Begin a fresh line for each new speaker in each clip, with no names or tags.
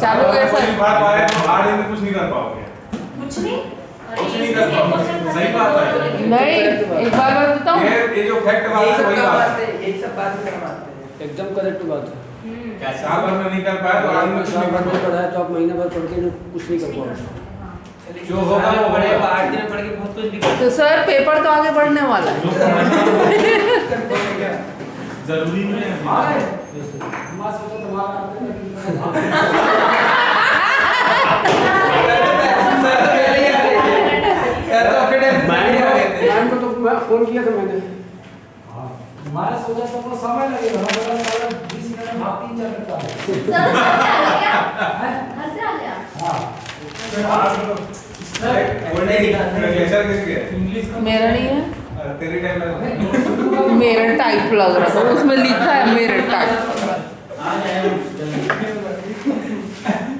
चालू कैसा
नहीं पढ़ पाए तो 8 दिन में कुछ नहीं कर पाओगे।
कुछ नहीं
कर पाओगे। सही बात है।
नहीं, एक बार मैं बताऊं,
ये जो फैक्ट बात है वही बात है।
यही सब बात करवाते हैं।
एकदम करेक्ट बात है।
साल भर में नहीं कर पाए तो 8 दिन में कुछ
साल
नहीं
भर
कर
में
पाओगे।
पढ़ा है तो आप महीना भर पढ़ के कुछ नहीं कर पाओगे।
जो होगा वो
बड़े
होगा।
8 दिन पढ़ के बहुत कुछ भी
तो सर पेपर तो आगे बढ़ने वाला है।
जरूरी नहीं है।
मां सोचो तुम्हारा मैम को तो मैं फोन किया था मैंने। मैं सोचा था वो समय लगेगा, मैं बोला 20 मिनट में भाग 3-4 करता है।
घर से आ गया
हां
लेक्चर किसके है?
मेरा नहीं है,
तेरे टाइम में
मेरा टाइप लग रहा था, उसमें लिखा है मेरा टाइप।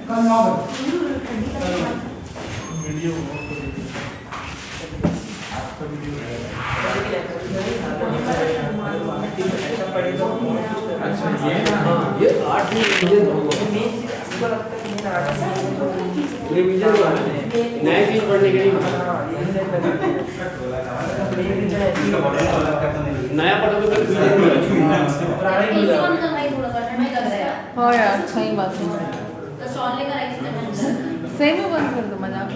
कल 9 बजे
वीडियो आपका वीडियो अच्छा
ये 8 दिन रिवीजन होगा। रिवीजन नए चीज पढ़ने के लिए नया पढ़ोगे तो
हाँ यार सही बात है,
तो शॉल लेकर आई थी
सही में बंद कर दो मजाक।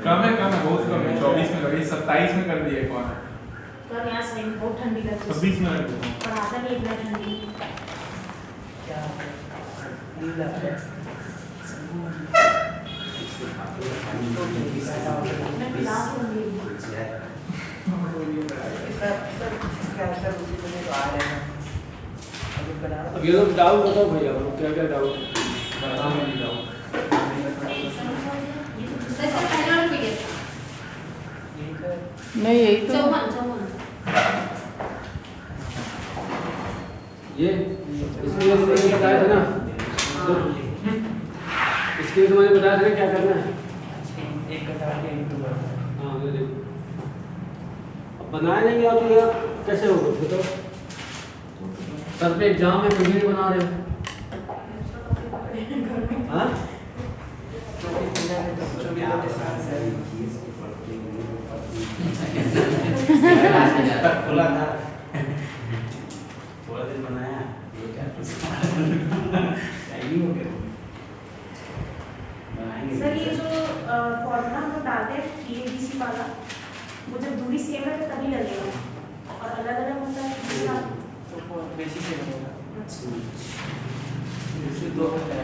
कम है बहुत कम है। 24 में करी 27 में कर दिया कौन है?
तो यहाँ सही में बहुत ठंडी लगती है
26 में कर दिया।
पढ़ाता नहीं इतना ठंडी मैं पिला दूंगी
अब ये लोग डाउट बताओ भैया, क्या क्या डाउट है?
वैसे पहला वाला पीरियड
नहीं यही तो
चौवन
ये इसलिए मैंने बताया था ना, इसके लिए मैंने बताया था ना क्या करना है। हाँ ये देखो, अब बनाए नहीं आप तो यार कैसे होगा बताओ। सर पे एग्जाम है मुझे नहीं बना रहे हो। हाँ
खुला था थोड़ा दिन बनाया ये क्या टाइम हो गया
सर ये जो फॉर्मूला हम लोग डालते हैं TABC वाला, वो जब दूरी सेम है तो तभी लगेगा और अलग अलग होता है
तो बेसिक से होगा।
अच्छा
इससे दो होता है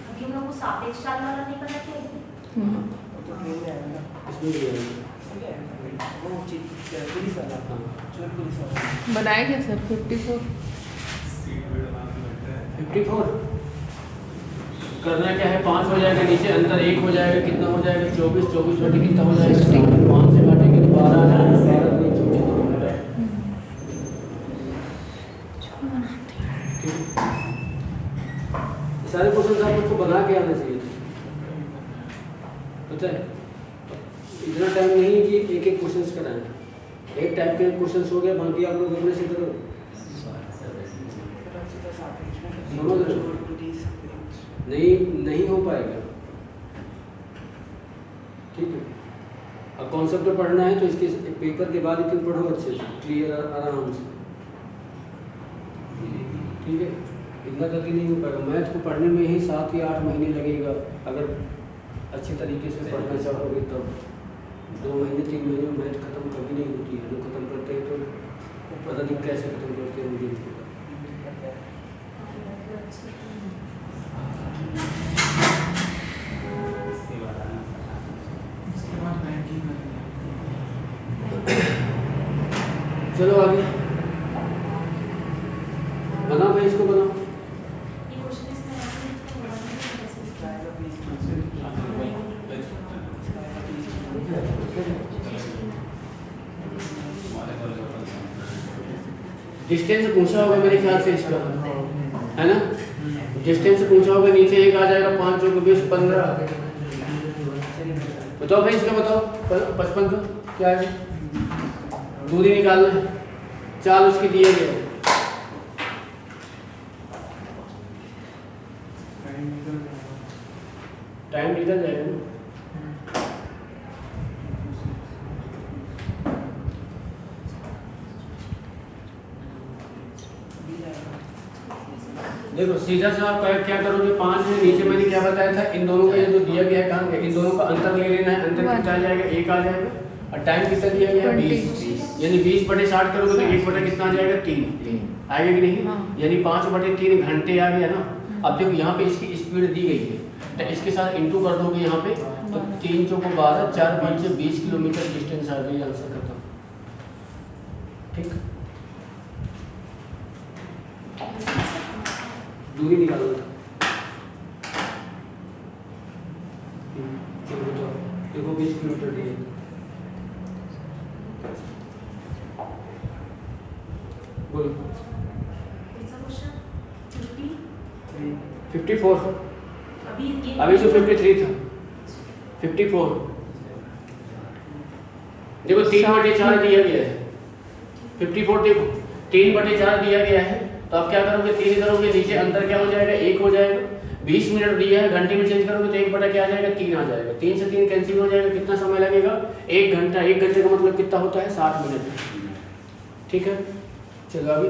अभी हम लोग को सापेक्ष चाल वाला नहीं पता क्या है?
तो ट्रेन में आएगा
इसमें भी है।
वो चीज पुलिस वाला चोर पुलिस वाला
बनाए क्या सर 54?
54 करना क्या है, 5 हो जाएगा, नीचे अंदर 1 हो जाएगा, कितना हो जाएगा 24 24 बटे कितना हो जाएगा 5 से काटेंगे तो 12 आ जाएगा, 12 नहीं छोटे तो हो जाएगा। सारे क्वेश्चन आपको बना के आना चाहिए थे, पता है। इतना टाइम नहीं है कि एक एक क्वेश्चन कराएं, एक टाइप के क्वेश्चन हो गया, बाकी आप लोग अपने से करो। समझ रहे हो? नहीं हो पाएगा, ठीक है। अब कॉन्सेप्ट पढ़ना है तो इसके पेपर के बाद इतने पढ़ो अच्छे से, क्लियर आराम से, ठीक है। इतना जल्दी नहीं हो पाएगा, मैथ को पढ़ने में ही 7 या 8 महीने लगेगा, अगर अच्छे तरीके से पढ़ना चाहोगे तब। 2 महीने 3 महीने में मैथ खत्म कभी नहीं होती है, जो खत्म करते हैं तो पता नहीं कैसे खत्म करते हैं मुझे नहीं पता। चलो आगे बनाओ भाई, इसको बनाओ।
ये क्वेश्चन इसमें
डिस्टेंस पूछा होगा मेरे ख्याल से इसका, है ना। डिस्टेंस पूछा होगा, नीचे 1 आ जाएगा, 5 और 20 15। बताओ भाई इसका, बताओ 55 का क्या है, दूरी निकालना है। चाल उसकी दिए गए हैं। टाइम निकल जाएगा ना। देखो सीधा सा आप क्या करोगे, 5 में नीचे मैंने क्या बताया था, इन दोनों का ये जो दिया गया है कहाँ गया, इन दोनों का अंतर ले लेना है। अंतर कितना आ जाएगा, 1 आ जाएगा। और टाइम कितना दिया गया है, 20। यानी 20/60 करोगे तो 1 कितना आ जाएगा, 3 आएगा कि नहीं। यानी 5/3 घंटे आ गया ना। अब देखो यहाँ पे इसकी स्पीड दी गई है, तो इसके साथ इंटू कर दोगे यहाँ पे, तो 3 चौको 12, 4 बीच से 20 किलोमीटर डिस्टेंस आ गई। आंसर खत्म। ठीक, दूरी निकालो। देखो 20 किलोमीटर दी है। बोलो। 54। अभी जो 53 था, 54। देखो 3/4 दिया गया है। 54 देखो 3/4 दिया गया है, तो आप क्या करोगे, 3 करोगे, नीचे अंतर क्या हो जाएगा, 1 हो जाएगा। 20 मिनट दिया है, घंटे में चेंज करोगे तो 1 क्या आ जाएगा, 3 आ जाएगा। 3 से 3 कैंसिल हो जाएगा। कितना समय लगेगा, 1 घंटा। 1 घंटे का मतलब कितना होता है, 60 मिनट। ठीक है, चलो अभी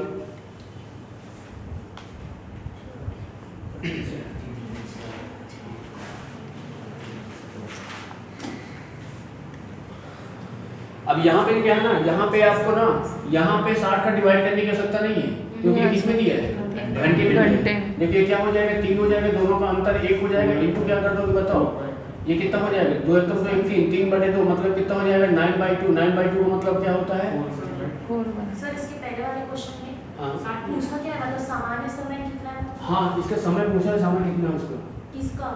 अब यहाँ पे क्या है ना, यहाँ पे आपको ना, यहाँ पे 60 का डिवाइड करने की आवश्यकता नहीं है, क्योंकि ये किसमें दिया है, घंटे में। देखिए क्या हो जाएगा, 3 हो जाएगा, दोनों का अंतर 1 हो जाएगा। इनटू क्या कर दोगे बताओ, ये कितना हो जाएगा, 2 तो 3, 3/2 मतलब कितना हो जाएगा, 9/2। 9/2 का मतलब क्या होता है,
4।
सर इसके पहले वाले क्वेश्चन में
हाँ।
पूछा क्या है, मतलब सामान्य समय कितना है?
हाँ, इसका समय पूछा है, समय कितना है उसका।
किसका?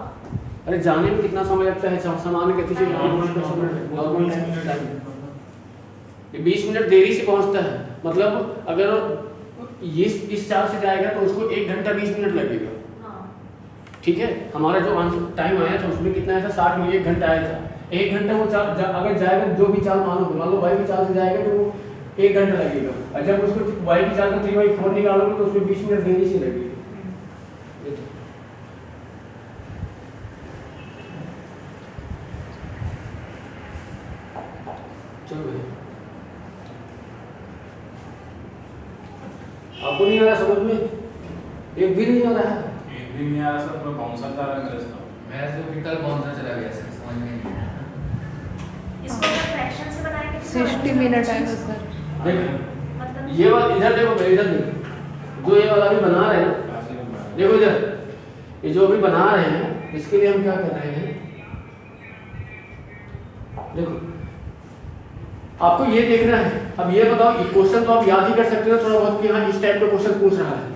अरे जाने में कितना समय लगता है, सामान्य का किसी नॉर्मल टाइम। ये 20 मिनट देरी से पहुंचता है, मतलब अगर ये इस चाल से जाएगा तो उसको 1 घंटा 20 मिनट लगेगा।
हाँ।
ठीक है, हमारा जो आंसर टाइम आया था उसमें कितना आया था, 60 में 1 घंटा आया था। 1 घंटा वो अगर जाएगा, जो भी चाल मान लो वाई की चाल से जाएगा तो वो 1 घंटा लगेगा। और जब उसको वाई की चाल का 3/4 निकालोगे तो उसमें 20 मिनट देरी से लगेगी। चलो भाई, आपको नहीं आ रहा समझ में, एक भी नहीं आ रहा है।
एक भी नहीं आ रहा सर, मैं कौन सा तारा ग्रस्त हूँ।
मैं तो विकल्प कौन सा चला गया सर, समझ में नहीं आया।
इसको अगर फ्रैक्शन से बनाएंगे तो
60 मिनट आएगा सर।
देखो
मतलब
ये वाला इधर देखो, इधर देखो, जो ये वाला भी बना रहे हैं, देखो इधर ये जो भी बना रहे हैं, इसके लिए हम क्या कर रहे हैं, देखो आपको ये देखना है। अब ये बताओ, क्वेश्चन तो आप याद ही कर सकते हो थोड़ा बहुत कि हाँ इस टाइप का क्वेश्चन पूछ रहा है।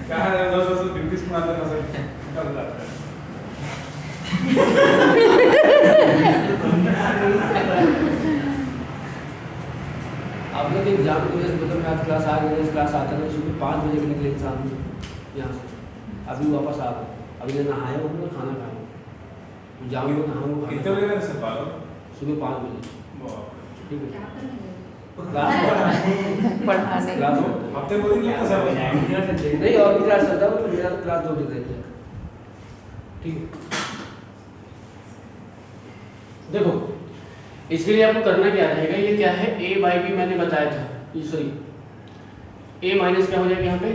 क्या है, 10 ब्रिटिश में आता है सर, निकल जाता है।
आप लोग एग्जाम की वजह से मतलब मैं आज क्लास आ गई, क्लास आता था सुबह 5 बजे के निकले इंसान यहाँ से, अभी वापस आ गए। अभी नहाया हूँ, खाना खाया, जाऊँगा नहाऊंगा।
कितने बजे का सर बालो?
सुबह 5 बजे। ठीक है,
पढ़ाने
क्लास
हफ्ते को दिन लगता सर?
नहीं, और भी क्लास चलता है, तो मेरा तो क्लास 2 दिन रहता है। ठीक है, देखो इसके लिए आपको करना क्या रहेगा, ये क्या है, a/b मैंने बताया था, सॉरी a माइनस क्या हो जाएगा यहाँ पे,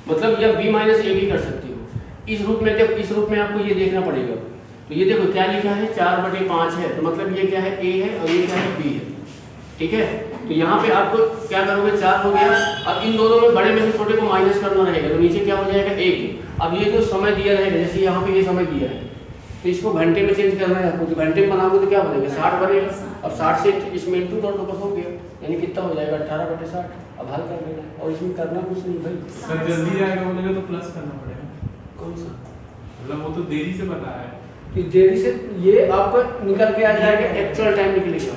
मतलब या b माइनस ए भी कर सकते हो। इस रूप में देखो, इस रूप में आपको ये देखना पड़ेगा। तो ये देखो क्या लिखा है, 4/5 है, तो मतलब ये क्या है, a है और ये क्या है, b है। ठीक है, तो यहाँ पे आपको क्या करोगे, 4 हो गया। अब इन दोनों में बड़े में से छोटे को माइनस करना रहेगा, तो नीचे क्या हो जाएगा, 1। अब ये जो समय दिया रहेगा, जैसे यहाँ पे ये समय दिया है, तो इसको घंटे में चेंज करना है आपको। तो घंटे में बनाओगे तो क्या बनेगा, 60 बनेगा। अब 60 से इसमें इंटू कर दो, बस हो गया। यानी कितना हो जाएगा, 18/60। अब हल कर लेना, और इसमें करना कुछ नहीं भाई।
सर जल्दी जाएगा बोलेगा तो प्लस करना पड़ेगा।
कौन सा,
मतलब वो तो देरी से पता है।
कि देरी से ये आपका निकल के आ जाएगा, एक्चुअल टाइम निकलेगा।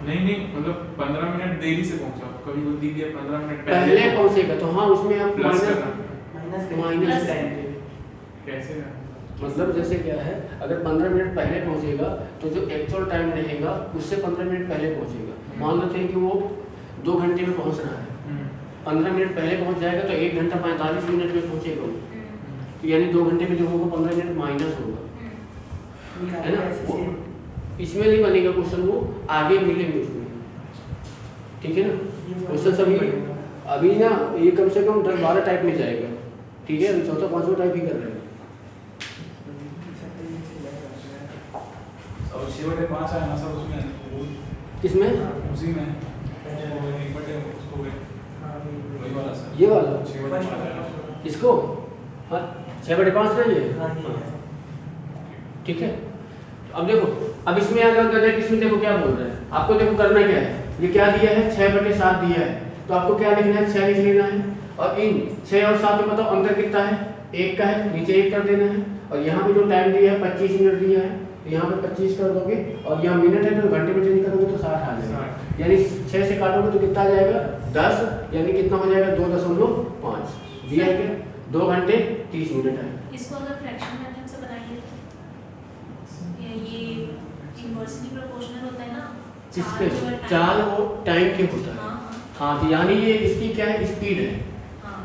नहीं मतलब 15 मिनट देरी से पहुंचा। कभी वो दी दिया 15 मिनट
पहले पहुंचेगा तो हाँ उसमें आप
प्लस
माइनस
करना
माइनस
टाइम पे
कैसे करना?
मतलब जैसे क्या है, अगर 15 मिनट पहले पहुंचेगा तो जो एक्चुअल टाइम रहेगा उससे 15 मिनट पहले पहुंचेगा। मान लेते हैं कि वो 2 घंटे में पहुंच रहा है, 15 मिनट पहले पहुंच जाएगा तो 1 घंटा 45 मिनट में पहुंचेगा वो, तो यानी 2 घंटे में जो होगा 15 मिनट माइनस होगा, है ना। वो इसमें नहीं बनेगा क्वेश्चन, वो आगे मिलेंगे उसमें, ठीक है ना। क्वेश्चन सभी अभी ना ये कम से कम 10-12 टाइप में जाएगा, ठीक है। अभी चौथा 5वां टाइप ही कर रहे हैं।
और 6/5 आया ना सर उसमें,
किसमें?
उसी में 1/2 उसको वही वाला सर,
ये वाला
6/5 आया।
इसको हाँ 6/5 रही है,
हाँ जी।
ठीक है। अब देखो, अब इसमें अगर इसमें देखो क्या बोल रहे हैं आपको, देखो करना क्या है, ये क्या दिया है 6/7 दिया है, तो आपको क्या लिखना है 6 लिख लेना है, और इन 6 और 7 में बताओ अंतर कितना है, 1 का है, नीचे 1 कर देना है, और यहाँ पे जो टाइम दिया है 25 मिनट दिया है, तो यहाँ पे 25 कर दोगे, और यहाँ मिनट है तो घंटे में चेंज करोगे तो 60 आ जाएगा, यानी 6 से काटोगे तो कितना आ जाएगा 10, यानी कितना हो जाएगा 2.5 दिया है क्या, 2 घंटे 30 मिनट है।
इसको अगर फ्रैक्शन मेथड से बनाएंगे तो ये इनवर्सली प्रोपोर्शनल होता है ना,
किसके चाल वो टाइम के होता है,
हाँ
हाँ। तो यानी ये इसकी क्या है स्पीड है,
हाँ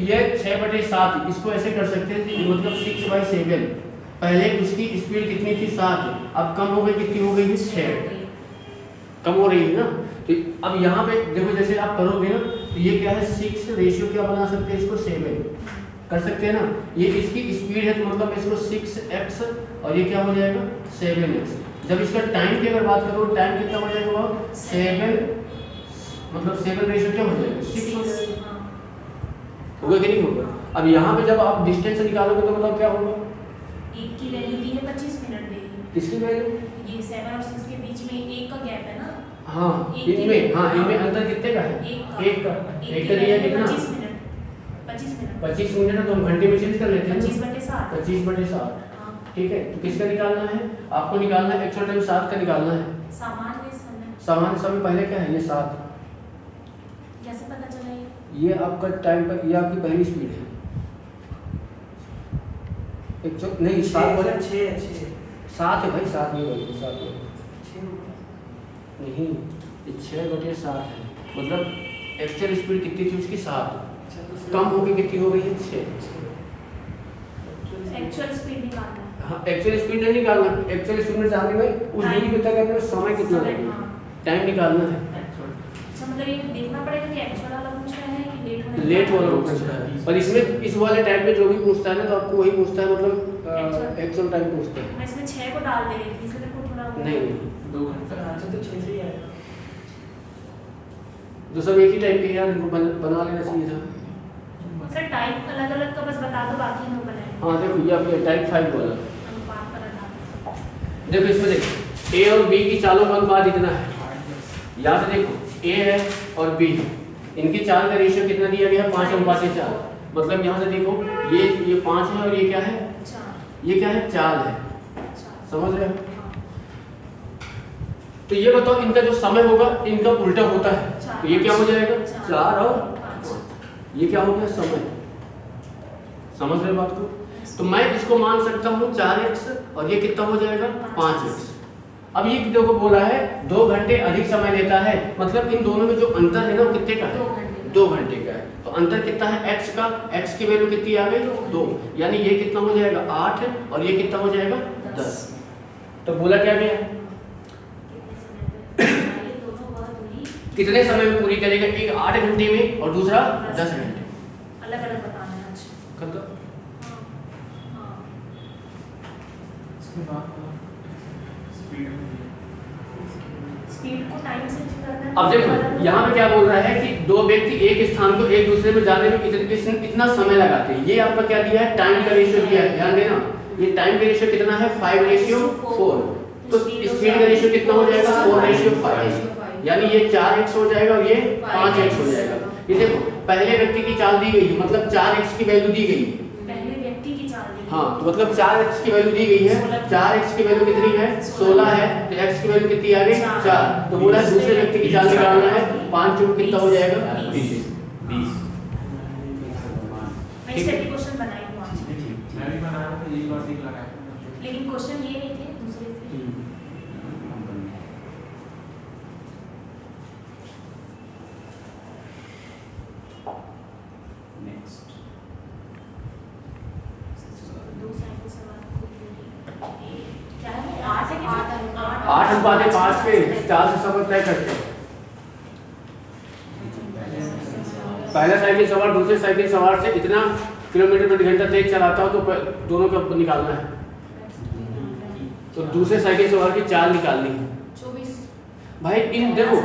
ये 6/7, इसको ऐसे कर सकते हैं कि मतलब 6/7, पहले उसकी स्पीड कितनी थी 7, अब कम हो गई, कितनी हो गई है 6, कम हो रही है ना। तो अब यहाँ पे देखो जैसे आप करोगे ना तो ये क्या है 6 रेशियो क्या बना सकते हैं इसको 7 कर सकते हैं ना, ये इसकी स्पीड है तो मतलब इसको 6x और ये क्या हो जाएगा 7x। जब इसका टाइम की अगर बात करो, टाइम कितना हो जाएगा वो 7, मतलब 7 रेशियो क्या हो जाएगा 6 हो जाएगा, होगा कि नहीं होगा। अब यहाँ पे जब आप डिस्टेंस निकालोगे तो मतलब क्या होगा,
एक की वैल्यू दी है 25 मिनट दे रही
किसकी वैल्यू,
है, ये 7 और 6 के बीच में 1 का गैप है ना,
हाँ इनमें अंतर कितने का है, 1 का दिया कितना
25 मिनट
25 मिनट है, तो हम घंटे में चेंज कर लेते हैं
25/7
25/7,
हाँ,
ठीक है। तो किसका निकालना है आपको, निकालना है एक्चुअल टाइम 7 का निकालना है।
सामान्य समय
सामान्य समय पहले क्या है ये 7,
कैसे पता चला
ये आपका टाइम पर, ये आपकी पहली स्पीड है, एक्चुअल नहीं 7 बोले 7 है भाई, 7 नहीं बोले 7 नहीं, 6/7 है, मतलब एक्चुअल स्पीड कितनी थी उसकी 7, कम होकर कितनी हो गई है 6।
एक्चुअल स्पीड निकालना है,
हाँ एक्चुअल स्पीड नहीं निकालना, एक्चुअल स्पीड में जानने में उस दूरी को तय करने में समय कितना लगेगा,
हाँ।
टाइम निकालना है।
अच्छा मतलब ये देखना पड़ेगा कि एक्चुअल वाला पूछ रहा है कि
लेट वाला पूछ रहा है, पर इसमें इस वाले टाइप में जो भी पूछता है ना तो आपको वही पूछता है, मतलब एक्चुअल टाइम पूछता है।
मैं इसमें 6 को डाल दे रही थी इसलिए मेरे को थोड़ा
नहीं
2 घंटा
तो 6 से ही आएगा।
जो सब एक ही टाइप के यार, इनको बना लेना चाहिए था।
सर टाइप अलग-अलग का बस बता दो, बाकी हम लोग बनाएंगे।
हाँ देखो ये आपके टाइप 5 वाला,
अनुपात पर आधार।
देखो इसमें देखो ए और बी की चालों का अनुपात इतना है, यहाँ से देखो ए है और बी, इनकी चाल का रेशियो कितना दिया गया है 5:4, मतलब यहाँ से देखो ये 5 है और ये क्या है,
अच्छा
ये क्या है चाल है,
अच्छा
समझ रहे हो। तो ये बताओ इनका जो समय होगा इनका उल्टा होता है, तो ये क्या हो जाएगा 4 और 5, ये क्या हो गया समय, समझ रहे हो बात को। तो मैं इसको मान सकता हूँ 4x और ये कितना हो जाएगा 5x। अब ये देखो बोला है 2 घंटे अधिक समय लेता है, मतलब इन दोनों में जो अंतर है ना वो कितने का है 2 घंटे का है। तो अंतर कितना है x का, x की वैल्यू कितनी आ गई 2, यानी ये कितना हो जाएगा 8 और ये कितना हो जाएगा 10। तो बोला क्या गया कितने समय में पूरी करेगा, एक 8 घंटे में और दूसरा 10 घंटे।
अलग-अलग बताना है आज।
कर दो।
हाँ
इसके बाद
स्पीड को टाइम से करना है।
अब देखो यहाँ पे क्या बोल रहा है कि 2 व्यक्ति एक स्थान को एक दूसरे में जाने में इतना समय लगाते हैं। ये आपका क्या दिया है टाइम का रेशियो दिया है, ध्यान देना। ये टाइम का रेशियो कितना है 5:4, तो स्पीड का रेशियो कितना हो जाएगा 4:5, यानी ये 4x हो जाएगा और ये 5x हो जाएगा। ये देखो पहले व्यक्ति की चाल दी गई है, मतलब 4x की वैल्यू दी गई है,
पहले व्यक्ति की चाल दी
हाँ तो मतलब 4x की वैल्यू दी गई है, 4x की वैल्यू कितनी है 16 है, तो x की वैल्यू कितनी आ गई 4। तो बोला दूसरे व्यक्ति की चाल निकालना है, 5 चौक कितना हो जाएगा 20।
मैं स्टडी क्वेश्चन बनाई हूँ आज,
मैं भी बना रहा था, एक बार ठीक लगा है।
लेकिन क्वेश्चन ये नहीं थे, दूसरे थे।
नेक्स्ट
2 साइकिल सवार को दूरी क्या है 8 है कि
8 अनुपात 5 के चाल से सफर तय करते हैं। पहला साइकिल सवार दूसरे साइकिल सवार से इतना किलोमीटर प्रति घंटा तेज चलाता हो तो दोनों का निकालना है। तो दूसरे साइकिल सवार की चाल निकालनी है
24।
भाई। इन देखो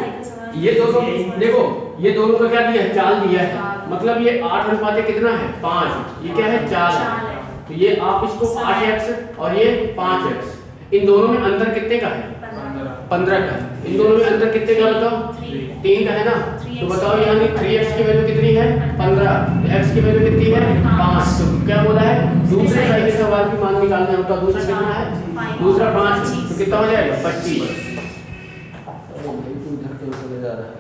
ये दोनों, देखो ये दोनों का क्या दिया है चाल दिया है, मतलब ये 8 अनुपात कितना है 5, ये क्या है 4 है। तो ये आप इसको 8x और ये 5x, इन दोनों में अंतर कितने का है 15 का। इन दोनों में अंतर कितने का बताओ 3 का है ना। तो बताओ यहाँ 3x की वैल्यू कितनी है 15, तो x की वैल्यू कितनी है 5। तो क्या बोला है दूसरे साइकिल सवार की मान निकालना है, तो दूसरा कितना है दूसरा 5, तो कितना हो जाएगा 25। जा रहा है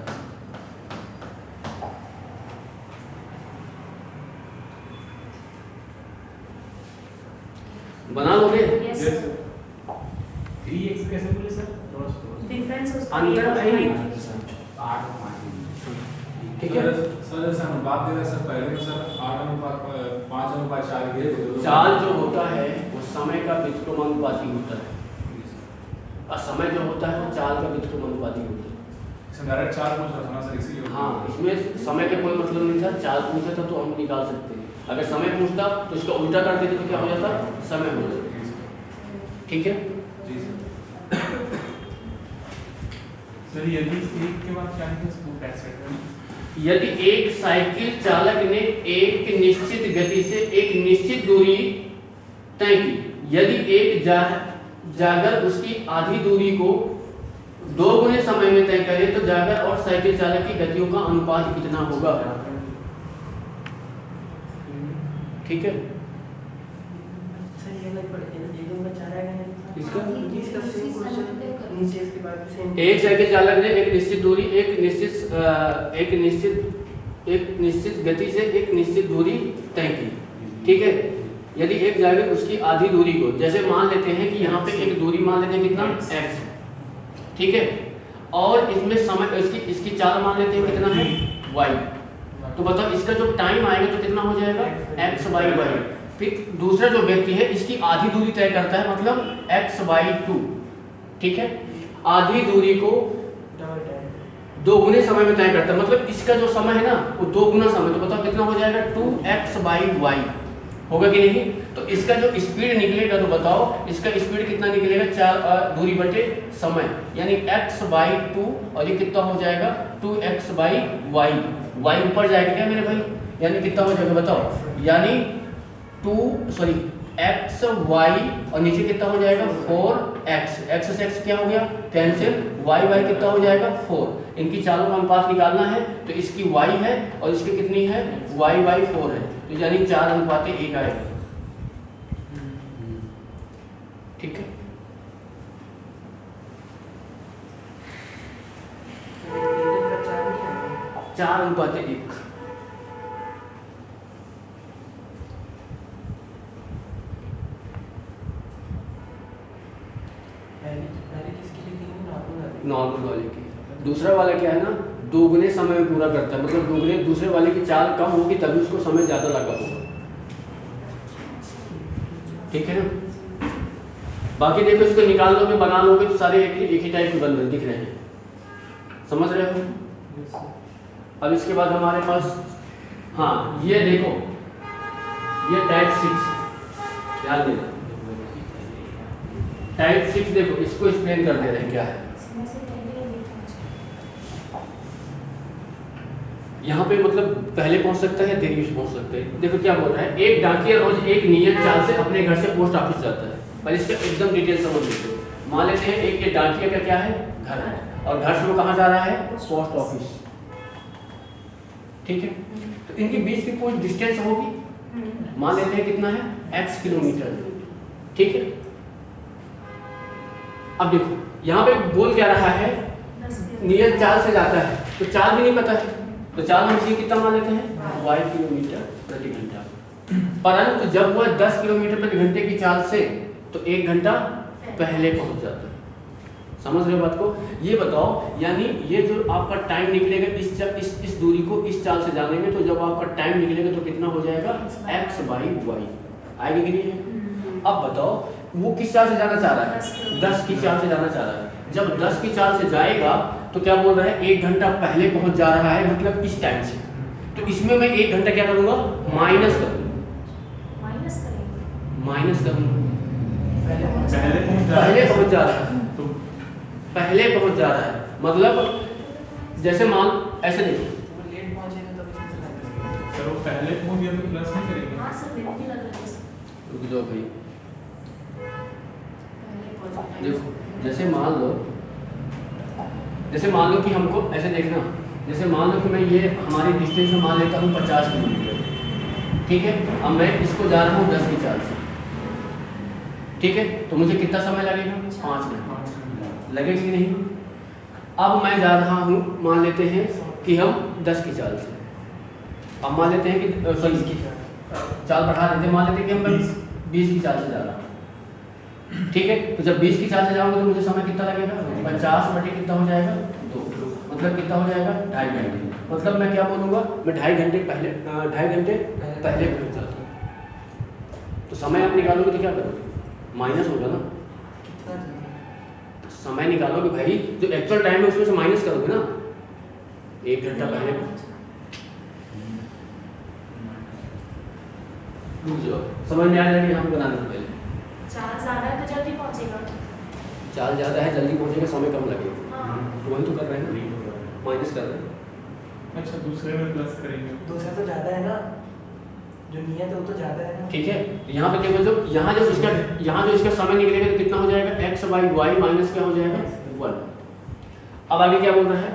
बना लोगे।
Yes
Yes, sir. 3x कैसे बोले सर?
डिफरेंस उसका
अंतर है ही।
8 और 5।
ठीक है
सर जैसे हम बात दे रहे हैं सर पहले में सर 8 अनुपात 5 अनुपात 4 ये
चाल जो होता है वो समय का व्युत्क्रमानुपाती होता है, और समय जो होता है वो चाल का व्युत्क्रमानुपाती होता है।
डायरेक्ट 4 पूछ रहा था ना सर इसीलिए।
हाँ इसमें समय का कोई मतलब नहीं था, चाल पूछा था तो हम निकाल सकते हैं। अगर समय पूछता तो इसका उल्टा कर देते तो क्या हो जाता समय हो जाता। ठीक है
जी सर। सर यदि एक के बाद क्या लिखा इसको टैक्स सेट।
यदि एक साइकिल चालक ने एक निश्चित गति से एक निश्चित दूरी तय की, यदि एक जागर उसकी आधी दूरी को 2 गुने समय में तय करे तो जागर और साइकिल चालक की गतियों का अनुपात कितना होगा। ठीक है
सर ये नहीं पढ़ते ना, एक में 4 आएगा
इसका
इसका सेम क्वेश्चन नीचे इसके बाद सेम।
एक साइकिल चालक ने एक निश्चित दूरी एक निश्चित गति से एक निश्चित दूरी तय की। ठीक है यदि एक जागर उसकी आधी दूरी को, जैसे मान लेते हैं कि यहाँ पे एक दूरी मान लेते हैं कितना x, ठीक है, और इसमें समय इसकी चाल मान लेते हैं कितना है y। तो बताओ इसका जो टाइम आएगा तो कितना हो जाएगा x/y। फिर दूसरा जो व्यक्ति है इसकी आधी दूरी तय करता है, मतलब x/2। ठीक है आधी दूरी को 2 गुने समय में तय करता है, मतलब इसका जो समय है ना वो 2 गुना समय। तो बताओ कितना हो जाएगा 2x/y होगा कि नहीं। तो इसका जो स्पीड निकलेगा तो बताओ इसका स्पीड कितना निकलेगा 4 दूरी बटे समय, यानी x/2 और ये कितना हो जाएगा 2x/y। y ऊपर जाएगा क्या मेरे भाई, यानी कितना हो जाएगा बताओ, यानी x/y और नीचे कितना हो जाएगा 4x। x से x क्या हो गया कैंसिल, y कितना हो जाएगा 4। इनकी चालों का अनुपात निकालना है तो इसकी y है और इसकी कितनी है y/4 है, तो यानी 4:1 आएगा। ठीक है 4:1। नॉर्मल वाले की। दूसरा वाला क्या है ना 2 गुने समय में पूरा करता है, मतलब 2 गुने दूसरे वाले की चाल कम होगी तभी उसको समय ज्यादा लगा होगा। ठीक है ना। बाकी देखो इसको निकाल लोगे बना लोगे तो सारे एक ही टाइप के बन रहे दिख रहे हैं, समझ रहे हो। अब इसके बाद हमारे पास हाँ ये देखो ये टाइप 6 ध्यान देना। टाइप 6 देखो इसको एक्सप्लेन कर दे रहे हैं क्या है। यहाँ पे मतलब पहले पहुंच सकता है देरी से पहुंच सकता है। देखो क्या बोल रहा है, एक डाकिया रोज एक नियत चाल से अपने घर से पोस्ट ऑफिस जाता है। पर इसका एकदम डिटेल समझ लीजिए। मान लेते हैं एक ये डाकिया का क्या है घर है, और घर से वो कहाँ जा रहा है पोस्ट ऑफिस। ठीक है तो इनके बीच की कोई डिस्टेंस होगी मान लेते हैं कितना है x किलोमीटर, ठीक है। अब देखो यहाँ पे बोल क्या रहा है, नियत चाल से जाता है, तो चाल भी नहीं पता है, तो चाल हम इसे कितना मान लेते हैं y किलोमीटर प्रति घंटा। परंतु जब वह 10 किलोमीटर प्रति घंटे की चाल से तो 1 घंटा पहले पहुंच जाता है। समझ रहे हो बात को? ये बताओ, यानी ये जो आपका टाइम निकलेगा इस दूरी को इस चाल से जाने में, तो जब आपका टाइम निकलेगा तो कितना हो जाएगा x/y आएगी कि नहीं है? अब बताओ वो किस चाल से जाना चाह रहा है, 10 की चाल से जाना चाह रहा है। जब 10 की चाल से जाएगा तो क्या बोल रहा है 1 घंटा पहले पहुंच जा रहा है, मतलब इस टाइम से। तो इसमें मैं 1 घंटा क्या करूंगा, माइनस करूंगा, माइनस करूंगा। पहले पहुंच जा रहा है, तो पहले पहुंच जा रहा है मतलब जैसे मान ऐसे देखो
लेट पहुंचेगा तब
सर वो पहले पहुंच गया तो प्लस नहीं करेंगे।
हाँ सर मेरे को भी लग रहा है
रुक जाओ भाई, देखो जैसे मान लो कि हमको ऐसे देखना, जैसे मान लो कि मैं ये हमारी डिस्टेंस में मान लेता हूँ 50 किलोमीटर, ठीक है। अब मैं इसको जा रहा हूँ 10 की चाल से, ठीक है। तो मुझे कितना समय लगेगा, 5 मिनट लगेगा कि नहीं। अब मैं जा रहा हूँ, मान लेते हैं कि हम 10 की चाल से, अब मान लेते हैं कि सॉरी की चाल बढ़ा देते हैं, मान लेते हैं कि हम 20 की चाल से जा रहा हूँ, ठीक है। तो जब 20 की चाल से जाऊंगा तो मुझे समय कितना लगेगा, 50 बटे कितना हो जाएगा 2, मतलब कितना हो जाएगा 2.5 घंटे। मतलब मैं क्या बोलूँगा, मैं 2.5 घंटे पहले पहुँच जाता हूँ। तो समय आप निकालोगे तो क्या करोगे, माइनस होगा ना। तो समय निकालोगे भाई, जो एक्चुअल टाइम है उसमें से माइनस करोगे ना, 1 घंटा पहले। समझ में आ जाएगी यहाँ पे बनाने से पहले।
चाल ज्यादा है तो जल्दी पहुंचेगा,
चाल ज़्यादा है जल्दी पहुँचेगा, समय कम लगेगा।
हाँ।
तो वही तो कर रहे हैं ना, माइनस कर रहे हैं।
अच्छा दूसरे में प्लस करेंगे।
दूसरा तो ज्यादा है ना, जो नियत है वो तो ज्यादा है ना।
ठीक है, यहाँ पे देखो जो यहाँ जो इसका समय निकलेगा तो कितना हो जाएगा x/y माइनस क्या हो जाएगा 1। अब आगे क्या बोल रहा है,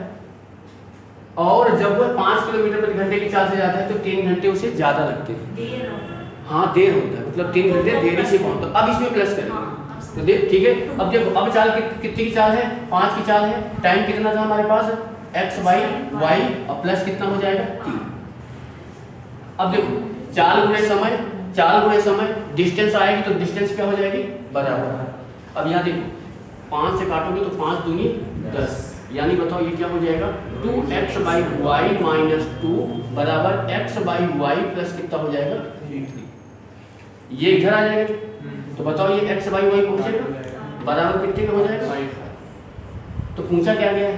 और जब वह 5 किलोमीटर प्रति घंटे की चाल से जाता है तो 3 घंटे उसे ज्यादा लगते हैं।
देर होता है।
हाँ देर होता है, मतलब 3 घंटे देरी से पहुंचता है। अब इसमें प्लस करेंगे तो देख, ठीक है। अब देखो अब चाल कितनी की चाल है, 5 की चाल है, टाइम कितना था हमारे पास x/y और प्लस कितना हो जाएगा 3। अब देखो चाल गुणे समय डिस्टेंस आएगी तो डिस्टेंस क्या हो जाएगी बराबर। अब यहाँ देखो 5 से काटोगे तो 5 दूनी 10, यानी बताओ ये क्या हो जाएगा 2x/y माइनस 2 बराबर x/y प्लस कितना हो जाएगा 3। ये इधर आ जाएगा, तो बताओ ये x/y पहुंचेगा बराबर कितने का हो जाएगा 5। तो पूछा क्या गया है,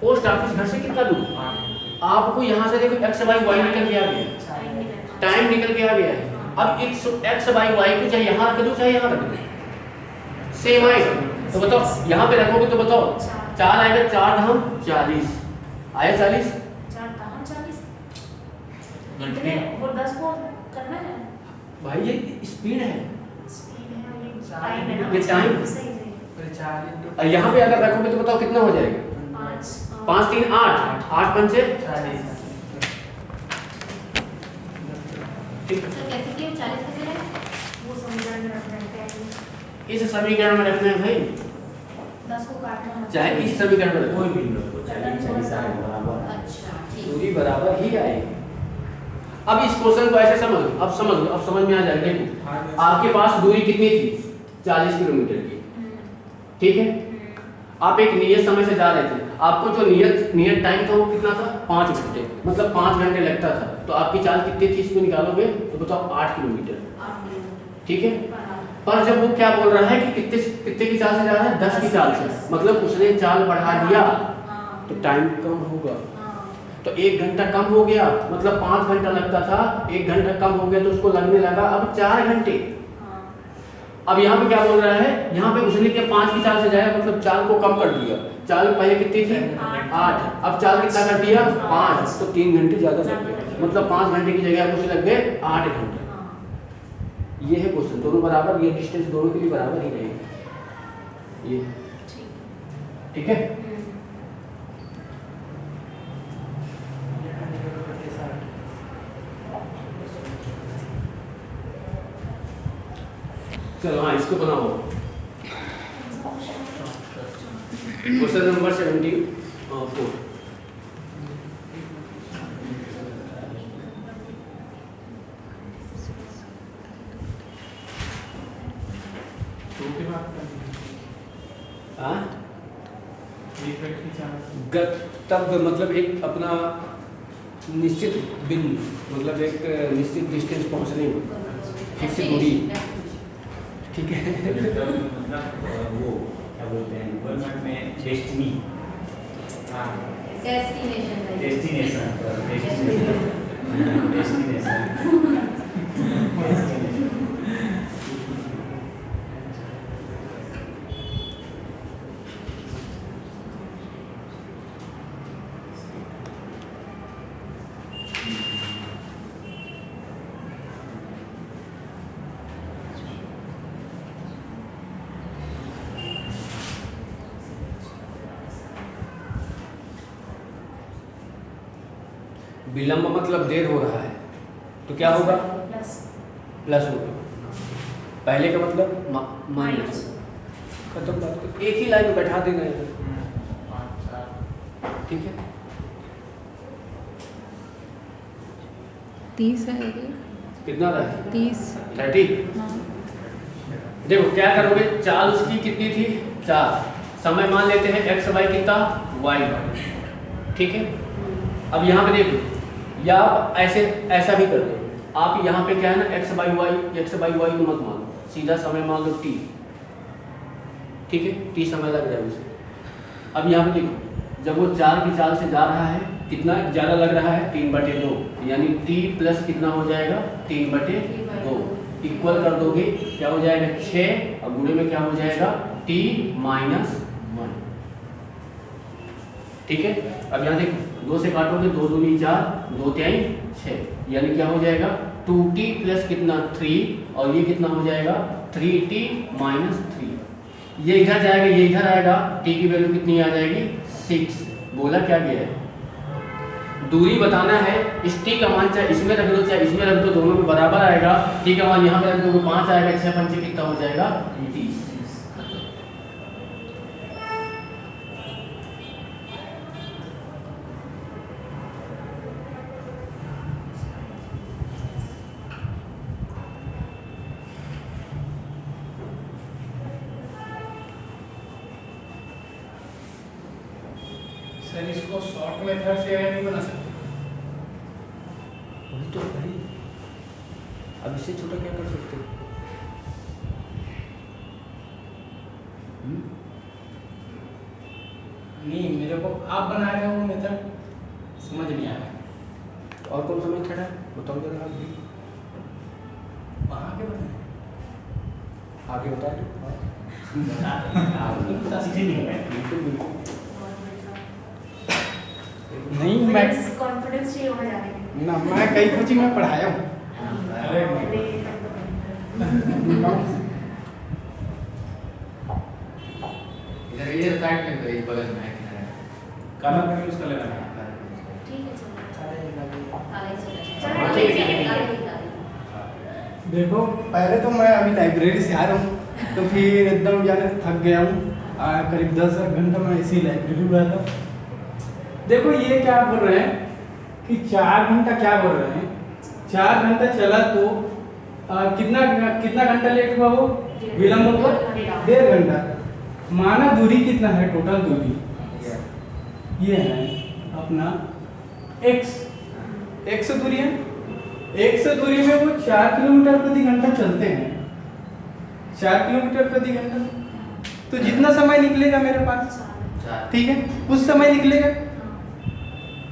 पोस्ट ऑफिस घर से कितना दूर, आपको यहाँ से देखो x/y निकल के आ गया, टाइम निकल के आ गया है। अब x/y को चाहे यहाँ रख दो चाहे यहाँ रख दो, सेम आएगा। तो बताओ यहाँ पे रखोगे तो बताओ 4 आएगा, 4 धाम 40 आया 40।
4 धाम 40 कितने, वो 10 को करना है
भाई ये स्पीड है,
स्पीड है, ये टाइम है ना,
ये टाइम।
सही सही।
और यहाँ पे अगर रखोगे तो बताओ कितना हो जाएगा 5 3 8 8 5 40। ठीक
तो कैसे कि 40 कैसे है?
वो समीकरण में रखना है,
इस समीकरण में रखना है भाई,
10 को काटना है,
चाहे इस समीकरण में रखो,
अच्छा ठीक।
दूरी बराबर ही आएगी। अब इस क्वेश्चन को ऐसे समझ लो, अब समझ में आ जाएगा। देखो आपके पास दूरी कितनी थी 40 किलोमीटर की, ठीक है। आप एक नियत समय से जा रहे थे, आपको जो नियत टाइम था वो कितना था 5 घंटे, मतलब 5 घंटे लगता था। तो आपकी चाल कितनी थी इसको निकालोगे तो बताओ 8 किलोमीटर, ठीक है। पर जब वो क्या बोल रहा है कि कितने की चाल से जा रहा है 10 की चाल से, मतलब उसने चाल बढ़ा दिया तो टाइम कम होगा, तो 1 घंटा कम हो गया, मतलब 5 घंटा लगता था 1 घंटा कम हो गया तो उसको लगने लगा अब 4 घंटे। अब यहाँ पे क्या बोल रहा है, यहाँ पे उसने क्या 5 की चाल से जाया, मतलब चाल को कम कर दिया। चाल पहले कितनी थी 8, अब चाल कितना कर दिया 5, तो 3 घंटे ज्यादा लग गए, मतलब 5 घंटे की जगह उसे लग गए 8 घंटे। ये है क्वेश्चन, दोनों बराबर, ये डिस्टेंस दोनों के लिए बराबर ही रहेगी, ये ठीक है। चलो हाँ इसको बनाओ। Question number 74।
तो के बाद
हाँ
एक व्यक्ति चार
गंतव्य मतलब एक अपना निश्चित बिंदु, मतलब एक निश्चित डिस्टेंस पहुंचने में फिक्स दूरी, ठीक है।
मतलब वो क्या बोलते हैं गवर्नमेंट में डेस्टिनी, डेस्टिनेशन
विलंब मतलब देर हो रहा है, तो क्या होगा?
प्लस
प्लस होगा। पहले का मतलब माइनस। खत्म बात। तो एक ही लाइन में बैठा देना है,
5 4
ठीक है।
30 है ये?
कितना रहा?
30।
30।
हाँ।
देखो क्या करोगे, चाल उसकी कितनी थी? 4। समय मान लेते हैं x y कितना y, ठीक है। अब यहाँ पे देखो, या आप ऐसा भी कर दो। आप यहाँ पे क्या है ना, x by y को मत मानो, सीधा समय मान लो t, ठीक है। t समय लग रहा है उसे। अब यहाँ पे देखो, जब वो 4 की चाल से जा रहा है, कितना ज़्यादा लग रहा है? 3/2, यानी t प्लस कितना हो जाएगा? 3/2। इक्वल कर दोगे, क्या हो जाएगा? 6, और गुणे में क्या हो जाएगा? t - 1, ठीक है। अब यहाँ देखो, 2 से काटोगे, 2 दूनी 4, 2 तिहाई 6, यानी क्या हो जाएगा? 2t प्लस कितना? 3, और ये कितना हो जाएगा? 3t - 3। ये इधर जाएगा, ये इधर आएगा, t की वैल्यू कितनी आ जाएगी? 6। बोला क्या गया है? दूरी बताना है। इस t का मान चाहे इसमें रख दो चाहे इसमें रख दो, दोनों में बराबर आएगा। t का मान यहाँ पे रख दो, 5 आएगा, 6 पंचे कितना हो जाएगा? 30।
सर इसको शॉर्ट मेथड से नहीं बना सकते?
वही तो भाई, अब इससे छोटा क्या कर सकते हो?
नहीं, मेरे को आप बना रहे हो मेथड समझ नहीं आ रहा।
और कौन सा मेथड है बताओ जरा। आप भी
वहाँ के बताए
आगे बता दो।
नहीं मैं
कॉन्फिडेंस चाहिए होना जाने में।
ना, मैं कई कोचिंग में पढ़ाया हूँ।
अरे
इधर साइड में, इस बगल में है किनारे।
काला पेन यूज कर लेना है।
ठीक है, चलो
हाँ, ठीक है।
देखो, पहले तो मैं अभी लाइब्रेरी से आ रहा हूँ, तो फिर एकदम जाने से थक गया हूँ। करीब 10 घंटा मैं इसी लाइब्रेरी में रहता हूँ। देखो ये क्या बोल रहे हैं कि 4 घंटा, क्या बोल रहे हैं 4 घंटा चला तो कितना घंटा लेट हुआ वो? विलंब हुआ 1.5 घंटा। माना दूरी कितना है? टोटल दूरी ये है अपना x दूरी है। x दूरी में वो 4 किलोमीटर प्रति घंटा चलते हैं। 4 किलोमीटर प्रति घंटा, तो जितना समय निकलेगा मेरे पास, ठीक है, कुछ समय निकलेगा।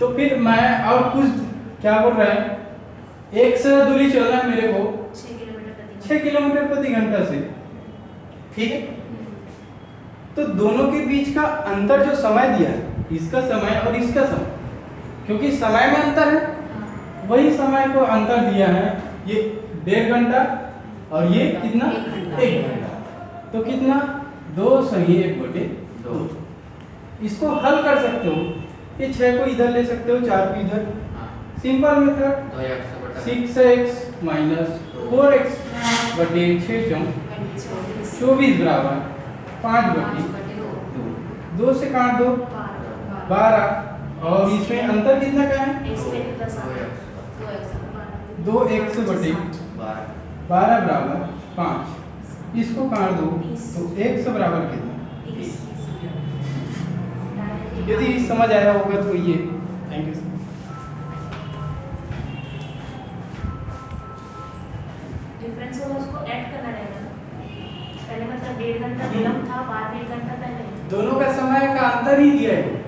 तो फिर मैं और कुछ क्या बोल रहा है, x दूरी चलना है मेरे को 6 किलोमीटर प्रति घंटा से, ठीक है। तो दोनों के बीच का अंतर जो समय दिया है, इसका समय और इसका समय, क्योंकि समय में अंतर है, वही समय को अंतर दिया है। ये 1.5 घंटा और ये कितना? 1 घंटा। तो कितना? 2 सही 1/2। इसको हल कर सकते हो, ये 6 को इधर ले सकते हो, 4 को इधर। सिंपल मेथड, 6x - 4x बटे 6 चौक 24 बराबर 5 बटे 2 से काट दो 12 और इसमें अंतर कितना का है 2x बटे 12 बराबर 5। इसको काट दो तो x बराबर कितना। यदि समझ आया होगा तो ये थैंक यू।
डिफरेंस होगा उसको ऐड करना रहेगा ना। पहले मतलब 1.5 घंटा विलंब था, बाद में 1 घंटा पहले।
दोनों का समय का अंतर ही दिया है।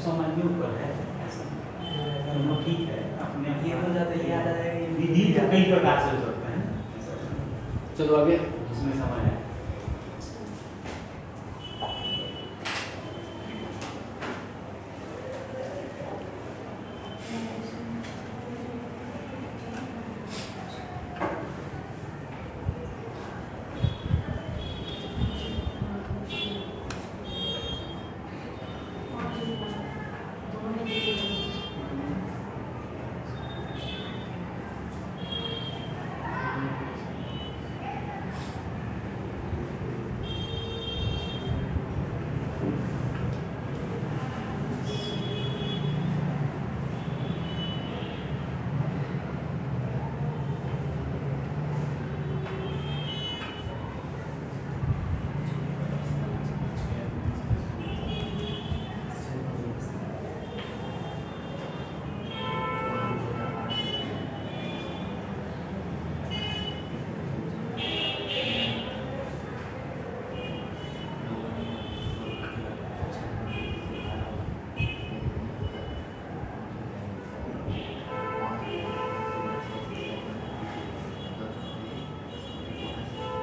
समझ में ऊपर है दोनों ठीक है अपने
ये हो जाता है, ये आ जाएगा, ये
विधि तो कई प्रकार से हो सकते हैं
चलो आगे।
इसमें समझ है।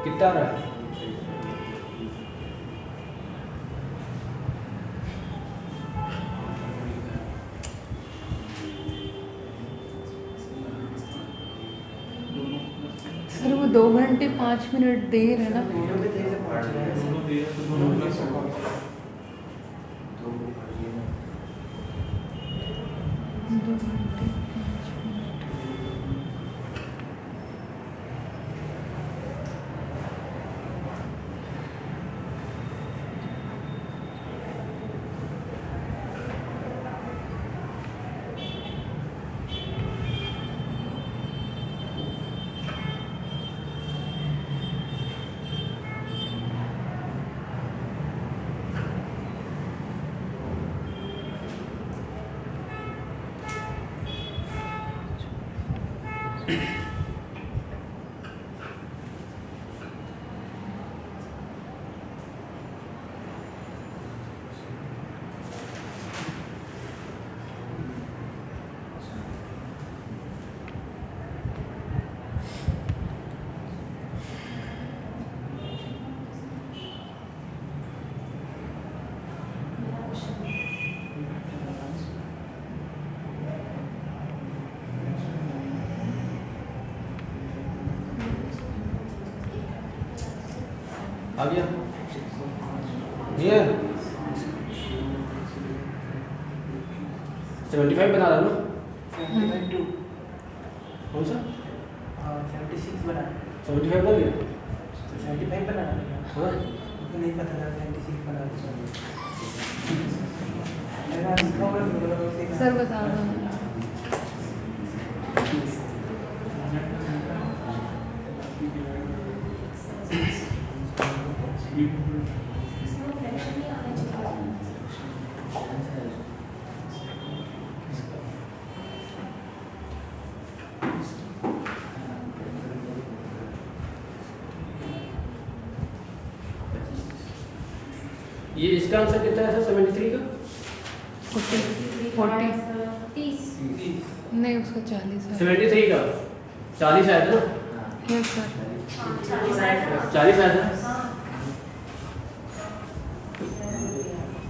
कितना रहा है?
सर वो 2 घंटे 5 मिनट देर है ना।
दोनों में तेज से पहुंच रहे हैं। दोनों में से पहुंच रहे हैं।
2 घंटे 5 मिनट।
आ गया ये 75 बना रहा ना।
72
कौन सा
76 बना
75 बन गया।
75 बना
हाँ
तो नहीं पता था 76 बना मेरा
सर बता दो।
इसमें फ्रैक्शन नहीं आना चाहिए।
ये इसका आंसर कितना है सर 73 का?
40
30
नहीं उसका 40 है।
73 का 40 आया था ना।
Yes sir.
40 आएगा।
40 आया था।
हाँ।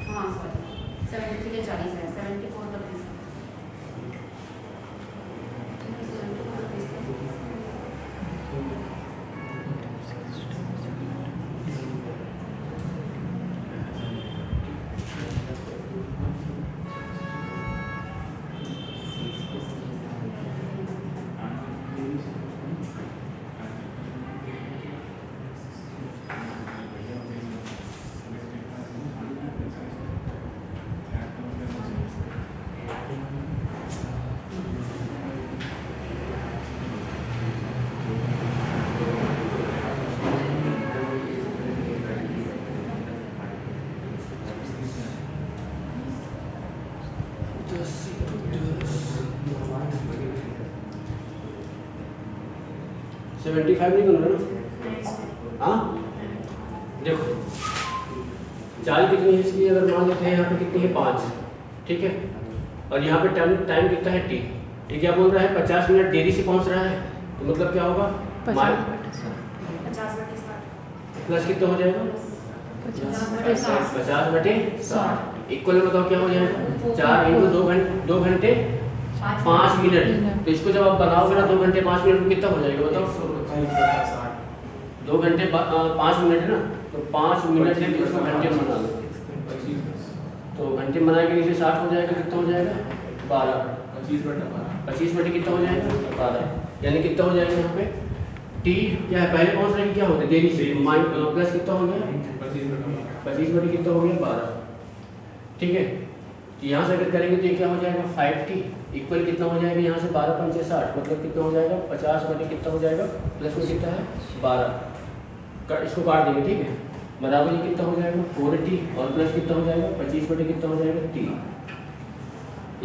हाँ सॉरी 73 के 40 है 74 का 30 है।
75 नहीं बन रहा ना? हाँ देखो चाल कितनी है इसकी, अगर मान लेते हैं यहाँ पे कितनी है 5, ठीक है, और यहाँ पे टाइम कितना है t, ठीक है, बोल रहा है 50 मिनट देरी से पहुँच रहा है, तो मतलब क्या होगा
50
प्लस कितना हो जाएगा 50/60 इक्वल में बताओ क्या हो जाएगा 4 × 2 घंटे 5 मिनट। तो इसको जब आप बनाओगे ना 2 घंटे 5 मिनट में कितना हो जाएगा बताओ? 2 घंटे 5 मिनट है ना, तो 5 मिनट है, इसको घंटे में बना लो, तो घंटे में बनाएंगे नीचे 60 हो जाएगा, कितना हो जाएगा 12, 25 मिनट कितना हो जाएगा 12, यानी कितना हो जाएगा यहाँ पे t क्या है, पहले पहुँच रहे हैं क्या होता है देरी से, प्लस कितना हो गया 25 मिनट कितना हो गया 12, ठीक है। तो यहाँ से अगर करेंगे तो ये क्या हो जाएगा 5t इक्वल कितना हो जाएगा यहाँ से 12 × 5 = 60, मतलब कितना हो जाएगा 50 बटे कितना हो जाएगा प्लस में कितना है 12, इसको काट देंगे, ठीक है, बराबर ये कितना हो जाएगा 4t और प्लस कितना हो जाएगा 25 बटे कितना हो जाएगा t,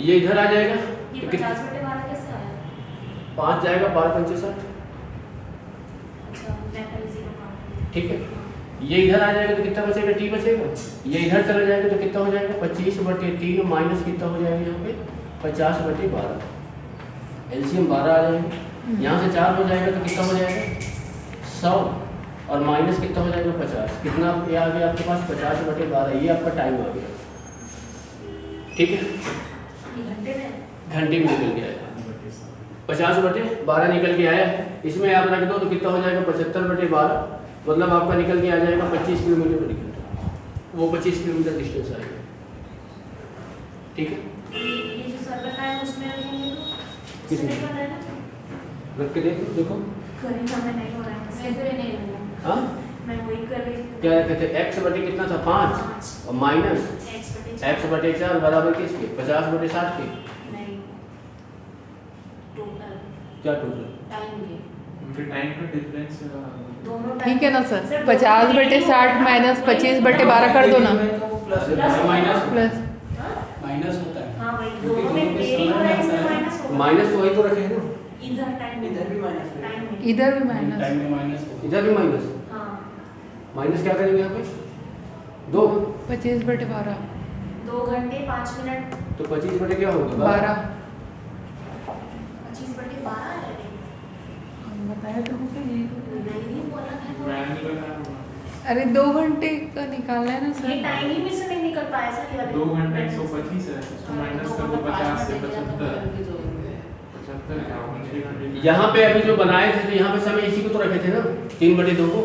ये इधर आ जाएगा
ये 50/12 कैसे आया?
5 जाएगा 12 × 5 = 60,
अच्छा मैं पहले 0 काट रही
ठीक है, ये इधर आ जाएगा तो कितना बचेगा t बचेगा, ये इधर चला जाएगा तो कितना हो जाएगा 25/3 माइनस कितना हो जाएगा यहाँ पे 50/12, एलसीएम 12 आ जाएगा, यहाँ से 4 हो जाएगा तो कितना हो जाएगा 100 और माइनस कितना हो जाएगा 50, कितना ये आ गया आपके पास 50/12, ये आपका टाइम आ गया, ठीक है,
ये घंटे में
घंटे में निकल गया है 50/12 निकल के आया, इसमें आप रख दो तो कितना हो जाएगा 75/12, मतलब आपका निकल के आ जाएगा 25 किलोमीटर प्रति घंटा, वो 25 किलोमीटर डिस्टेंस आएगा, ठीक है।
ये जो सर बताया उसमें रखेंगे तो
किसमें?
उसमें क्या रहेगा?
रख के देखो
करेंगे हमें नहीं हो रहा है
ऐसे भी नहीं होगा।
हाँ
मैं वही कर रही हूँ।
क्या कहते हैं x बटे कितना था 5 और माइनस x/4 बराबर किसके 50/60 के,
नहीं टोटल
क्या टोटल
टाइम के
उनके टाइम का डिफरेंस
दोनों
ठीक है ना सर, 50/60 माइनस 25/12 कर दो ना,
प्लस
माइनस
प्लस
माइनस होता है,
हाँ वही दोनों में देरी हो रहा है इसमें माइनस होगा।
माइनस तो वही तो रखे हैं ना,
इधर टाइम
इधर भी माइनस है।
टाइम में
इधर भी माइनस,
टाइम में माइनस होगा,
इधर भी माइनस,
हाँ
माइनस क्या करेंगे यहाँ पे 2,
25/12
2 घंटे 5 मिनट
तो 25 बटे क्या होगा
12
25/12 है
बताया तो
नहीं बोला था
अरे 2 घंटे का निकालना है ना
ये
सर,
टाइम ही में से नहीं निकल पाया सर ये वाले
2 घंटे 125 है, उसको माइनस कर दो 50 से 75
यहाँ पे अभी जो बनाए थे तो यहाँ पे समय इसी को तो रखे थे ना 3/2 को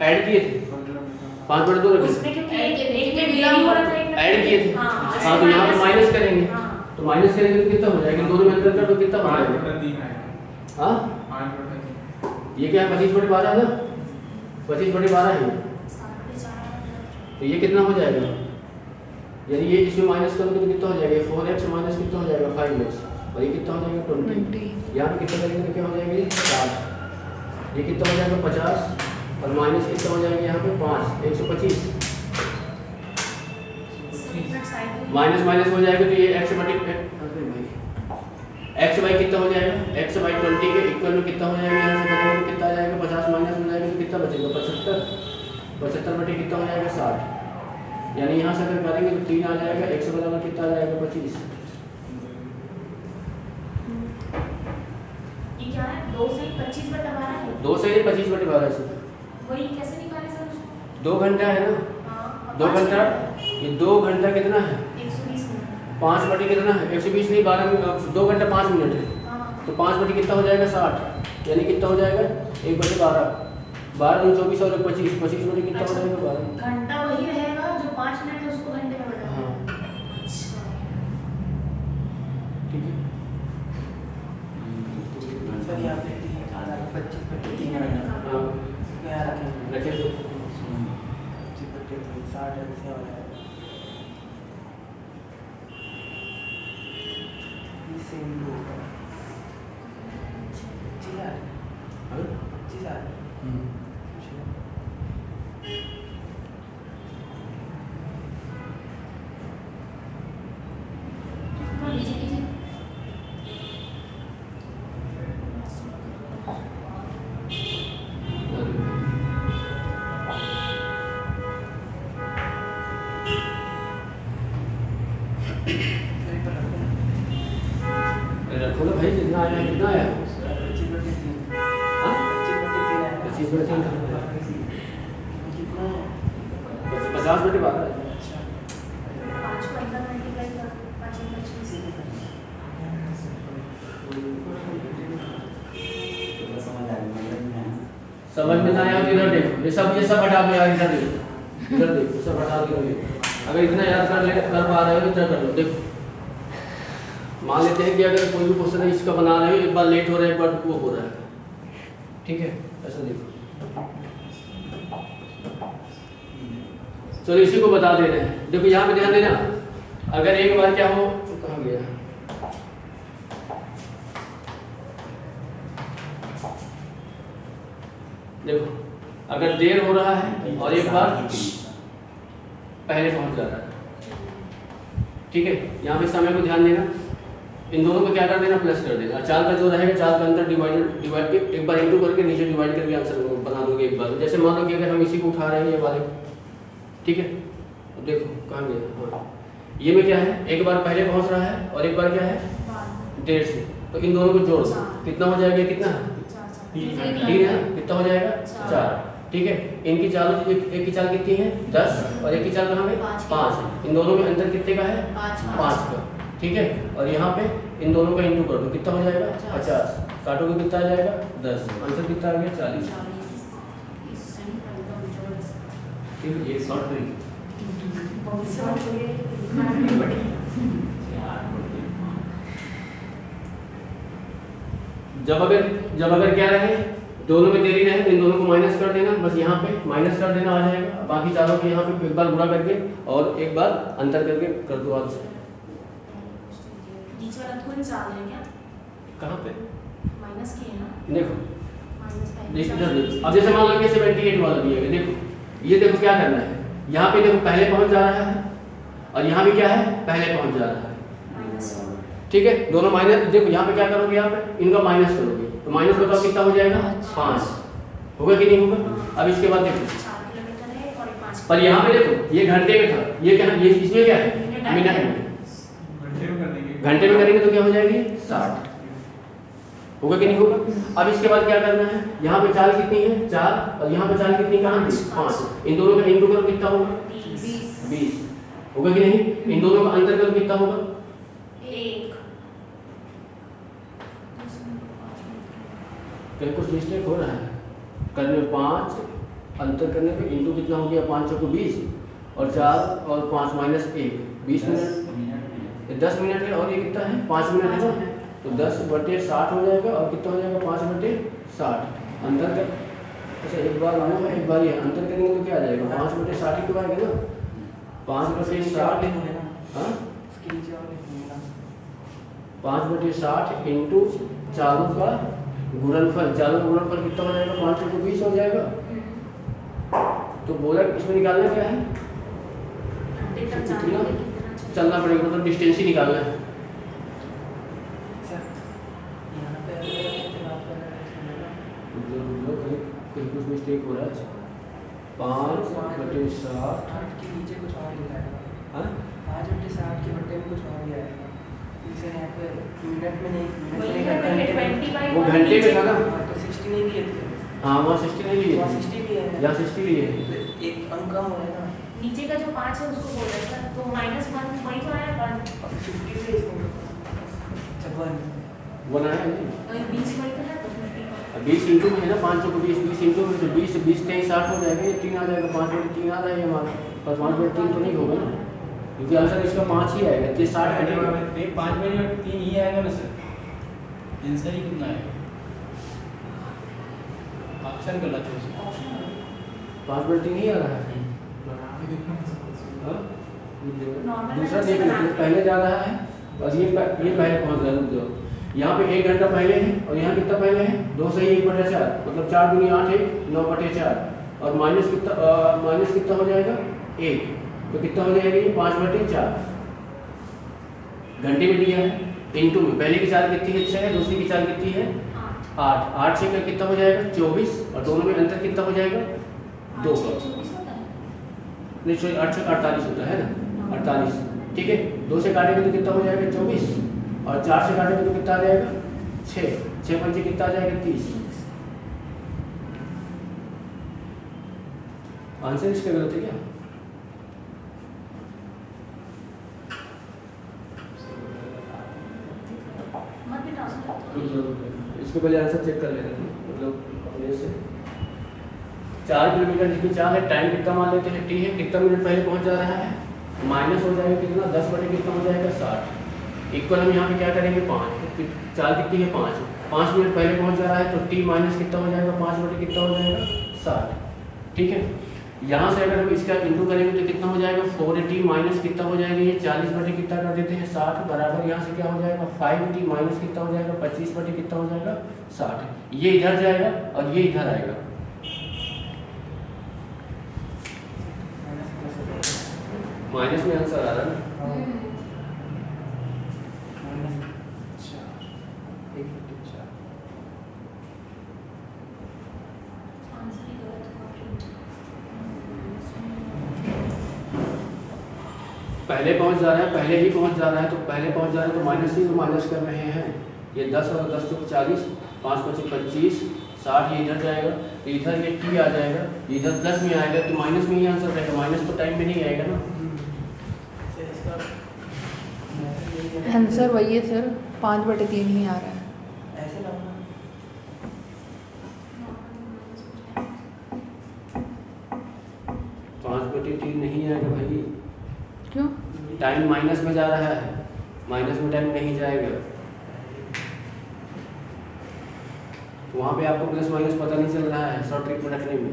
ऐड किए थे 5/2 रखे
उसमें
थे,
क्योंकि एक में देरी हो रहा था एक में
ऐड किए थे,
हाँ
हाँ तो यहाँ पे माइनस करेंगे,
हाँ
तो माइनस करेंगे तो कितना हो जाएगा, दोनों में अंतर कर तो कितना हो जाएगा
5/3 आएगा,
हाँ
5/3
ये क्या है 25/12 है ना, 25/12 है,
7/4
तो ये कितना हो जाएगा, यानी ये इसमें माइनस करोगे तो कितना हो जाएगा 4x माइनस कितना हो जाएगा 5x और ये कितना हो जाएगा 20, यहाँ पे कितना करेंगे तो क्या हो जाएगा ये 60, ये कितना हो जाएगा 50 और माइनस कितना हो जाएगा यहाँ पे 5 125, माइनस माइनस हो जाएगा तो ये x बाई कितना हो जाएगा x/20 के इक्वल में कितना हो जाएगा, यहाँ से करेंगे तो कितना आ जाएगा 50 माइनस हो जाएगा तो कितना बचेगा 75 बटे कितना हो जाएगा 60, यानी यहाँ से अगर करेंगे तो 3 आ जाएगा, x बराबर कितना आ जाएगा 25,
ये क्या है 2 से 25/12 है
2 से 25/12 से
वही कैसे निकाले सर उसको
2 घंटा है ना,
हाँ
2 घंटा, ये 2 घंटा कितना है
120 मिनट
5 बटे कितना है 120 नहीं 12 मिनट, 2 घंटा 5 मिनट है,
हाँ
तो 5 बटे कितना हो जाएगा 60, यानी कितना हो जाएगा 1/12, 12 दूनी 24 और 25 बटे कितना हो जाएगा 12,
घंटा वही रहेगा जो 5 मिनट है उसको घंटे में बदल
हाँ
अच्छा
ठीक है।
सर यहाँ पे 25/3
हाँ
यहाँ रखेंगे
रखे तो
25/3 60 ऐसे हो जाएगा, सेम होगा 25,000
हाँ
25,000
लीजिए लीजिए
भाई जितना आया कितना आया?
25/3
हाँ?
25/3 आया।
25/3
कितना?
50/12 है।
5 को अंदर मल्टीप्लाई कर 5 में 25
समझ में ना आया तो इधर देखो, ये सब हटा दो यार, इधर देखो, इधर देखो, सब हटा दो ये। अगर इतना याद कर पा रहे हो तो इतना कर लो। देखो मान लेते हैं कि अगर कोई भी क्वेश्चन है इसका बना रहे हो, एक बार लेट हो रहा है, एक बार वो हो रहा है, ठीक है, ऐसा देखो। चलो इसी को बता दे रहे हैं। देखो यहाँ पे ध्यान देना, अगर एक बार क्या हो तो कहाँ गया, देखो अगर देर हो रहा है और एक बार पहले पहुंच जाता है, ठीक है। यहाँ पे समय को ध्यान देना, इन दोनों को क्या कर देना, प्लस कर देना। चाल का जो रहेगा, चाल का अंतर डिवाइड एक बार इंटू करके नीचे डिवाइड करके आंसर बना दोगे एक बार। जैसे मान लो कि अगर हम इसी को उठा रहे हैं ये वाले, ठीक है, अब देखो कहाँ गया, हाँ ये में क्या है, एक बार पहले पहुंच रहा है और एक बार क्या है देर से, तो इन दोनों को जोड़ दो, कितना हो जाएगा, कितना है 3 है, कितना हो जाएगा 4, ठीक है। इनकी चाल एक की चाल कितनी है 10 और एक की चाल कहाँ है 5, इन दोनों में अंतर कितने का है 5 का, ठीक है। और यहाँ पे इन दोनों का इंटू कर दो, कितना हो जाएगा 50, काटोगे कितना आ जाएगा 10, आंसर कितना आ गया 40। ठीक है, ये शॉर्ट ट्रिक। जब अगर क्या रहे, दोनों में देरी रहे तो इन दोनों को माइनस कर देना, बस यहाँ पे माइनस कर देना आ जाएगा। बाकी चारों को यहाँ पे एक बार गुणा करके और एक बार अंतर करके कर दो आंसर।
नीचे वाला कौन सा है क्या?
कहाँ पे
माइनस की है ना?
देखो,
माइनस
अब जैसे मान लो कि 78 वाला दिया गया, देखो ये देखो क्या करना है, यहाँ पे देखो पहले पहुंच जा रहा है और यहाँ भी क्या है पहले पहुंच जा रहा है, ठीक है। दोनों माइनस, देखो यहाँ पे क्या करोगे, यहाँ पे इनका माइनस करोगे तो माइनस बताओ कितना हो जाएगा 5, होगा कि नहीं होगा। अब इसके बाद देखो
4 किलोमीटर है और 5
पर यहाँ पे देखो ये घंटे में था, ये क्या, ये इसमें क्या है मिनट में, घंटे में करेंगे तो क्या हो जाएगी 60, होगा कि नहीं होगा। अब इसके बाद क्या करना है, यहाँ पे चाल कितनी है 4 और यहाँ पे चाल कितनी कहाँ थी 5, इन दोनों का इंटू करो कितना होगा 20, होगा कि नहीं। इन दोनों का अंतर करो कितना होगा
1,
कहीं कुछ मिस्टेक हो रहा है करने में, 5 अंतर करने पे इंटू कितना हो गया 5 चौको 20 और 4 और 5 माइनस 1 20 मिनट, 10 मिनट है और ये कितना है 5 मिनट है ना, तो 10/60 हो जाएगा और कितना हो जाएगा 5/60 अंतर कर। अच्छा एक बार वो है एक बार ये अंतर करेंगे तो क्या आ जाएगा 5/60 ही तो आएगा ना, 5/60 हाँ 5/60 इंटू चारों का गुणनफल, चारों का गुणनफल कितना हो जाएगा 5 चौको 20 हो जाएगा। तो बोला इसमें निकालना क्या है, चलना पड़ेगा, मतलब डिस्टेंस ही निकालना है। कहीं कुछ मिस्टेक हो रहा है, 5/60
के नीचे कुछ और लिखा है,
हाँ
5/60 के बट्टे में कुछ और लिखा है, इसे यहाँ पे मिनट में नहीं,
वही है पहले 20/1
वो घंटे में था ना,
तो 60 नहीं दिए थे,
हाँ वहाँ 60 नहीं लिए,
वहाँ 60 भी है,
यहाँ 60 लिए है,
तो एक अंक कम हो रहा है ना,
नीचे का जो 5 है उसको बोल रहा था, तो -1 वही तो आया 1
और 50 से इसमें अच्छा 1
बनाया नहीं।
और 20 वही तो है तो 50
अब 20 इंटू में है ना 5 चौको 20, 20 इंटू में तो 20 20 3 60 हो जाएगा, ये 3 आ जाएगा, 5/3 आ रहा है हमारा, पर 5/3 तो नहीं होगा ना, क्योंकि आंसर इसका 5 ही आएगा, ये 60 घटेगा
5/3 ही आएगा ना सर, आंसर ही कितना आएगा, ऑप्शन गलत है,
5/3 ही आ रहा है। हाँ?
नॉर्मल
दूसरा देख लीजिए, पहले जा रहा है और ये पहले पहुंच रहा है, रुक जाओ, यहाँ पे 1 घंटा पहले है और यहाँ कितना पहले है 2 से 1/4, मतलब 4 दूनी 8 है 9/4 और माइनस कितना हो जाएगा 1, तो कितना हो जाएगा ये 5/4 घंटे में दिया है, इंटू में पहले की चाल कितनी है 6, दूसरी की चाल कितनी है 8, 8 से कितना हो जाएगा 24 और दोनों में अंतर कितना हो जाएगा 2 का, नहीं सॉरी 8 से 48 होता है ना 48, ठीक है। 2 से काटेंगे तो कितना हो जाएगा 24 और 4 से काटेंगे तो कितना आ जाएगा 6 पंचे कितना आ जाएगा 30। आंसर इसका गलत है क्या?
मत भी ट्रांसफर
इसको पहले आंसर चेक कर लेते हैं, मतलब अपने से 4 किलोमीटर जिसमें 4 है, टाइम कितना मान लेते हैं t है, कितना मिनट पहले पहुंच जा रहा है, माइनस हो जाएगा कितना 10 बटे कितना हो जाएगा 60, इक्वल हम यहाँ पे क्या करेंगे 5, 4 कितनी है 5 मिनट पहले पहुंच जा रहा है तो t माइनस कितना हो जाएगा 5 बटे कितना हो जाएगा 60। ठीक है, यहाँ से अगर हम इसका इंटू करेंगे तो कितना हो जाएगा 4t माइनस कितना हो जाएगा, ये 40 बटे कितना कर देते हैं 60 बराबर यहाँ से क्या हो जाएगा 5t माइनस कितना हो जाएगा 25 बटे कितना हो जाएगा 60। ये इधर जाएगा और ये इधर आएगा, माइनस में आंसर आ रहा है ना।
आंसर ही गलत होगा।
पहले पहुंच जा रहा है, पहले ही पहुंच जा रहा है, तो पहले पहुंच जा रहा है तो माइनस ही तो माइनस कर रहे हैं। ये 10 और 10 तो 40, 5 25 25, 60 ये इधर जाएगा तो इधर ये t आ जाएगा, इधर प्लस में आएगा तो माइनस में ही आंसर रहेगा, माइनस तो टाइम में नहीं आएगा ना।
आंसर वही है सर, 5/3 ही आ रहा है।
ऐसे लाऊंगा।
5/3 नहीं आएगा भाई,
क्यों?
टाइम माइनस में जा रहा है, माइनस में टाइम नहीं जाएगा। वहाँ पे आपको प्लस माइनस पता नहीं चल रहा है शॉर्ट ट्रिक में रखने में।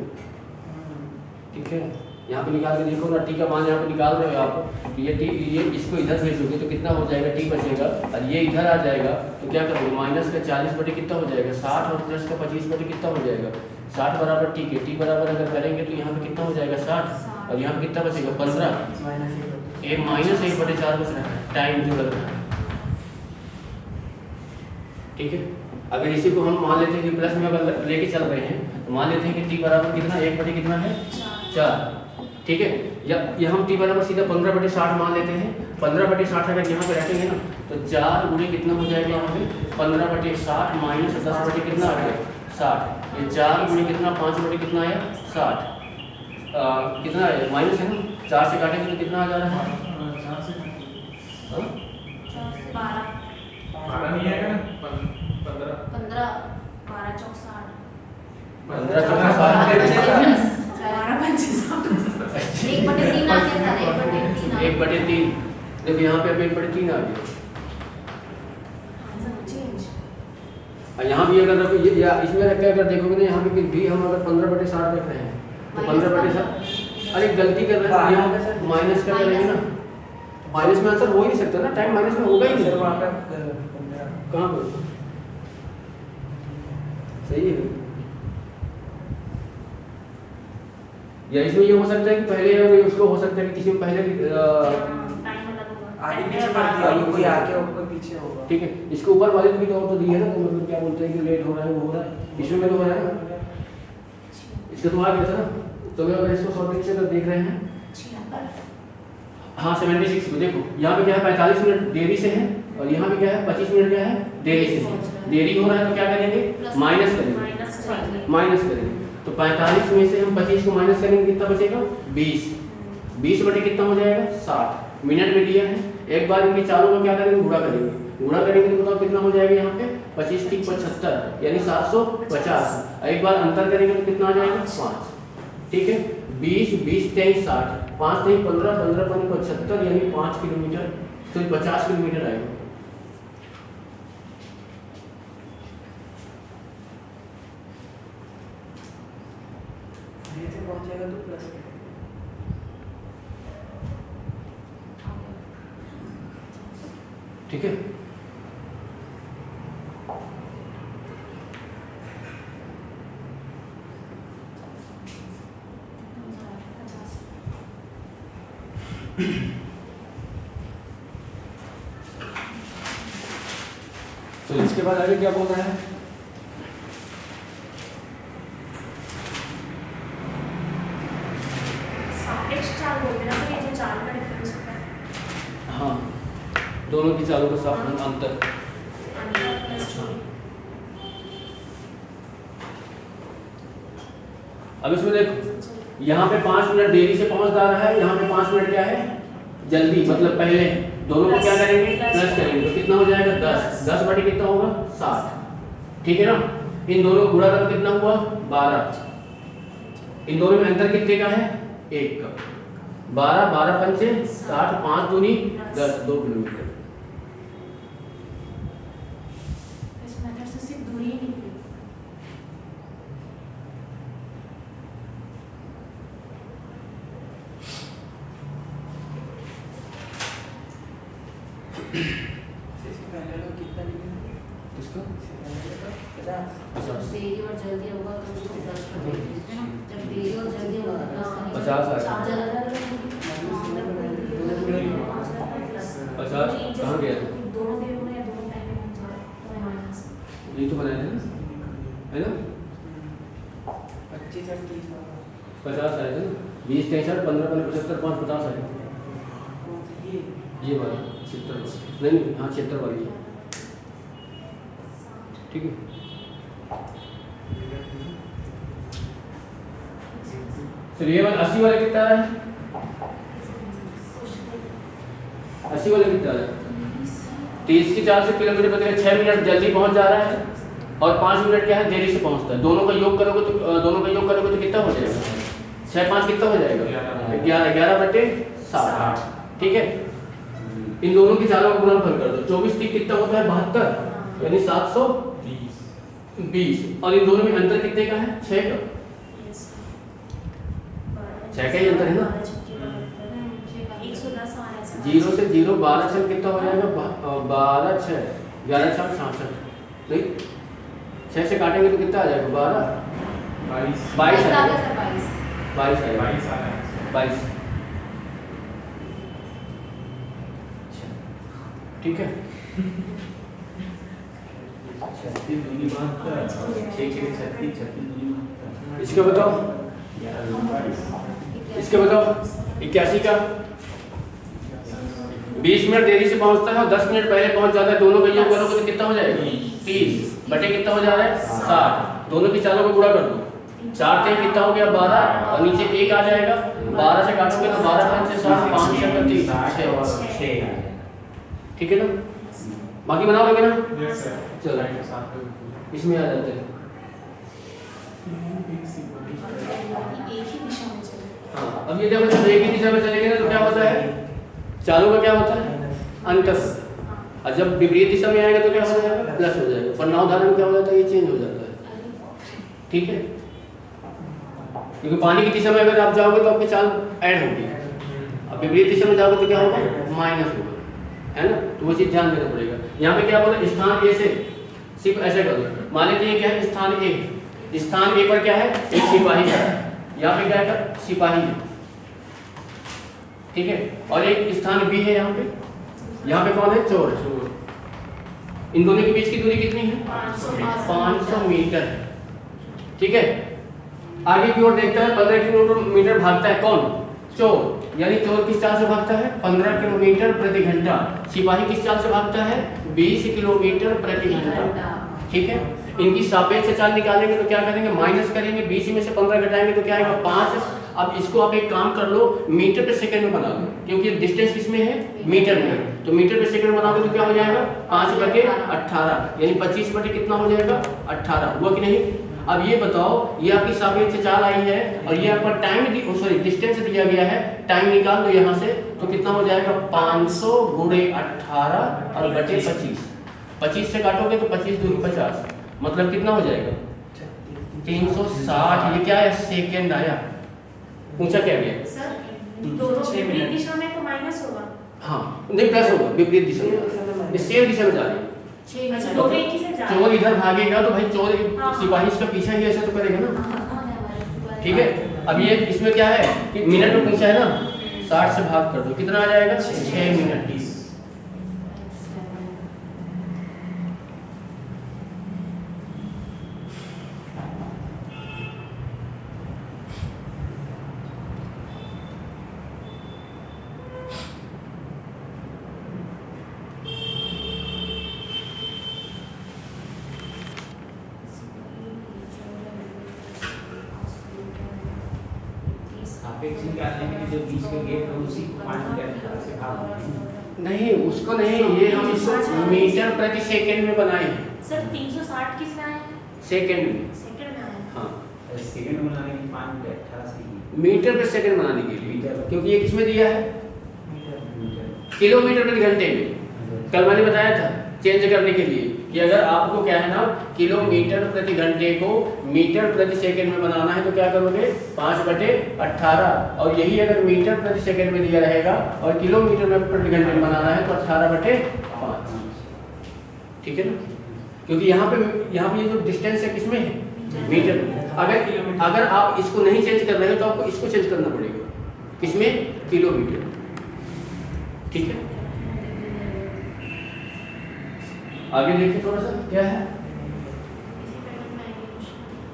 ठीक है, यहाँ पे निकाल के देखो ना, टी का मान यहाँ पे निकाल रहे हो आप, तो ये इसको इधर भेजोगे तो कितना हो जाएगा, टी बचेगा और ये इधर आ जाएगा तो क्या करोगे, माइनस का 40 बटे कितना हो जाएगा 60 और प्लस का 25 बटे कितना हो जाएगा 60 बराबर टी के, टी बराबर अगर करेंगे तो यहाँ पे कितना हो जाएगा 60 और यहाँ पे कितना बचेगा 15, एक माइनस 1/4 बच रहा है, टाइम जो लग रहा है। ठीक है, अगर इसी को हम मान लेते हैं कि प्लस में अगर लेके चल रहे हैं तो मान लेते हैं कि टी बराबर कितना 1 बटे कितना है 4। ठीक है, या हम टी बराबर सीधा 15/60 मान लेते हैं। 15/60 अगर यहाँ पे रखेंगे ना तो 4 गुणे कितना हो जाएगा यहाँ पे 15/60 माइनस 10 बटे कितना आ गया 60, ये 4 गुणे कितना 5 बटे कितना आया 60, कितना है माइनस है ना, 4 से काटेंगे तो कितना आ जा रहा है
4 से 12,
12 नहीं आएगा ना 15
15, 12 चौक 60,
15 चौका 60,
12 पंचे 60, 1/3 आ गया सर,
1/3। देखो यहाँ पे अब 1/3 आ गया।
Answer change.
और यहाँ भी अगर रखो ये या इसमें रख के अगर देखोगे ना यहाँ पे भी हम अगर 15/60 रख रहे हैं तो 15/60, अरे गलती कर रहे हैं यहाँ माइनस कर रहे हैं ना, माइनस में आंसर हो ही नहीं सकता ना, टाइम माइनस में होगा ही नहीं। कहाँ पर सही है, या इसमें ये हो सकता है कि पहले उसको हो सकता है कि किसी में पहले
टाइम अलग होगा,
आगे पीछे कर दिया, कोई आगे और कोई पीछे होगा।
ठीक है, इसके ऊपर वाले भी तो दिए है ना, तो मतलब क्या बोलते हैं कि लेट हो रहा है वो हो रहा है, इसमें तो हो रहा है ना, इसका तो आ गया था ना। तो अगर इसको शॉर्ट से अगर देख रहे हैं हाँ 76 को देखो, यहाँ पे क्या है 45 मिनट देरी से है और यहाँ पे क्या है 25 मिनट क्या है देरी से है। देरी हो रहा है तो क्या करेंगे माइनस करेंगे, माइनस करेंगे तो 45 में से हम 25 को माइनस करेंगे कितना बचेगा 20, 20 बटे कितना हो जाएगा 60, मिनट में दिया है। एक बार इनके चारों का क्या करेंगे गुणा करेंगे, गुणा करेंगे तो बताओ कितना हो जाएगा यहाँ पे 25 3 75 यानी 750, एक बार अंतर करेंगे तो कितना आ जाएगा 5। ठीक है, 20 20 23 60, 5 3 15 15 5 75 यानी 5 किलोमीटर, तो 50 किलोमीटर आएगा।
ये से पहुंचेगा तो प्लस
ठीक है, तो इसके बाद आगे क्या बोल रहा है
सापेक्ष चाल बोलते हैं ना, तो ये जो चाल का डिफरेंस होता है
हाँ, दोनों की चालों का साफ अंतर।
अंतर प्लस
अब इसमें देखो, यहाँ पे 5 मिनट देरी से पहुँच रहा है, यहाँ पे 5 मिनट क्या है जल्दी, मतलब पहले। दोनों को क्या करेंगे, प्लस करेंगे, तो कितना हो जाएगा 10। 10 बटे कितना होगा 60, ठीक है ना। इन दोनों को गुणा करो, कितना हुआ 12। इन दोनों में अंतर कितने का है 1 का। 12 12 पंचे 60, 5 दूनी 10, 2 किलोमीटर।
इस मेथड से सिर्फ दूरी ही निकली।
इससे पहले लोग कितना निकले?
किसको
इससे पहले लोग 50।
जब देरी और जल्दी होगा तो उसको प्लस कर देंगे, है ना। जब देरी और जल्दी होगा तो प्लस करेंगे।
50 आएगा।
चार जगह अलग अलग
50 कहाँ गया था?
दोनों देर में या दोनों टाइम में तो माइनस।
यही तो बनाया था है ना।
25 और 30 होगा।
50 आया था ना, 20 63 15 75 5 50 आया।
कौन सी
ये वाला 76 नहीं, हाँ 76 वाली है, ठीक है। फिर ये वाला 80 वाला कितना है, 80 वाला कितना है 30 की 4 से किलोमीटर प्रति 6 मिनट जल्दी पहुंच जा रहा है और 5 मिनट क्या है देरी से पहुंचता है। दोनों का योग करोगे तो कितना हो जाएगा 6 5 कितना हो जाएगा 11 11 बटे 60, ठीक है। इन दोनों की चालों का गुणनफल कर दो, 24 3 कितना होता है 72, यानी 720। और इन दोनों में अंतर कितने का है 6 का। 6 का ही अंतर है ना।
110 आ रहा है।
0 से 0 12 से कितना हो जाएगा 12 6 11 6 66, नहीं 6 से काटेंगे तो कितना आ जाएगा 12 22 आएगा 22 आएगा 22, ठीक है। इसके बताओ 81 का 20 मिनट देरी से पहुंचता है और 10 मिनट पहले पहुंच जाता है। दोनों का योग करोगे तो कितना हो जाएगा 30 बटे कितना हो जा रहा है 60। दोनों की चालों को गुणा कर दो, 4 3 कितना हो गया 12 और नीचे 1 आ जाएगा। 12 से काटोगे तो 12 5 से 60 5 6 30 6, ठीक है ना। बाकी बना लोगे ना, चलो इसमें आ जाते हैं।
एक ही दिशा में चले।
हाँ, अब ये देखो जब एक ही दिशा में चलेंगे ना तो क्या होता है चालों का क्या होता है अंतर, और जब विपरीत दिशा में आएगा तो क्या हो जाएगा प्लस हो जाएगा। परिणामधारा में क्या हो जाता है ये चेंज हो जाता है, ठीक है। क्योंकि पानी की दिशा में अगर आप जाओगे तो आपकी चाल ऐड होगी, अब विपरीत दिशा में जाओगे तो क्या होगा माइनस होगा, है ना। तो वो चीज ध्यान देना पड़ेगा। यहाँ पे क्या बोला स्थान ए से सिर्फ ऐसे कर दो, मान लीजिए क्या है स्थान ए, स्थान ए पर क्या है एक सिपाही है, यहाँ पे क्या है सिपाही है, ठीक है। और एक स्थान बी है यहाँ पे कौन है चोर। इन दोनों के बीच की दूरी कितनी है 500 मीटर, ठीक है। आगे की ओर देखता है 15 किलोमीटर भागता है कौन चोर, यानी चोर किस चाल से भागता है 15 किलोमीटर प्रति घंटा। सिपाही किस चाल से भागता है 20 किलोमीटर प्रति घंटा, ठीक है। इनकी सापेक्ष चाल निकालेंगे तो क्या करेंगे माइनस करेंगे, 20 में से 15 घटाएंगे तो क्या आएगा 5। अब इसको आप एक काम कर लो मीटर पे सेकंड में बना लो, क्योंकि डिस्टेंस किसमें है मीटर में, तो मीटर पे सेकंड बनाओगे तो क्या हो जाएगा 5 बटे 18, यानी 25 बटे कितना हो जाएगा 18, हुआ कि नहीं। अब ये बताओ ये आपकी सापेक्ष चाल आई है और ये आपका टाइम सॉरी डिस्टेंस दिया गया है, टाइम निकाल दो यहाँ से तो कितना हो जाएगा 500 गुणे 18 और बटे 25। 25 से काटोगे तो 25 दूनी 50, मतलब कितना हो जाएगा 360। ये क्या है सेकेंड आया, पूछा क्या गया
सर दोनों विपरीत दिशा में तो माइनस होगा।
हाँ नहीं प्लस होगा, विपरीत दिशा में सेम दिशा में जा रही है।
अच्छा दोनों एक ही से जा रहे हैं।
चोर इधर भागेगा तो भाई चोर
हाँ।
सिपाही इसका पीछा ही ऐसा तो करेगा ना, ठीक है। अब ये इसमें क्या है कि मिनट में पूछा है ना, 60 से भाग कर दो कितना आ जाएगा 6 मिनट।
वैक्सीन काटने के लिए जो बीच के गेट है उसी 5 मीटर से भाग
नहीं, उसको नहीं, ये हम इसको मीटर प्रति सेकंड में बनाए हैं।
सर 360 किस में आया है?
सेकंड में।
सेकंड में आया है।
हाँ,
सेकंड में बनाने के 5 मीटर 18 से
मीटर प्रति सेकंड बनाने के लिए, क्योंकि ये किसमें दिया है? किलोमीटर प्रति घंटे में। कल मैंने बताया था चेंज करने के लिए कि अगर आपको क्या है ना, किलोमीटर प्रति घंटे को मीटर प्रति सेकंड में बनाना है तो क्या करोगे, 5/18। और यही अगर मीटर प्रति सेकंड में दिया रहेगा और किलोमीटर में प्रति घंटे में बनाना है तो 18/5। ठीक है ना, क्योंकि यहाँ पे ये जो डिस्टेंस है किसमें है, मीटर में। अगर आप इसको नहीं चेंज कर रहे हो तो आपको इसको चेंज करना पड़ेगा, किसमें, किलोमीटर। ठीक है, आगे देखिए थोड़ा सा क्या है।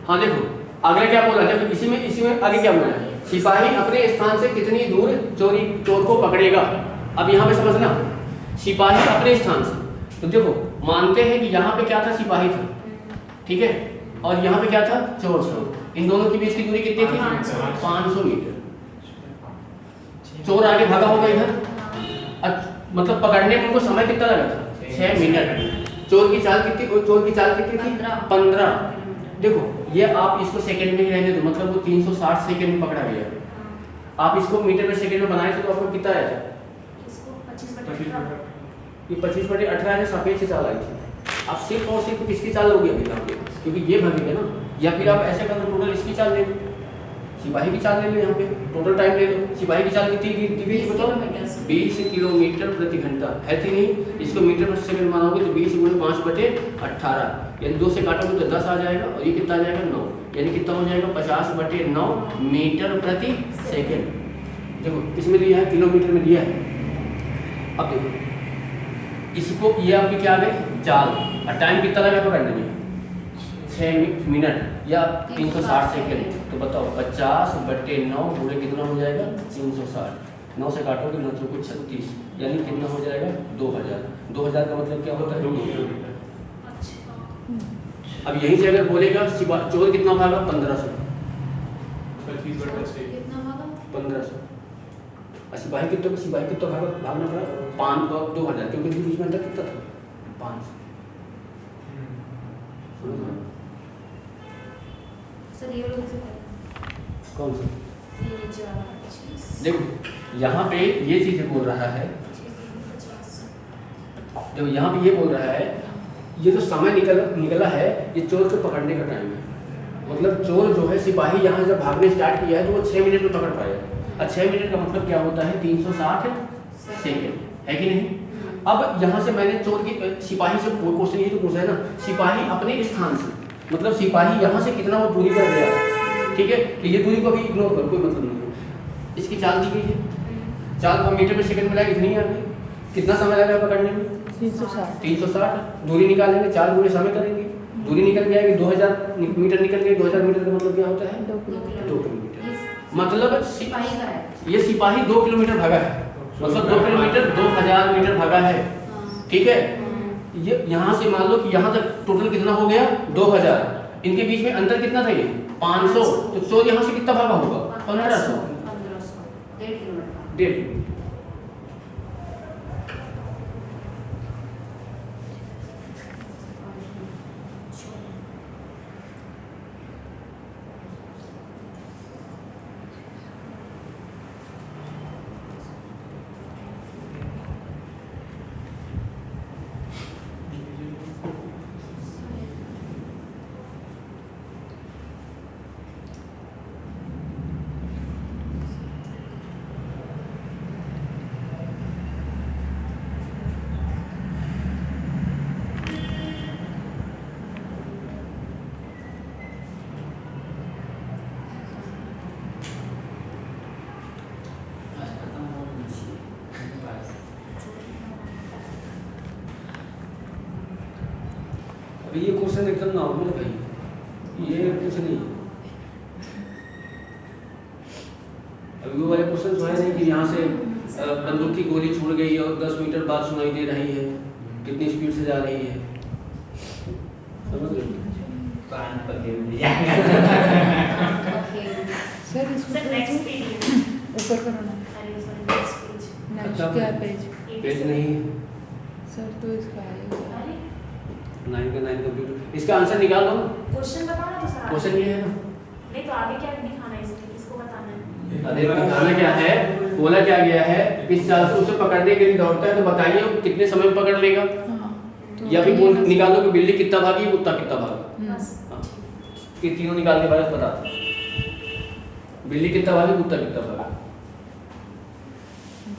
हाँ देखो अगला क्या बोला, देखो इसी में आगे क्या बोला है, सिपाही अपने स्थान से कितनी दूर चोर को पकड़ेगा। अब यहाँ पे समझना, सिपाही अपने स्थान से, तो देखो मानते हैं कि यहाँ पे क्या था, सिपाही था, ठीक है, और यहाँ पे क्या था, चोर था। इन दोनों के बीच की दूरी कितनी थी, 500 मीटर। चोर आगे भागा होगा इधर, मतलब पकड़ने में उनको समय कितना लगा था, 6 मिनट। चोर की चाल कितनी थी, 15। देखो ये आप इसको सेकंड में ही रहने दो, मतलब वो 360 सेकंड में पकड़ा गया। आप इसको मीटर पर सेकंड में बनाए थे तो आपको कितना आया था, ये 25/18 है, सापेक्ष चाल आई थी। आप सिर्फ और सिर्फ किसकी चाल लोगे अभी यहाँ पे, क्योंकि ये भागेगा ना, या फिर आप ऐसे कर टोटल इसकी चाल ले लो, सिपाही की चाल ले लो, यहाँ पे टोटल टाइम ले लो। सिपाही की चाल कितनी थी बताओ, 20 किलोमीटर प्रति घंटा है थी नहीं, इसको मीटर प्रति सेकंड मानोगे तो 20 × 5/18, यानी 2 से काटोगे तो 10 आ जाएगा, और ये कितना आ जाएगा, 9, यानी कितना हो जाएगा, 50/9 मीटर प्रति सेकंड। देखो इसमें दिया है, किलोमीटर में दिया है। अब देखो इसको, ये आपकी क्या आ गई चाल, और टाइम कितना लगा पकड़ने में, 6 मिनट या 360 सेकंड। तो बताओ 50/9 पूरे कितना हो जाएगा, 360। 9 से काटोगे 9 को 36, यानी कितना हो जाएगा, 2000। 2000 का मतलब क्या होता है, 2 किलोमीटर। अब यहीं से अगर बोलेगा चोर कितना भागा, 1500। 1500। सिपाही कितना भागना पड़ा, 2000, क्योंकि बीच में अंदर कितना था, 500।
सर ये लोग से
कौन सा,
ये नीचे वाला 25।
देखो यहाँ पे ये चीज़ बोल रहा है, देखो यहाँ पे ये बोल रहा है, ये जो समय निकला है ये चोर को पकड़ने का टाइम है। मतलब चोर जो है, सिपाही यहाँ जब भागने स्टार्ट किया है तो वो 6 मिनट में पकड़ पाएगा। और 6 मिनट का मतलब क्या होता है, 360 सेकेंड, है कि नहीं। अब यहाँ से मैंने चोर की, सिपाही से क्वेश्चन ये तो पूछा है ना, सिपाही अपने स्थान से, मतलब सिपाही यहाँ से कितना वो दूरी पर गया, ठीक है, तो ये दूरी को भी इग्नोर करो, कोई मतलब नहीं है। इसकी चाल दी गई है, चाल को मीटर पर सेकंड में लाएगी, इतनी आ गई। कितना समय लगेगा पकड़ने में, 360। दूरी निकालेंगे, 4 गुणे समय करेंगे, दूरी निकल के आएगी, 2000 मीटर निकल गई। 2000 मीटर का मतलब क्या होता है, 2 किलोमीटर। मतलब
सिपाही का है,
ये सिपाही 2 किलोमीटर भागा है, मतलब 2 किलोमीटर 2000 मीटर भागा है, ठीक है। ये यहाँ से मान लो कि यहाँ तक टोटल कितना हो गया, 2000। इनके बीच में अंतर कितना था, ये 500। तो चोर यहाँ से कितना भागा होगा, 1500,
1.5 किलोमीटर।
1.5। अभी ये क्वेश्चन एकदम नॉर्मल है भाई, ये कुछ नहीं। अभी वो वाले क्वेश्चन जो है नहीं कि यहाँ से बंदूक की गोली छूट गई और 10 मीटर बाद सुनाई दे रही है, कितनी स्पीड से जा रही है, समझ रहे हो।
सर इसमें
नेक्स्ट पेज
ऊपर करो ना।
अरे सॉरी नेक्स्ट पेज।
नेक्स्ट
खत्म।
क्या है पेज?
पेज नहीं है।
सर तो इसका है।
अरे
9 का 9 कंप्यूटर, इसका आंसर निकाल लो ना।
क्वेश्चन बताओ ना तो सर।
क्वेश्चन ये है ना।
नहीं तो आगे क्या दिखाना है इसमें, किसको बताना है?
अरे दिखाना क्या है, बोला क्या गया है, इस चाल से उसे पकड़ने के लिए दौड़ता है, तो बताइए वो कितने समय में पकड़ लेगा।
हाँ, तो
या फिर बोल
ये-
निकालो कि बिल्ली कितना भागी, कुत्ता कितना भागा।
बस
हाँ। ये तीनों निकाल के बाद बता दो। बिल्ली कितना भागी, कुत्ता कितना भागा।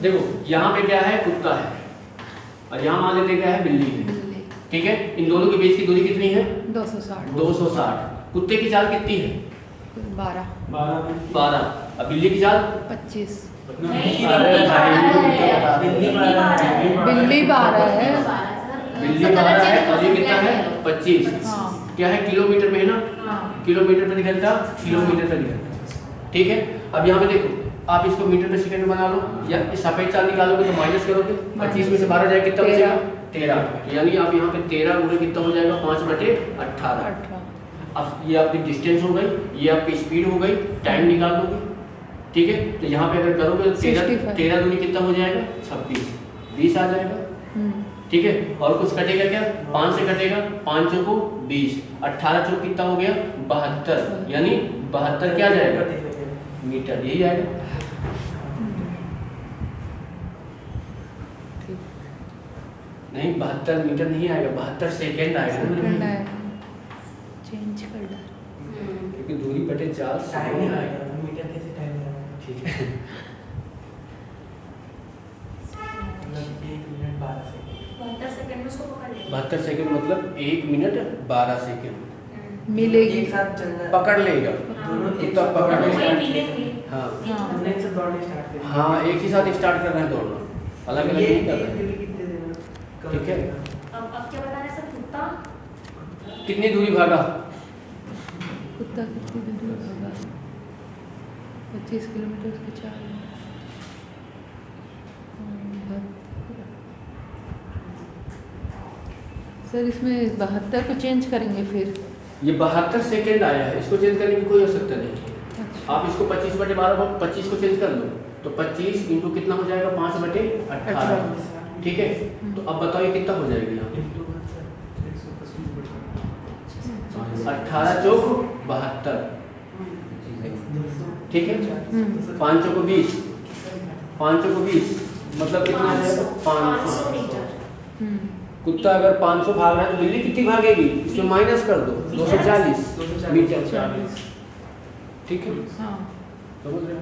देखो यहाँ पे क्या है, कुत्ता है, और यहाँ मान लेते क्या है, बिल्ली है।
बिल्ली।
ठीक है, इन दोनों के बीच की दूरी कितनी है?
260।
260। कुत्ते की चाल कितनी है?
12।
12। अब बिल्ली की चाल?
25।
नहीं,
अरे भाई,
बिल्ली 12 है।
बिल्ली 12 है।
बिल्ली 12 है और ये कितना है? 25।
हाँ।
क्या है, किलोमीटर में है ना?
हाँ।
किलोमीटर प्रति घंटा, किलोमीटर प्रति घंटा। ठीक है, अब यहाँ पे देखो, आप इसको मीटर प्रति सेकंड में बना लो, या इस सफेद चाल निकालोगे तो माइनस करोगे, 25 में से 12 जाए कितना बचेगा? 13। यानी आप यहाँ पे 13 गुणे कितना हो जाएगा? 5/18।
18।
अब ये आपकी डिस्टेंस हो गई, ये आपकी स्पीड हो गई, टाइम निकाल लोगे। ठीक है, तो यहाँ पे अगर करोगे तो 13 दूनी कितना हो जाएगा? 26। 20 आ जाएगा। ठीक है, और कुछ कटेगा क्या? 5 से कटेगा, 5 चौको 20, 18 चौक कितना हो गया? 72। यानी 72 क्या जाएगा? मीटर, यही आएगा। नहीं, 72 मीटर नहीं आएगा, 72 सेकेंड आएगा
सेकंड
ना,
आएगा। चेंज कर डाल।
क्योंकि दूरी बटे 4
टाइम नहीं
सेकंड
आएगा,
आएगा।
मीटर कैसे टाइम आएगा?
ठीक है,
मतलब 1 मिनट 12 सेकंड।
72 सेकंड में उसको पकड़ लेंगे।
72 सेकंड मतलब 1 मिनट 12 सेकंड
मिलेगी।
एक साथ चलना है।
पकड़ लेगा।
दोनों एक
इतना
साथ
पकड़
दौड़ने
लेगा।
वही
start
मिलेंगे।
हाँ
हमने एक साथ दौड़ने स्टार्ट कर
हाँ, एक ही साथ स्टार्ट करना है दौड़ना, अलग अलग नहीं करना है।
कितने देना?
ठीक है।
अब क्या बता रहे सर, कुत्ता
कितनी दूरी भागा?
कुत्ता कितनी दूर होगा? 25 किलोमीटर की चाल। सर इसमें 72 को चेंज करेंगे फिर?
ये 72 सेकंड आया है, इसको चेंज करने की कोई आवश्यकता नहीं।
अच्छा।
आप इसको 25/12 25 को चेंज कर लो, तो 25 इंटू कितना हो जाएगा? 5/18। ठीक है, तो अब बताओ ये कितना हो जाएगा यहाँ पे? 18 चौक 72। ठीक है, 5 चौको 20, 5 चौको 20 मतलब कितना आ जाएगा?
500
500।
मीटर।
कुत्ता अगर 500 भाग रहा है तो बिल्ली कितनी भागेगी? इसमें माइनस कर दो, 240 मीटर। ठीक है,
हाँ।
समझ रहे हो?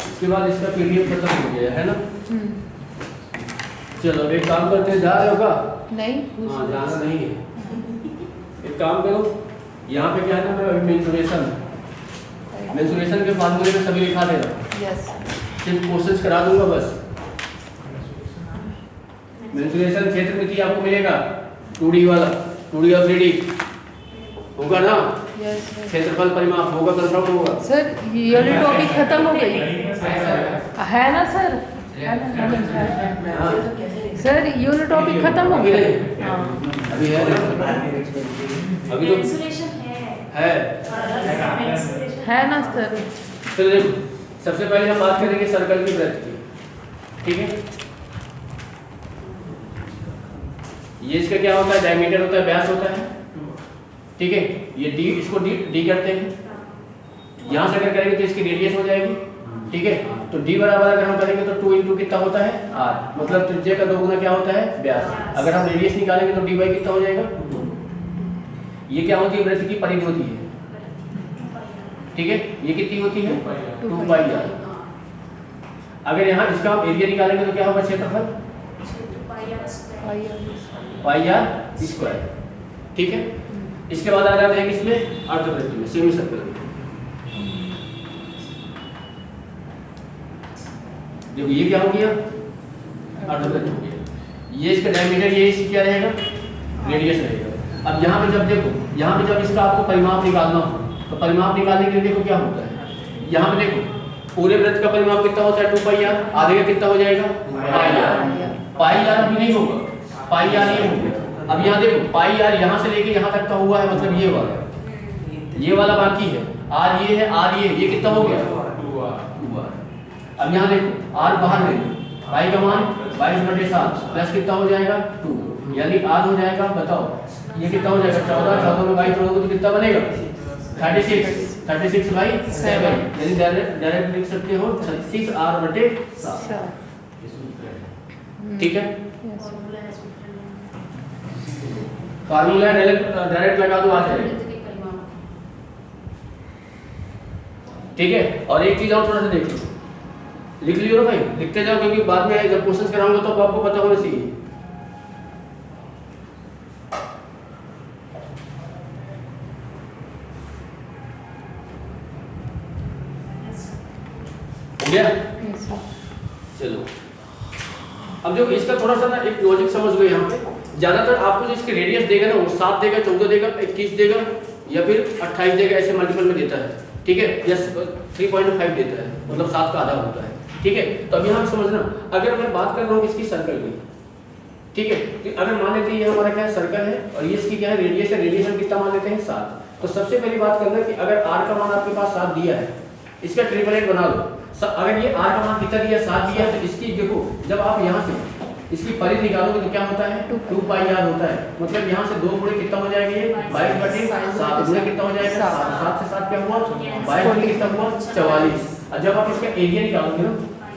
इसके बाद इसका पीडीएफ खत्म हो गया है ना। चलो अब एक काम करते हैं, जा रहे होगा?
नहीं
हाँ, जाना नहीं है। एक काम करो, यहाँ पे क्या है ना, मेंसुरेशन के फार्मूले में सभी लिखा देना,
यस।
सिर्फ क्वेश्चंस करा दूंगा बस। मेंसुरेशन क्षेत्र मिति आपको मिलेगा 2D वाला, 2D और 3D होगा ना।
यस
क्षेत्रफल परिमाप होगा, कंफर्म होगा।
सर, ये वाली टॉपिक खत्म हो गई है ना सर? है ना?
हाँ,
सर ये वाला टॉपिक खत्म हो गई। हाँ।
अभी है ना? अभी तो
मेंसुरेशन है।
है।
मेंसुरेशन
है ना सर?
तो देखो, सबसे पहले हम बात करेंगे सर्कल की ब्रेथ की। ठीक है, ये इसका क्या होता है? डायमीटर होता है, व्यास होता है। ठीक है, ये डी, इसको डी करते हैं। यहाँ से अगर करेंगे तो इसकी रेडियस हो जाएगी। ठीक है, तो डी बराबर अगर हम करेंगे तो 2 इंटू कितना होता है? आर, मतलब त्रिज्या का 2 गुना क्या होता है? व्यास। अगर हम रेडियस निकालेंगे तो डी बाई कितना हो जाएगा? ये क्या होती है? वृत्त की परिधि होती है। ठीक है, ये कितनी होती है? 2 पाई आर। अगर यहाँ इसका हम एरिया निकालेंगे तो क्या होगा? क्षेत्रफल पाई आर स्क्वायर। ठीक है, इसके बाद आ जाते हैं किसमें? अर्धवृत्त में, सेमी सर्कल में। देखो ये क्या हो गया? अर्धवृत्त हो गया। ये इसका डायमीटर, ये इसकी क्या रहेगा? रेडियस रहेगा। अब यहाँ पे जब देखो, यहाँ पे जब इसका आपको परिमाप निकालना हो तो परिमाप निकालने के लिए देखो क्या होता है। यहाँ पे देखो, पूरे वृत्त का परिमाप कितना होता है? 2 पाई आर। आधे का कितना हो जाएगा? पाई आर। पाई आर अभी नहीं होगा, पाई आर ये हो गया। अब यहाँ देखो पाई आर यहाँ से लेके यहाँ तक का हुआ है, मतलब ये वाला बाकी है, आर ये है, आर ये कितना हो गया 2r। अब यहाँ देखो आर बाहर ले लो, पाई का मान 22/7 प्लस कितना हो जाएगा 2, यानी आर हो जाएगा, बताओ ये कितना हो जाएगा 14, 14 में 22 जोड़ोगे तो कितना बनेगा 36/7, यानी डायरेक्ट लिख सकते हो 36r/7। ठीक है,
फॉर्मूला है
फार्मूला डायरेक्ट लगा दो आ जाएगा। ठीक है, और एक चीज और थोड़ा सा देख लो, लिख लियो ना भाई, लिखते जाओ, क्योंकि बाद में जब क्वेश्चन कराऊंगा तो आपको पता होना चाहिए। हो गया, चलो अब देखो इसका थोड़ा सा ना एक लॉजिक समझ लो। यहाँ पे ज्यादातर आपको जो इसकी रेडियस देगा ना वो 7 देगा, 14 देगा, 21 देगा या फिर 28 देगा, ऐसे मल्टीपल में देता है। ठीक है, या 3.5 देता है, मतलब 7 का आधा होता है। ठीक है, तो अब यहाँ समझना, अगर मैं बात कर रहा हूँ इसकी सर्कल की, ठीक है, तो अगर मान लेते हैं ये हमारा क्या है सर्कल है और ये इसकी क्या है रेडियस है, रेडियस हम कितना मान लेते हैं 7। तो सबसे पहली बात करना कि अगर r का मान आपके पास 7 दिया है, इसका ट्रिपलेट बना लो। अगर ये r का मान कितना दिया 7 दिया है, तो इसकी देखो जब आप यहाँ से इसकी परिधि निकालोगे तो क्या होता है 2πr होता है, मतलब यहाँ से 2 गुणे कितना हो जाएगा ये 22/7 गुणे कितना हो जाएगा 7 से 7 क्या हुआ 22 गुणे कितना हुआ 44। और जब आप इसका एरिया निकालोगे ना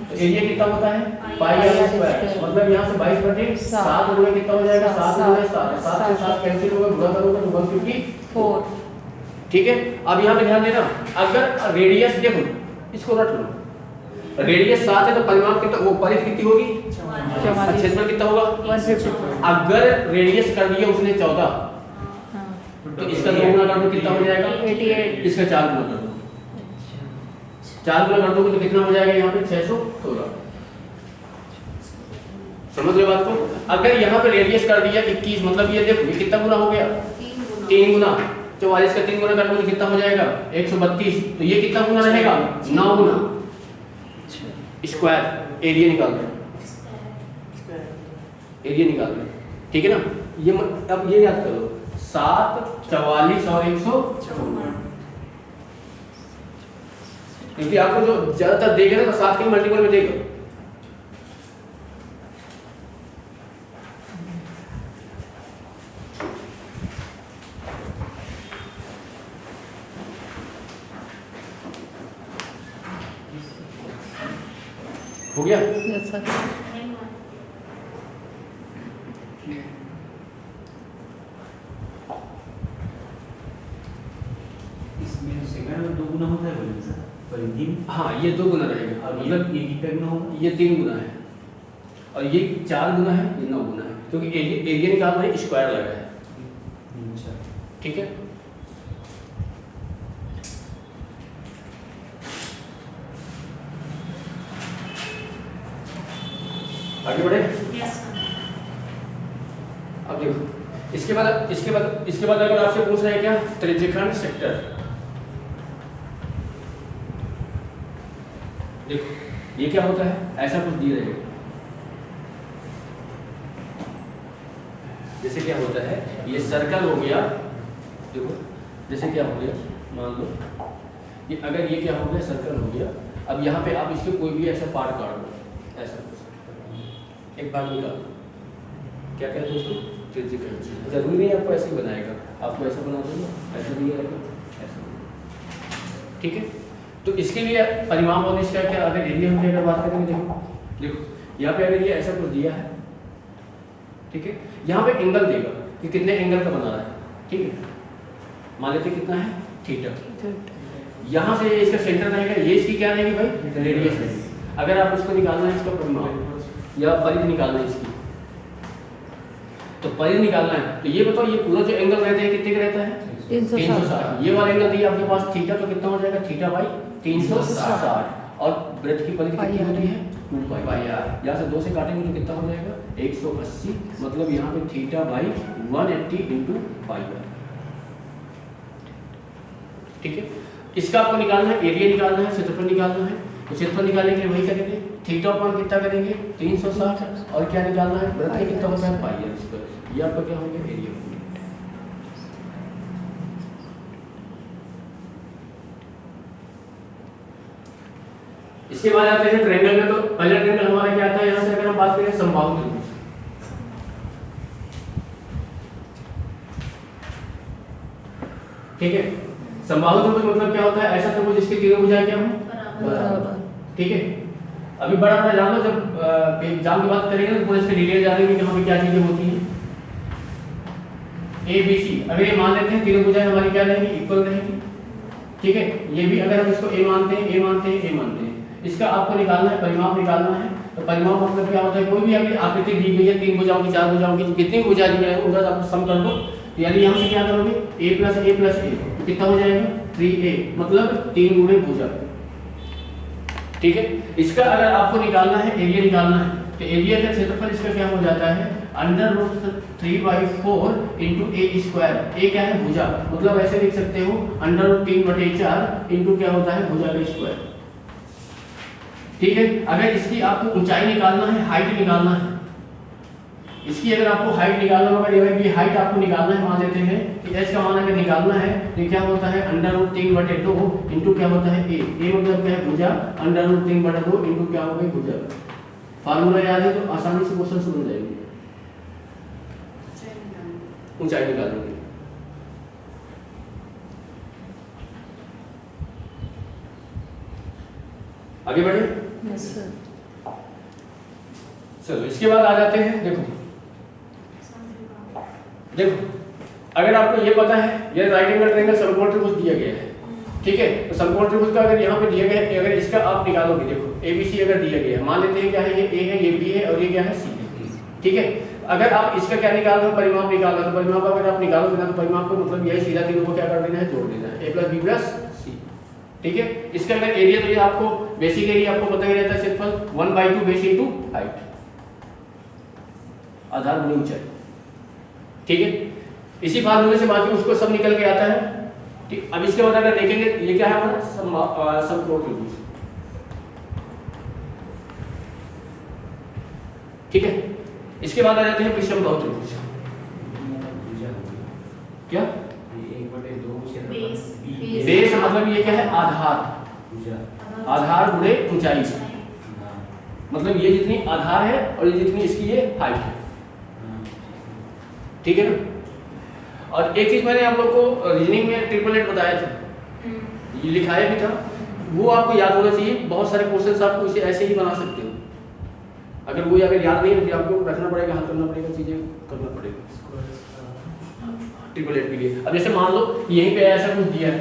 तो एरिया कितना होता है πr², मतलब यहाँ से 22/7 गुणे कितना हो जाएगा 7 गुणे 7 से 7 कैंसिल होगा, गुणा करोगे तो 154। ठीक है, अब यहाँ पे ध्यान देना, अगर रेडियस देखो इसको रट लो, रेडियस 7 है तो परिमाप कितना, वो परिधि कितनी होगी 44, क्षेत्रफल कितना होगा 150। अगर रेडियस कर दिया उसने 14 तो इसका 2 गुना कर दो कितना हो जाएगा 88, इसका 4 गुना कर दो, 4 गुना कर दोगे तो कितना हो जाएगा यहाँ पे 616। समझ रहे बात को? अगर यहाँ पे रेडियस कर दिया 21, मतलब ये देखो ये कितना गुना हो गया 3 गुना, 44 का 3 गुना कर दो तो कितना हो जाएगा 132, तो ये कितना गुना रहेगा 9 गुना स्क्वायर। एरिया निकाल रहे हैं, एरिया निकाल रहे हैं, ठीक है ना। ये अब ये याद करो 7, 44 और 154, क्योंकि आपको जो ज्यादातर देगा ना तो 7 के मल्टीपल में देगा। हो गया?
Yes sir.
इसमें सेकंड में 2 गुना होता है बोले सर परिधि?
हाँ, ये 2 गुना रहेगा,
और
मतलब
ये कितना गुना होगा?
ये 3 गुना है और ये 4 गुना है, ये 9 गुना है, क्योंकि एरिया निकालना है स्क्वायर लगा है।
अच्छा,
ठीक है, आगे बढ़े। अब देखो इसके बाद अगर आपसे पूछ रहे हैं क्या त्रिज्यखंड सेक्टर, देखो ये क्या होता है, ऐसा कुछ दिया रहेगा, जैसे क्या होता है ये सर्कल हो गया, देखो जैसे क्या हो गया, मान लो ये अगर ये क्या हो गया सर्कल हो गया। अब यहाँ पे आप इसके कोई भी ऐसा पार्ट काट दो, ऐसा एक भाग निकाल दो, क्या कहते हैं उसको त्रिज्यखंड। जरूरी नहीं आपको ऐसे ही बनाएगा, आपको ऐसा बना दूंगा, ऐसा भी आएगा, ऐसा। ठीक है, तो इसके लिए परिमाप और इसका क्या, अगर एरिया हम अगर बात करेंगे, देखो यहाँ पे अगर ये ऐसा कुछ दिया है, ठीक है, यहाँ पे एंगल देगा कि कितने एंगल का बना रहा है। ठीक है, मान लेते कितना है थीटा, यहाँ से इसका सेंटर रहेगा, ये इसकी क्या रहेगी भाई रेडियस रहेगी। अगर आप उसको निकालना है इसका परिमाप या परिधि निकालना है इसकी, तो परिधि निकालना है तो ये बताओ ये पूरा जो एंगल रहता है कितने का रहता है 360। ये वाला एंगल दिया आपके पास थीटा, तो कितना हो जाएगा थीटा बाई 360, और ब्रेथ की परिधि कितनी होती है 2πr। यहाँ से 2 से काटेंगे तो कितना हो जाएगा 180, मतलब यहाँ पे थीटा बाई 180 इंटू πr। ठीक है, इसका आपको निकालना है, एरिया निकालना है, क्षेत्रफल निकालना है। तो क्षेत्रफल निकालने के लिए वही करेंगे, थीटा अपॉन कितना करेंगे 360, और क्या निकालना है ब्रेथ कितना होता है πr। ये आपका क्या हो गया, एरिया। इसके बाद आते हैं ट्रायंगल में। तो पहला ट्रायंगल हमारा क्या आता है, यहाँ से अगर हम बात करें समबाहु त्रिभुज, ठीक है। समबाहु त्रिभुज मतलब क्या होता है, ऐसा त्रिभुज जिसके तीनों भुजाएं क्या हो,
बराबर।
ठीक है। अभी बड़ा बड़ा जान लो, जब एग्जाम की बात करेंगे तो पूरे इसके डिटेल जानेंगे कि हमें क्या चीजें होती हैं। ए बी सी, अगर ये मान लेते हैं तीनों भुजाएं हमारी क्या रहेंगी, इक्वल रहेंगी, ठीक है। ये भी अगर हम इसको ए मानते हैं, ए मानते हैं, ए मानते हैं, इसका आपको निकालना है, परिमाप निकालना है। तो परिमाप मतलब क्या होता है, कोई भी अगर आकृति दी गई है, तीन भुजाओं की, चार भुजाओं की, कितनी भुजा दी है उनका आप सम कर दो। यानी यहाँ से क्या करोगे, a प्लस ए प्लस ए, कितना हो जाएगा 3a, मतलब 3 गुणे भुजा, ठीक है। इसका अगर आपको निकालना है, एरिया निकालना है, तो एरिया का क्षेत्रफल इसका क्या हो जाता है, √3/4 इंटू ए स्क्वायर। ए क्या है, भुजा, मतलब ऐसे लिख सकते हो √3/4 इंटू क्या होता है, भुजा का स्क्वायर, ठीक है। अगर इसकी आपको ऊंचाई निकालना है, हाइट निकालना है, इसकी अगर आपको हाइट निकालना होगा, ये हाइट आपको निकालना है, मान लेते हैं कि h का मान अगर निकालना है तो क्या होता है √3/2 इंटू क्या होता है a मतलब क्या है, भुजा, √3/2 इंटू क्या हो गई, भुजा। फार्मूला याद है तो आसानी से क्वेश्चन समझ जाएंगे। ऊंचाई निकालने के लिए आगे बढ़े।
Yes sir.
चलो इसके बाद आ जाते हैं, देखो अगर आपको ये पता है, ये राइट एंगल ट्रायंगल समकोण त्रिभुज दिया गया है, ठीक है। तो समकोण त्रिभुज का अगर यहाँ पे दिया गया है, अगर इसका आप निकालोगे, देखो ABC अगर दिया गया है, मान लेते हैं क्या है, ये A है, ये B है और ये क्या है, C है, ठीक है। अगर आप इसका क्या निकाल रहे हो, परिमाप निकाल रहे हो, तो परिमाप अगर आप निकालोगे ना, तो परिमाप को मतलब यही सीधा तीनों को क्या कर देना है, जोड़ देना है, A + B + C, ठीक है। इसका अगर एरिया, तो ये आपको बेसिक एरिया आपको पता ही रहता है, क्षेत्रफल 1/2 बेस इनटू हाइट, आधार गुणे ऊंचाई, ठीक है। इसी फार्मूले से बाकी उसको सब निकल के आता है, ठीक। अब इसके बाद अगर देखेंगे, ये क्या है हमारा समकोण त्रिभुज, ठीक है। इसके बाद आ जाते हैं विषमबाहु त्रिभुज। क्या, बेस मतलब ये क्या है, आधार, आधार गुणे ऊंचाई, मतलब ये जितनी आधार है और ये जितनी इसकी ये हाइट है, ठीक है ना। और एक चीज मैंने आप लोग को रीजनिंग में ट्रिपल एट बताया था, ये लिखाया भी था, वो आपको याद होना चाहिए। बहुत सारे क्वेश्चंस आपको इसे ऐसे ही बना सकते हो, अगर वो अगर याद नहीं है तो आपको रखना पड़ेगा, हल करना पड़ेगा, चीजें करना पड़ेगा ट्रिपल एट के लिए। अब जैसे मान लो यहीं पे ऐसा कुछ दिया है,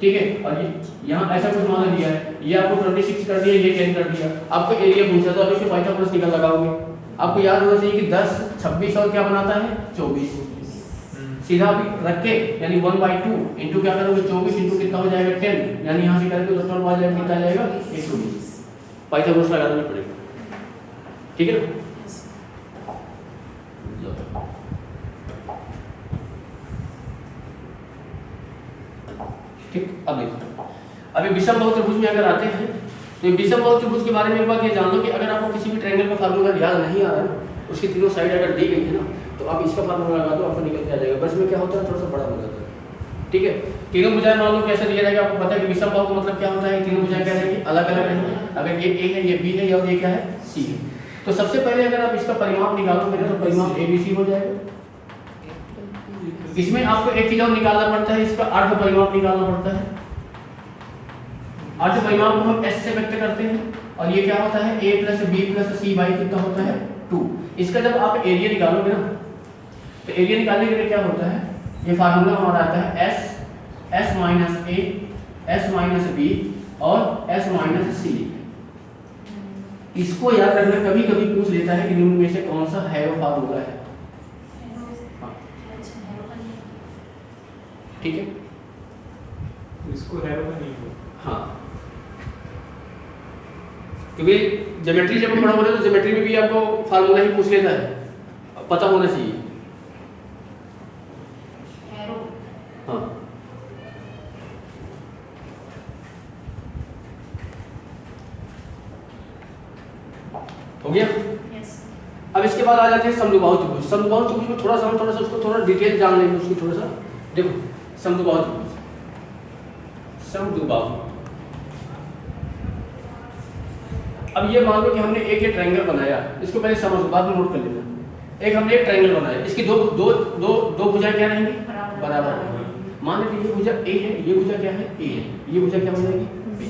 ठीक है, और ये यहाँ ऐसा कुछ मान दिया है, ये आपको 26 कर दिया, ये 10 कर दिया, आपको एरिया पूछा, तो अब इसे पाइथागोरस निकाल लगाओगे। आपको याद होना चाहिए कि 10, 26 और क्या बनाता है, 24, सीधा भी रख के, यानी 1/2 इंटू क्या करोगे, 24 इंटू कितना हो जाएगा 10, यानी यहाँ से करके 10 और जाएगा, कितना जाएगा 120, पाइथागोरस लगाना पड़ेगा, ठीक है ना। ठीक, अब देखो, अभी विषमबाहु त्रिभुज में अगर आते हैं, तो विषमबाहु त्रिभुज के बारे में एक बात ये जान लो कि अगर आपको किसी भी ट्रायंगल का फार्मूला याद नहीं आ रहा है, उसकी तीनों साइड अगर दी गई है ना, तो आप इसका फार्मूला लगा दो, आपको निकल के आ जाएगा। बस में क्या होता है, थोड़ा सा बड़ा हो जाता है, ठीक है। तीनों भुजाएं मान लो कैसे दिया जाएगा, आपको पता है कि विषमबाहु का मतलब क्या होता है, तीनों भुजाएं क्या रहेंगी, अलग अलग रहेंगी। अगर ये A है, ये B है और ये क्या है, C है, तो सबसे पहले अगर आप इसका परिमाप निकालोगे तो परिमाप ABC हो जाएगा। इसमें आपको एक चीज और निकालना पड़ता है, इसका अर्ध परिमाप निकालना पड़ता है। अर्ध परिमाप को हम S से व्यक्त करते हैं, और ये क्या होता है, A + B + C बाई कितना होता है 2। इसका जब आप एरिया निकालोगे ना, तो एरिया निकालने के लिए क्या होता है, ये फार्मूला हमारा आता है S - A S - B और S - C। इसको याद रखना, कभी कभी पूछ लेता है कि निम्न में से कौन सा हैरो फार्मूला है, ठीक है।
इसको हैरो का नहीं हो,
हाँ, क्योंकि ज्योमेट्री जब हम पढ़ा हो रहे तो ज्योमेट्री में भी आपको फार्मूला ही पूछ लेता है, पता होना चाहिए। हाँ, हो गया।
यस।
अब इसके बाद आ जाते हैं समद्विबाहु त्रिभुज। समद्विबाहु त्रिभुज में थोड़ा सा उसको थोड़ा डिटेल जान लेंगे उसकी थोड़ा सा। देखो समद्विबाहु त्रिभुज, समद्विबाहु। अब ये मान लो कि हमने एक ट्रायंगल बनाया, इसको पहले समझ बाद में नोट कर लेना। एक हमने एक ट्रायंगल बनाया, इसकी दो दो दो दो भुजाएं क्या रहेंगी? बराबर। मान लीजिए ये भुजा ए है, ये भुजा क्या है? ए है, ये भुजा क्या हो जाएगी? बी।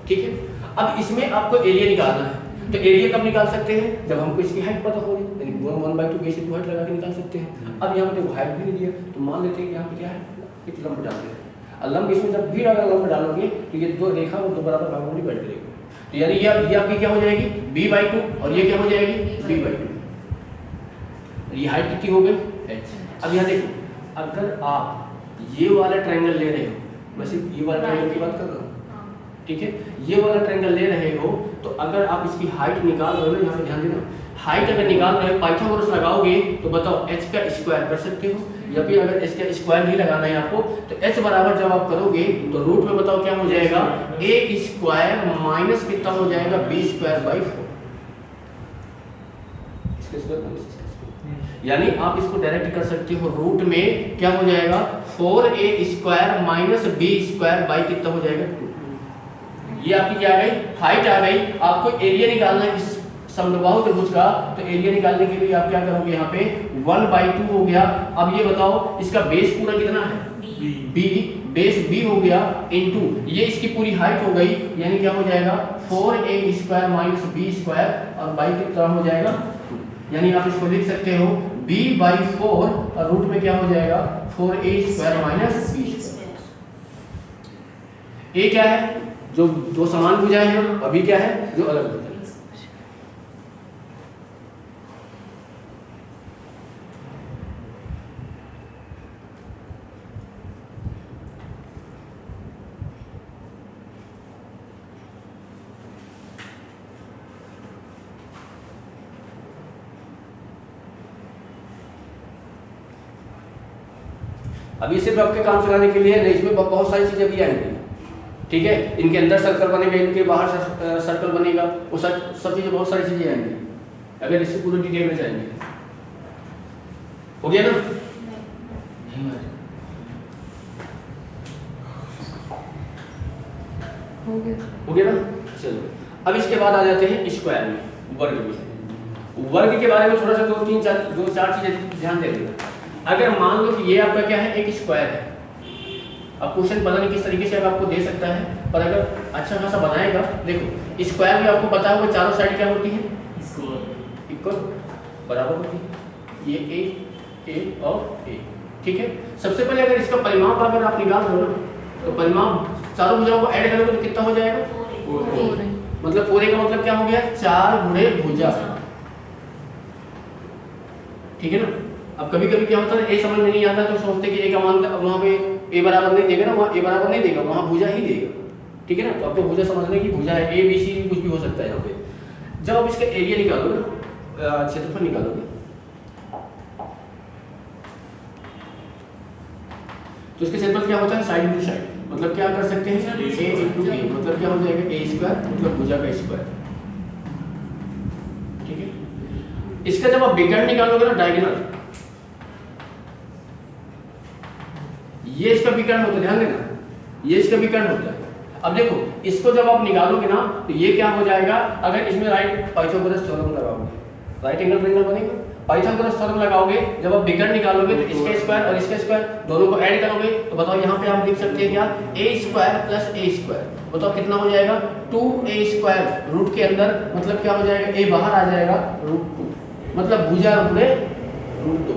ठीक है, अब इसमें आपको एरिया निकालना है। तो एरिया कब निकाल सकते हैं? जब हमको इसकी हाइट पता होगी, यानी 1/2 बेस इंटू हाइट लगा के निकाल सकते हैं। अब यहाँ पे हाइट भी नहीं दिया तो मान लेते हैं कि यहाँ पे क्या है, एक लंब डाल देते हैं। और लंब इसमें जब भी अगर लंब डालोगे तो ये दो रेखा वो दो बराबर भागों में बैठ करेगी। तो यानी ये आपकी क्या हो जाएगी? b/2 और ये क्या हो जाएगी? b/2। ये हाइट कितनी हो गई? h। अब यहाँ देखो, अगर आप ये वाला ट्रायंगल ले रहे हो, वैसे ये वाला ट्रायंगल की बात कर रहा हूँ, ठीक है, ये वाला ट्रायंगल ले रहे हो तो अगर आप इसकी हाइट निकाल रहे हो ना, यहाँ पे ध्यान देना, हाइट अगर निकाल रहे हो पाइथागोरस लगाओगे तो बताओ h का स्क्वायर कर सकते हो, या फिर अगर h का स्क्वायर नहीं लगाना है आपको तो h बराबर जब आप करोगे तो रूट में बताओ क्या हो जाएगा? a स्क्वायर माइनस कितना हो जाएगा? b²/4। यानी आप इसको डायरेक्ट कर सकते हो, रूट में क्या हो जाएगा? 4a² माइनस b² कितना हो जाएगा? 2। ये आपकी क्या आ गई? हाइट आ गई। आपको एरिया निकालना है इस समद्विबाहु त्रिभुज का, तो एरिया निकालने के लिए आप क्या करोगे? यहाँ पे 1/2 हो गया। अब ये बताओ इसका बेस पूरा कितना है? b। बेस b हो गया इनटू ये इसकी पूरी हाइट हो गई, यानी क्या हो जाएगा? 4a² माइनस b² और बाई कितना हो जाएगा? 2। यानी आप इसको लिख सकते हो b/4 और रूट में क्या हो जाएगा? 4a² minus b²। a क्या है? जो दो समान भुजाएं हैं। अभी क्या है? जो अलग भुजाएं। अभी सिर्फ आपके काम चलाने के लिए नहीं, इसमें बहुत सारी चीजें भी आएंगी, ठीक है। इनके अंदर सर्कल बनेगा, इनके बाहर सर्कल बनेगा, वो सब चीजें बहुत सारी चीजें आएंगी अगर इससे पूरी डिटेल में जाएंगे। हो गया ना? हो गया ना? चलो अब इसके बाद आ जाते हैं स्क्वायर में, वर्ग में। वर्ग के बारे में थोड़ा सा दो चार चीजें ध्यान दे देना। अगर मान लो कि ये आपका क्या है? एक स्क्वायर है। अब क्वेश्चन पता नहीं किस तरीके से आपको दे सकता है, पर अगर अच्छा खासा बनाएगा, देखो स्क्वायर में आपको पता होगा चारों साइड क्या होती है? इक्वल, बराबर होती है। ये ए और ए, ठीक है। सबसे पहले अगर इसका परिमाप अगर आप निकाल रहे हो ना, तो परिमाप चारों भुजाओं को ऐड करोगे तो कितना हो जाएगा? 4। मतलब पूरे का मतलब क्या हो गया? 4 गुणे भुजा, ठीक है ना। अब कभी कभी क्या होता है, ए समझ में नहीं आता तो सोचते कि ए का मान वहाँ पे ए बराबर नहीं देगा ना, वहाँ ए बराबर नहीं देगा, वहाँ भुजा ही देगा, ठीक है ना। तो आपको भुजा समझने की भुजा है, ए बी सी कुछ भी हो सकता है यहाँ पे। जब आप इसका एरिया निकालोगे ना, क्षेत्रफल निकालोगे, तो इसके क्षेत्रफल क्या होता है? Side into side. मतलब क्या कर सकते हैं? ए इंटू ए, मतलब क्या हो जाएगा? ए स्क्वायर, मतलब भुजा का स्क्वायर, ठीक है। इसका जब आप विकर्ण निकालोगे ना, डायगोनल, ये इसका विकर्ण होता है, ध्यान देना, ये इसका विकर्ण होता है। अब देखो इसको जब आप निकालोगे ना तो ये क्या हो जाएगा? अगर इसमें राइट पाइथागोरस थ्योरम लगाओगे, राइट एंगल ट्रायंगल बनेगा, पाइथागोरस थ्योरम लगाओगे, जब आप विकर्ण निकालोगे तो इसका स्क्वायर और इसका स्क्वायर दोनों को ऐड करोगे तो बताओ यहाँ पे आप लिख सकते हैं क्या? a² plus a²। बताओ कितना हो जाएगा? 2a²। रूट के अंदर मतलब क्या हो जाएगा? a बाहर आ जाएगा, √2, मतलब भुजा गुणे √2।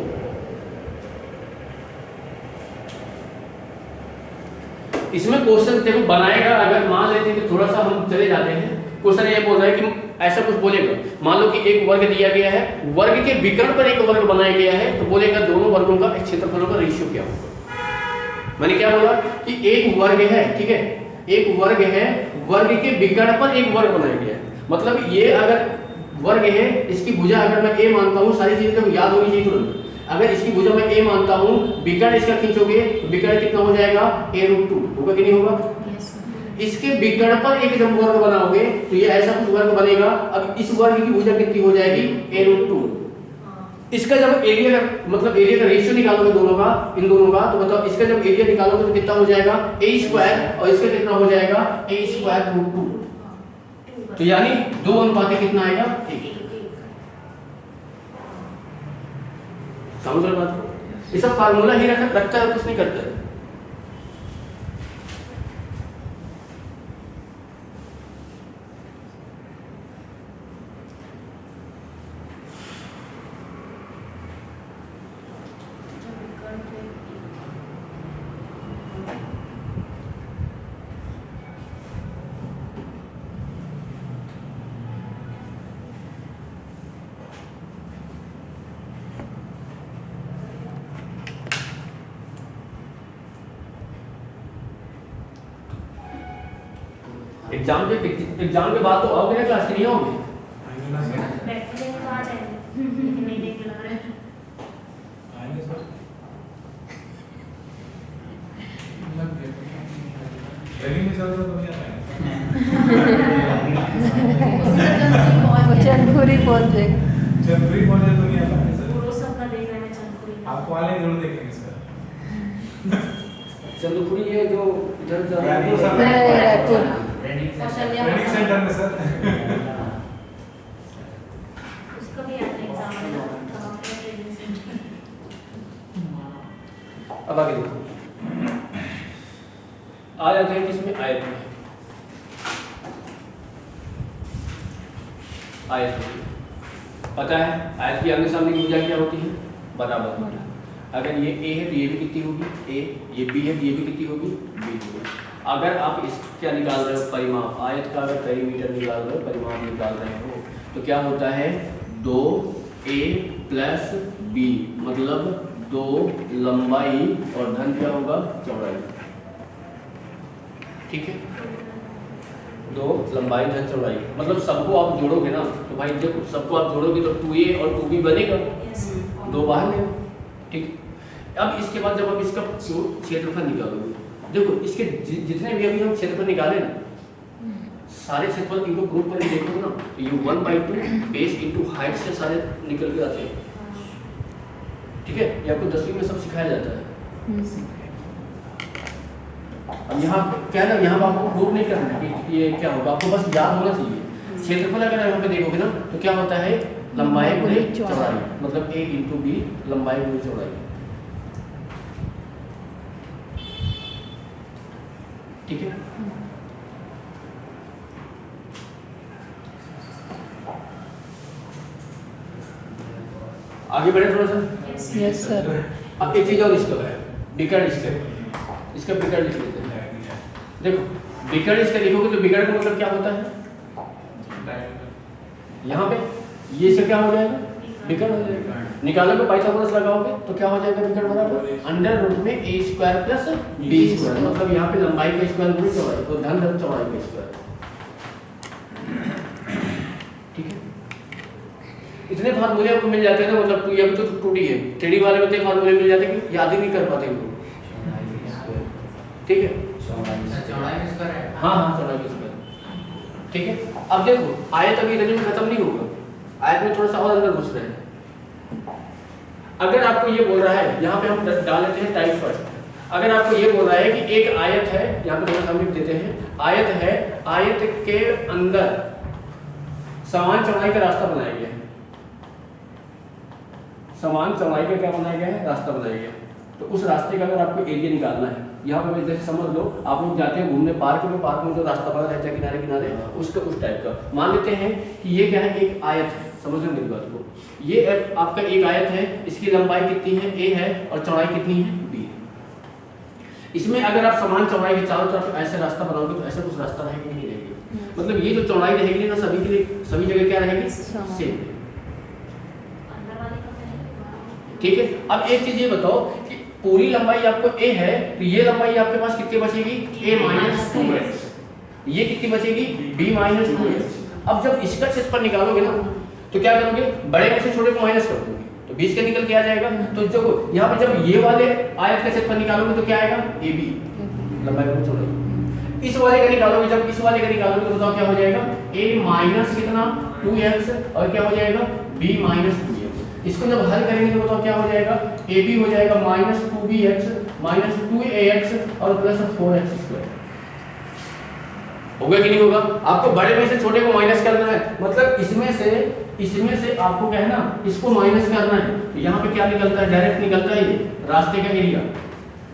इसमें क्वेश्चन देखो बनाएगा, अगर मान लेते हैं कि थोड़ा सा हम चले जाते हैं, क्वेश्चन ये बोल रहा है कि ऐसा कुछ बोलेगा, मान लो कि एक वर्ग दिया गया है, वर्ग के विकर्ण पर एक वर्ग बनाया गया है, तो बोलेगा दोनों वर्गों का क्षेत्रफलों का रेशियो क्या होगा। मैंने क्या बोला कि एक वर्ग है, ठीक है, एक वर्ग है, वर्ग के विकर्ण पर एक वर्ग बनाया गया है। मतलब ये अगर वर्ग है, इसकी भुजा अगर मैं a मानता हूँ, सारी चीजें तो याद होनी चाहिए तुरंत। अगर इसकी भुजा मैं a मानता हूँ, विकर्ण इसका खींचोगे, विकर्ण कितना हो जाएगा? a√2 होगा कि नहीं होगा? इसके विकर्ण पर एक जब वर्ग बनाओगे तो ये ऐसा कुछ वर्ग बनेगा। अब इस वर्ग की भुजा कितनी हो जाएगी a√2। इसका जब एरिया का मतलब एरिया का रेशियो निकालोगे दोनों का, इन दोनों का, तो बताओ इसका जब एरिया निकालोगे तो कितना हो जाएगा a² और इसका कितना हो जाएगा a²√2। तो यानी 2 अनुपात कितना आएगा 1। समझ रहे बात को? ये सब फार्मूला ही रखता है, कुछ नहीं करता है। एग्जाम के बाद तो आओगे ना क्लास के, नहीं आओगे?
बैठने में तो आ जाएंगे लेकिन नहीं देखने लग रहा है।
आएंगे सर। ट्रेनिंग में चल रहा तो नहीं आ पाएंगे।
चंदपुरी पहुंच जाएगा।
चंदपुरी पहुंचे तो नहीं आ पाएंगे सर।
पूरा सबका देखना है चंदपुरी।
आपको वाले जरूर देखेंगे सर।
चंदपुरी है जो इधर
Raipur sir.
Raipur
training centre में सर।
उसका भी आता है एग्जाम में कहाँ पे ट्रेनिंग सेंटर।
अब आगे देखो, आ जाते हैं किसमें, आयत में। आयत में पता है आयत की आगे सामने की भुजा क्या होती है, बराबर। अगर ये a है तो ये भी कितनी होगी a, ये b है तो ये भी कितनी होगी b होगी। अगर आप इस क्या निकाल रहे हो परिमाप, आयत का अगर पेरीमीटर निकाल रहे हो, परिमाप निकाल रहे हो, तो क्या होता है 2a + b मतलब 2 लंबाई और धन क्या होगा चौड़ाई। ठीक है, 2 लंबाई धन चौड़ाई मतलब सबको आप जोड़ोगे ना, तो भाई देखो सबको आप जोड़ोगे तो 2a और 2b बनेगा, 2 बाहर ले। ठीक, अब इसके बाद जब आप इसका क्षेत्रफल निकालोगे, देखो इसके जितने भी अभी हम क्षेत्रफल निकाले ना, सारे क्षेत्रफल इनको ग्रुप करके देखोगे ना, तो ये 1/2 बेस इनटू हाइट से सारे निकल के आते हैं। ठीक है, ये आपको 10वीं में सब सिखाया जाता है। अब यहाँ क्या है ना, यहाँ आपको प्रूव नहीं करना है कि ये क्या होगा, आपको बस याद होना चाहिए। क्षेत्रफल अगर यहाँ पे देखोगे ना तो क्या होता है लंबाई गुणे चौड़ाई, मतलब a × b लंबाई गुणे चौड़ाई। ठीक है, आगे बढ़े थोड़ा सा।
Yes sir.
अब एक चीज और इसका है विकर्ण स्केल, इसका विकर्ण लिख लेते हैं। देखो विकर्ण स्केल लिखोगे तो विकर्ण का मतलब क्या होता है, यहाँ पे ये से क्या हो जाएगा विकर्ण हो जाएगा। निकालोगे पाइथागोरस लगाओगे तो क्या हो जाएगा विकर्ण बराबर √में a² + b², मतलब यहाँ पे लंबाई का स्क्वायर गुणे चौड़ाई, तो धन चौड़ाई का स्क्वायर। ठीक है, इतने फार्मूले आपको मिल जाते हैं ना, मतलब ये अभी तो टूटी है, 3D वाले में तो फार्मूले मिल जाते हैं कि याद ही नहीं कर पाते हम लोग। ठीक है,
चौड़ाई में स्क्वायर है।
हाँ हाँ चौड़ाई का स्क्वायर। ठीक है, अब देखो आयत अभी इतने में खत्म नहीं होगा, आयत में थोड़ा सा और अंदर घुस रहे हैं। अगर आपको ये बोल रहा है, यहाँ पे हम डाल लेते हैं टाइप फर्स्ट। अगर आपको ये बोल रहा है कि एक आयत है, यहाँ पे थोड़ा हम लिख देते हैं, आयत है, आयत के अंदर समान चौड़ाई का रास्ता बनाया गया है, समान चौड़ाई का क्या बनाया गया है, रास्ता बनाया गया है। तो उस रास्ते का अगर आपको एरिया निकालना है, यहाँ पे जैसे समझ लो आप लोग जाते हैं घूमने पार्क में जो रास्ता बना रहता है किनारे किनारे, उसका उस टाइप का मान लेते हैं कि ये क्या है, एक आयत है। समझ लो मेरी बात को, ये आपका एक आयत है, इसकी लंबाई कितनी है a है और चौड़ाई कितनी है b है। इसमें अगर आप समान चौड़ाई के चारों तरफ ऐसे रास्ता बनाओगे तो ऐसा कुछ रास्ता रहेगा नहीं रहेगी, मतलब ये जो चौड़ाई रहेगी ना सभी के लिए सभी जगह क्या रहेगी सेम। ठीक है, अब एक चीज ये बताओ कि पूरी लंबाई आपको a है तो ये लंबाई आपके पास कितनी बचेगी a - 2x, ये कितनी बचेगी b - 2x। अब जब इसका क्षेत्रफल निकालोगे ना तो क्या करोगे, बड़े में से छोटे को माइनस कर दोगे तो 20 के निकल के आ जाएगा। तो देखो यहाँ पे जब ये वाले आयत का क्षेत्रफल निकालोगे तो क्या आएगा ab लंबाई गुणे चौड़ाई। इस वाले का निकालोगे, जब इस वाले का निकालोगे तो बताओ क्या हो जाएगा, a माइनस कितना 2x और क्या हो जाएगा b माइनस 2x। इसको जब हल करेंगे तो बताओ क्या हो जाएगा, ab हो जाएगा माइनस 2bx माइनस 2ax और प्लस 4x स्क्वायर। होगा कि नहीं होगा? आपको बड़े में से छोटे को माइनस करना है, मतलब इसमें से आपको क्या है ना, इसको माइनस करना है। तो यहाँ पे क्या निकलता है, डायरेक्ट निकलता है ये रास्ते का एरिया,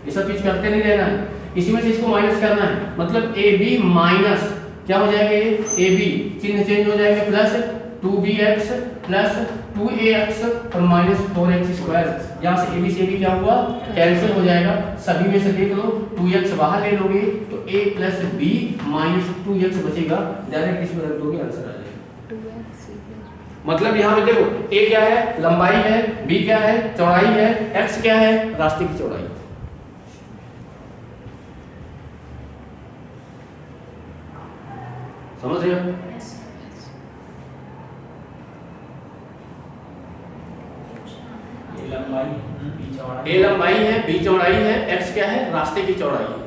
ये सब चीज करते नहीं रहना है। इसमें से इसको माइनस करना है, मतलब AB माइनस क्या हो जाएगा, ये AB चिन्ह चेंज हो जाएगा, प्लस 2bx प्लस 2ax और माइनस 4x स्क्वायर। यहाँ से AB से AB क्या हुआ, कैंसिल हो जाएगा। सभी में से देख लो 2x बाहर ले लोगे तो a plus b minus 2x बचेगा, डायरेक्ट इसमें रख दोगे आंसर आ जाएगा। मतलब यहाँ पे देखो a क्या है, लंबाई है, b क्या है, चौड़ाई है, x क्या है, रास्ते की चौड़ाई। समझ रहे हो? a लंबाई है, b चौड़ाई है, x क्या है, रास्ते की चौड़ाई है।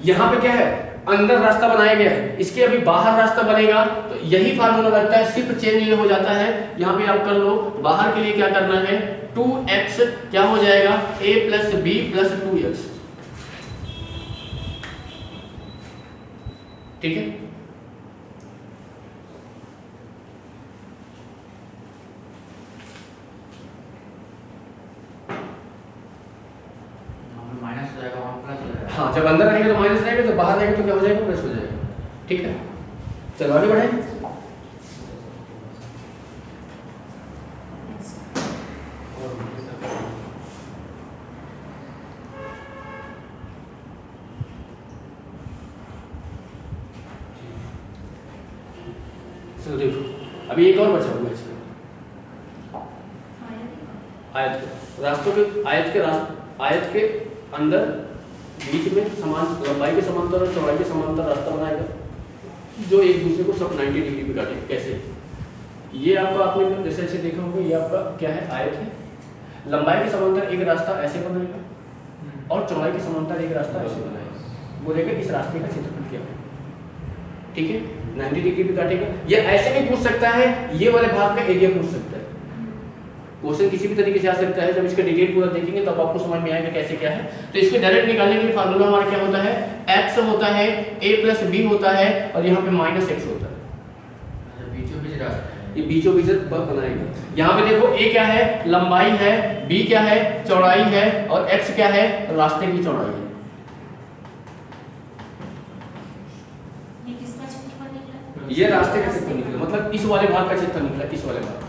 यहाँ पे क्या है, अंदर रास्ता बनाया गया है, इसके अभी बाहर रास्ता बनेगा तो यही फार्मूला लगता है, सिर्फ चेंज हो जाता है। यहाँ पे आप कर लो, बाहर के लिए क्या करना है, 2x क्या हो जाएगा, a plus b plus 2x। ठीक है,
माइनस हो जाएगा, वहाँ प्लस हो जाएगा।
हाँ, जब अंदर रहेगा तो माइनस रहेगा, जब बाहर रहेगा तो क्या हो जाएगा, प्लस हो जाएगा। ठीक है, चलो आगे बढ़े। चलो देखो, अभी एक और बचा हुआ है इसमें, आयत के रास्तों के, आयत के अंदर बीच में समान लंबाई के समांतर और चौड़ाई के समांतर रास्ता बनाएगा, जो एक दूसरे को सब 90 डिग्री पे काटेगा। कैसे? ये आपका आपने जैसे ऐसे देखा होगा, ये आपका क्या है, आयत है, लंबाई के समांतर एक रास्ता ऐसे बनाएगा और चौड़ाई के समांतर एक रास्ता ऐसे बनाएगा, बोलेगा इस रास्ते का क्षेत्रफल क्या है। ठीक है, 90 डिग्री पे काटेगा। ये ऐसे भी पूछ सकता है, ये वाले भाग का एरिया पूछ सकता है। क्वेश्चन किसी भी तरीके से आ सकता है, जब इसका डिटेल पूरा देखेंगे तब आपको समझ में आएगा कैसे क्या है। तो इसको डायरेक्ट निकालने के लिए फार्मूला हमारा क्या होता है, x होता है, a प्लस b होता है और यहाँ पे माइनस x होता है।
बीचों बीच रास्ता है,
ये बीचों बीच बनाएगा। यहाँ पे देखो a क्या है, लंबाई है, b क्या है, चौड़ाई है और x क्या है, रास्ते की चौड़ाई है।
ये किसका क्षेत्रफल निकला?
ये रास्ते का क्षेत्रफल निकला, मतलब इस वाले भाग का क्षेत्रफल निकला, इस वाले भाग का।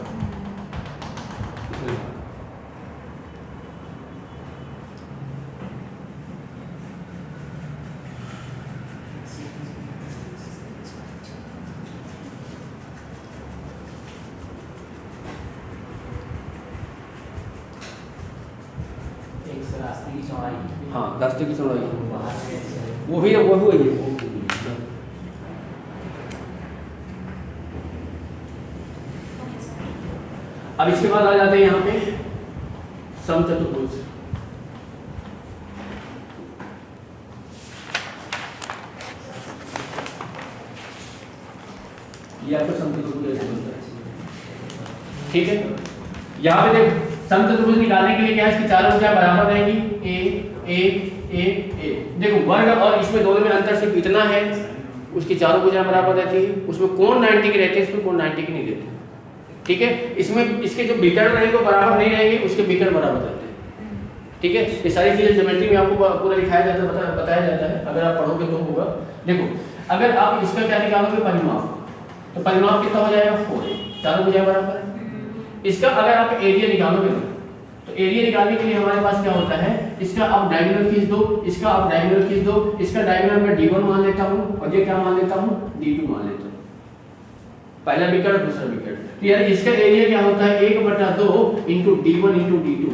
रास्ते की चौड़ाई,
हाँ, रास्ते की चौड़ाई
बाहर से
वो भी है, वो हुआ ये। अब इसके बाद आ जाते हैं यहाँ पे समचतुर्भुज। ये आपको समचतुर्भुज ऐसे बनता है। ठीक है, यहाँ पे देख, समचतुर्भुज निकालने के लिए क्या है, इसकी चारों भुजाएं बराबर रहेंगी, ए। देखो वर्ग और इसमें दोनों में अंतर सिर्फ इतना है, उसकी चारों भुजाएं बराबर रहती है, उसमें कोण 90 के रहते हैं, इसमें कोण 90 के नहीं रहते। ठीक है, इसमें इसके जो विकर्ण रहेंगे वो बराबर नहीं रहेंगे, उसके विकर्ण बराबर रहते हैं। ठीक है, ये सारी चीजें ज्योमेट्री में आपको पूरा दिखाया जाता है, बताया जाता है, अगर आप पढ़ोगे तो होगा। देखो, अगर आप इसका क्या निकालोगे, परिमाप, तो परिमाप कितना हो जाएगा, 4, चारों भुजाएं बराबर है। इसका अगर आप एरिया निकालोगे ना, तो एरिया निकालने के लिए हमारे पास क्या होता है, इसका आप डायगोनल खींच दो, इसका आप डायगोनल खींच दो, इसका डायगोनल मैं d1 मान लेता हूँ और ये क्या मान लेता हूँ, d2 मान लेता हूँ, पहला विकर्ण दूसरा विकर्ण। तो यार इसका एरिया क्या होता है, 1/2 इंटू d1 इंटू d2,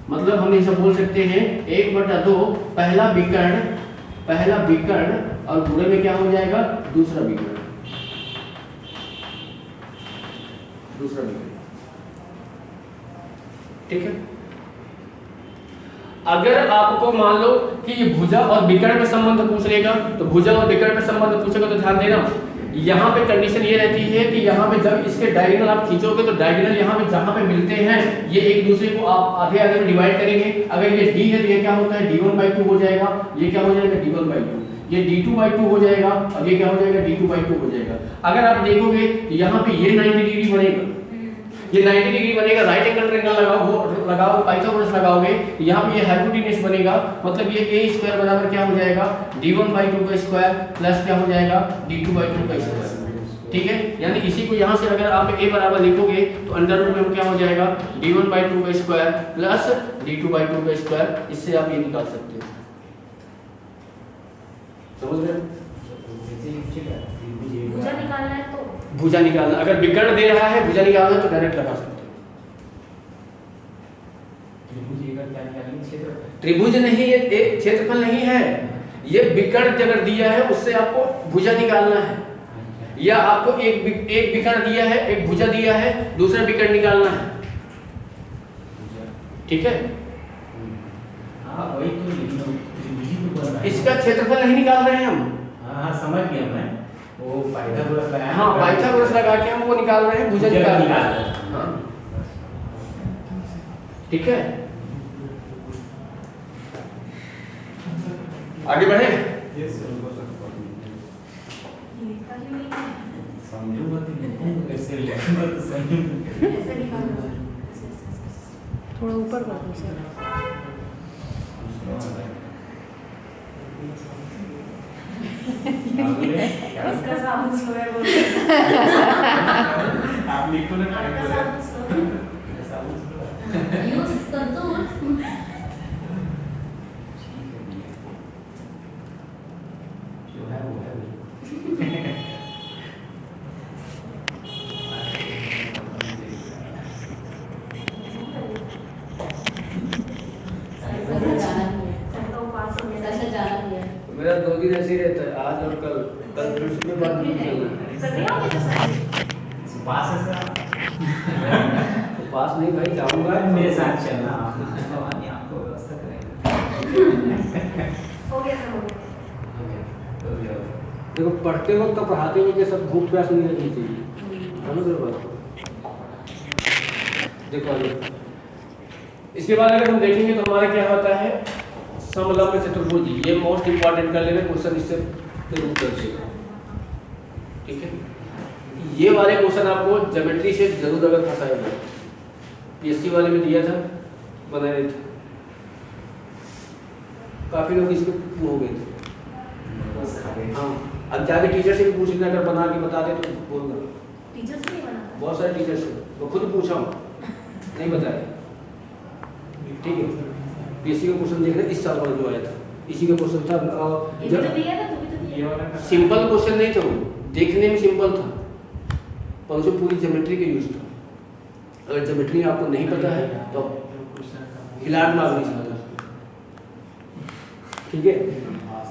मतलब हम इसे बोल सकते हैं 1/2 पहला विकर्ण और गुणे में क्या हो जाएगा, दूसरा विकर्ण। ठीक है,
अगर आपको मान लो कि ये भुजा और विकर्ण में संबंध पूछ लेगा, तो भुजा और विकर्ण में संबंध पूछेगा तो ध्यान देना, यहाँ पे कंडीशन ये रहती है कि यहाँ पे जब इसके डायगोनल आप खींचोगे तो डायगोनल यहाँ पे जहाँ पे मिलते हैं ये एक दूसरे को आप आधे आधे में डिवाइड करेंगे। अगर ये d है तो ये क्या होता है d1/2 हो जाएगा, ये क्या हो जाएगा d1/2, ये d2/2 हो जाएगा और ये क्या हो जाएगा d2/2 हो जाएगा। अगर आप देखोगे यहाँ पे ये 90 डिग्री बनेगा, ये 90 डिग्री बनेगा, राइट एंगल ट्रायंगल लगाओ पाइथागोरस लगाओगे, यहाँ पे ये हाइपोटेन्यूस बनेगा, मतलब ये a स्क्वायर बराबर क्या हो जाएगा d1/2 का स्क्वायर प्लस क्या हो जाएगा d2/2 का स्क्वायर। ठीक है, यानी इसी को यहाँ से अगर आप a बराबर लिखोगे तो अंडर रूट में क्या हो जाएगा d1/2 का स्क्वायर प्लस d2/2 का स्क्वायर, इससे आप ये निकाल सकते हो। समझ रहे हो?
भुजा निकालना है तो
भुजा निकालना, अगर विकर्ण दे रहा है भुजा निकालना है तो डायरेक्ट लगा सकते हो। त्रिभुज नहीं, ये एक क्षेत्रफल नहीं है, ये विकर्ण अगर दिया है उससे आपको भुजा निकालना है, या आपको एक विकर्ण दिया है, एक भुजा दिया है, दूसरा विकर्ण निकालना है। ठीक है, इसका क्षेत्रफल नहीं निकाल रहे हैं हम।
हाँ समझ गया मैं, वो पाइथागोरस लगाया।
हाँ पाइथागोरस लगा के हम वो निकाल रहे हैं, भुजा निकाल रहे हैं। हाँ ठीक है, आगे बढ़े।
थोड़ा ऊपर कर दो सर।
इसका साबुन स्लो है बोल
आप लिखो ना
आपका साबुन स्लो है।
यूज संतूर
जो है वो है।
सबका उपास हो गया।
ऐसा जाना नहीं है।
मेरा 2 दिन ऐसे ही रहता है, आज और कल फिर उसके बाद नहीं चलना है।
कर दिया होगा सर?
पास है सर,
तो पास नहीं भाई, जाऊंगा
मेरे साथ चलना, आपको व्यवस्था करेंगे।
हो गया सर, हो गया।
देखो पढ़ते वक्त तो पढ़ाते वक्त ये सब भूख प्यास नहीं लगनी चाहिए, समझ रहे हो बात को? देखो आगे
इसके बाद अगर हम देखेंगे तो हमारा क्या होता है समलंब चतुर्भुज, ये मोस्ट इंपॉर्टेंट कर लेंगे क्वेश्चन इससे जरूर करते। ठीक है, ये वाले क्वेश्चन आपको ज्योमेट्री से जरूर अगर फंसाएगा, पीएससी वाले में दिया था, बना रहे थे, काफी लोग इसके हो गए थे। हाँ, अब जाके टीचर से भी पूछ लेना, अगर बना के बता दे तो बोलना।
टीचर से नहीं बना।
बहुत सारे टीचर से मैं खुद पूछा हूँ, नहीं बताया। ठीक है, पीएससी का क्वेश्चन देखना, इस साल वाला जो आया था इसी का क्वेश्चन था।
ये तो दिया ना, तू भी तो दिया।
सिंपल क्वेश्चन नहीं था वो, देखने में सिंपल था पर उसमें पूरी ज्योमेट्री का यूज था। अगर ज्योमेट्री आपको नहीं पता है तो हिलाट मार नहीं सकता। ठीक है,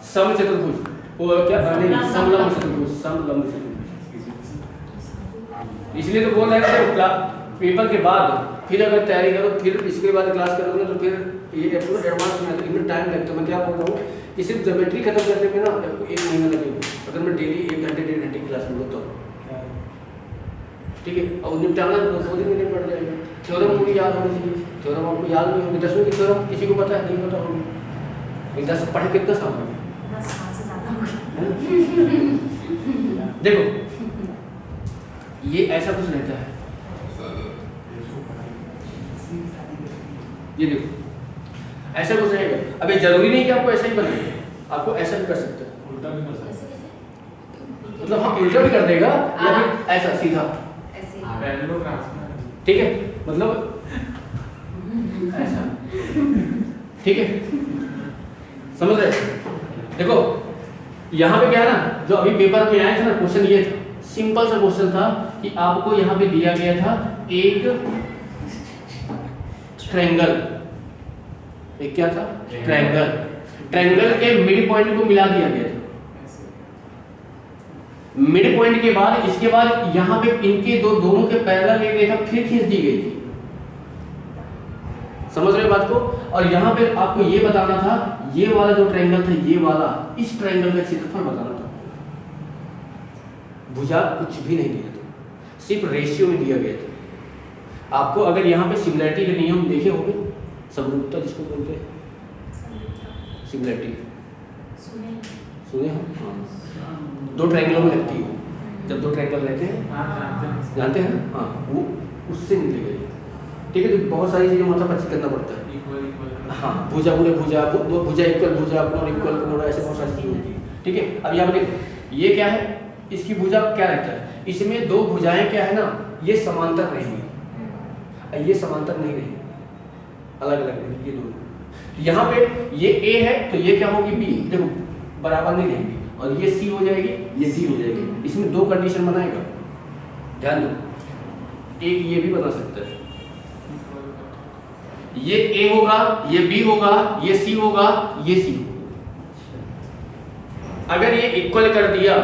समचतुर्भुज वो क्या नहीं, समलंब चतुर्भुज, समलंब चतुर्भुज। इसलिए तो बोल रहे थे पेपर के बाद फिर अगर तैयारी करो, फिर इसके बाद क्लास करोगे तो फिर ये पूरा एडवांस में इतना टाइम लगता है। मैं क्या बोल रहा हूँ कि सिर्फ ज्योमेट्री खत्म करने में ना आपको 1 महीना लगेगा, अगर मैं डेली 1 घंटे 1.5 घंटे क्लास में तो। ठीक है, और निपटाना तो 2 दिन में नहीं पड़ जाएगा। थ्योरम पूरी याद होनी चाहिए, थ्योरम आपको याद नहीं होगी। 10वीं की थ्योरम किसी को पता है, नहीं पता होगी। 10 पढ़े कितना साल हो गया?
10 साल से ज़्यादा हो गया।
देखो ये ऐसा कुछ रहता है, ये देखो ऐसा कुछ रहेगा। अब ये जरूरी नहीं कि आपको ऐसा ही बने, आपको ऐसा भी कर सकते हैं,
उल्टा भी कर सकते हैं।
मतलब हाँ उल्टा भी कर देगा या फिर ऐसा सीधा।
ऐसे
वैल्यू ट्रांसफर।
ठीक है, मतलब ऐसा। ठीक है, समझ रहे? देखो यहाँ पे क्या है ना, जो अभी पेपर में आया था ना क्वेश्चन, ये था सिंपल सा क्वेश्चन था कि आपको यहाँ पे दिया गया था एक ट्रायंगल, एक क्या था ट्रायंगल, ट्रायंगल के मिड पॉइंट को मिला दिया गया था। मिड पॉइंट के बाद इसके बाद यहाँ पे इनके दोनों के पैरेलल एक रेखा फिर खींच दी गई थी। समझ रहे हो बात को? और यहाँ पे आपको ये बताना था, ये वाला जो ट्रायंगल था, ये वाला, इस ट्रायंगल का क्षेत्रफल बताना था। भुजा कुछ भी नहीं दिया था, सिर्फ रेशियो में दिया गया था आपको। अगर यहाँ पे सिमिलैरिटी के नियम देखे होंगे, समरूपता जिसको बोलते हैं, सिमिलैरिटी सुने हो? हाँ। दो ट्रायंगलों में लगती है, जब दो ट्रायंगल रहते हैं, जानते हैं? हाँ, वो उससे मिले गए। ठीक है, तो बहुत सारी चीज़ें मतलब अच्छी करना पड़ता है। हाँ, भुजा बोले भुजा, भुजा इक्वल भुजा, कोण इक्वल कोण, ऐसे बहुत सारी चीज़ें होती है। ठीक है, अब यहाँ पे देखो ये क्या है, इसकी भुजा क्या रहता है, इसमें दो भुजाएं क्या है ना, ये समांतर रहेंगी, ये समांतर नहीं रहेंगी, अलग अलग रहेंगी ये दोनों। यहाँ पे ये A है तो ये क्या होगी B, देखो बराबर नहीं रहेंगी, और ये C हो जाएगी, ये D हो जाएगी। इसमें दो कंडीशन बनाएगा, ध्यान दो। एक ये भी बना सकता है, ये A होगा, ये B होगा, ये C होगा, ये C होगा। अगर ये इक्वल कर दिया,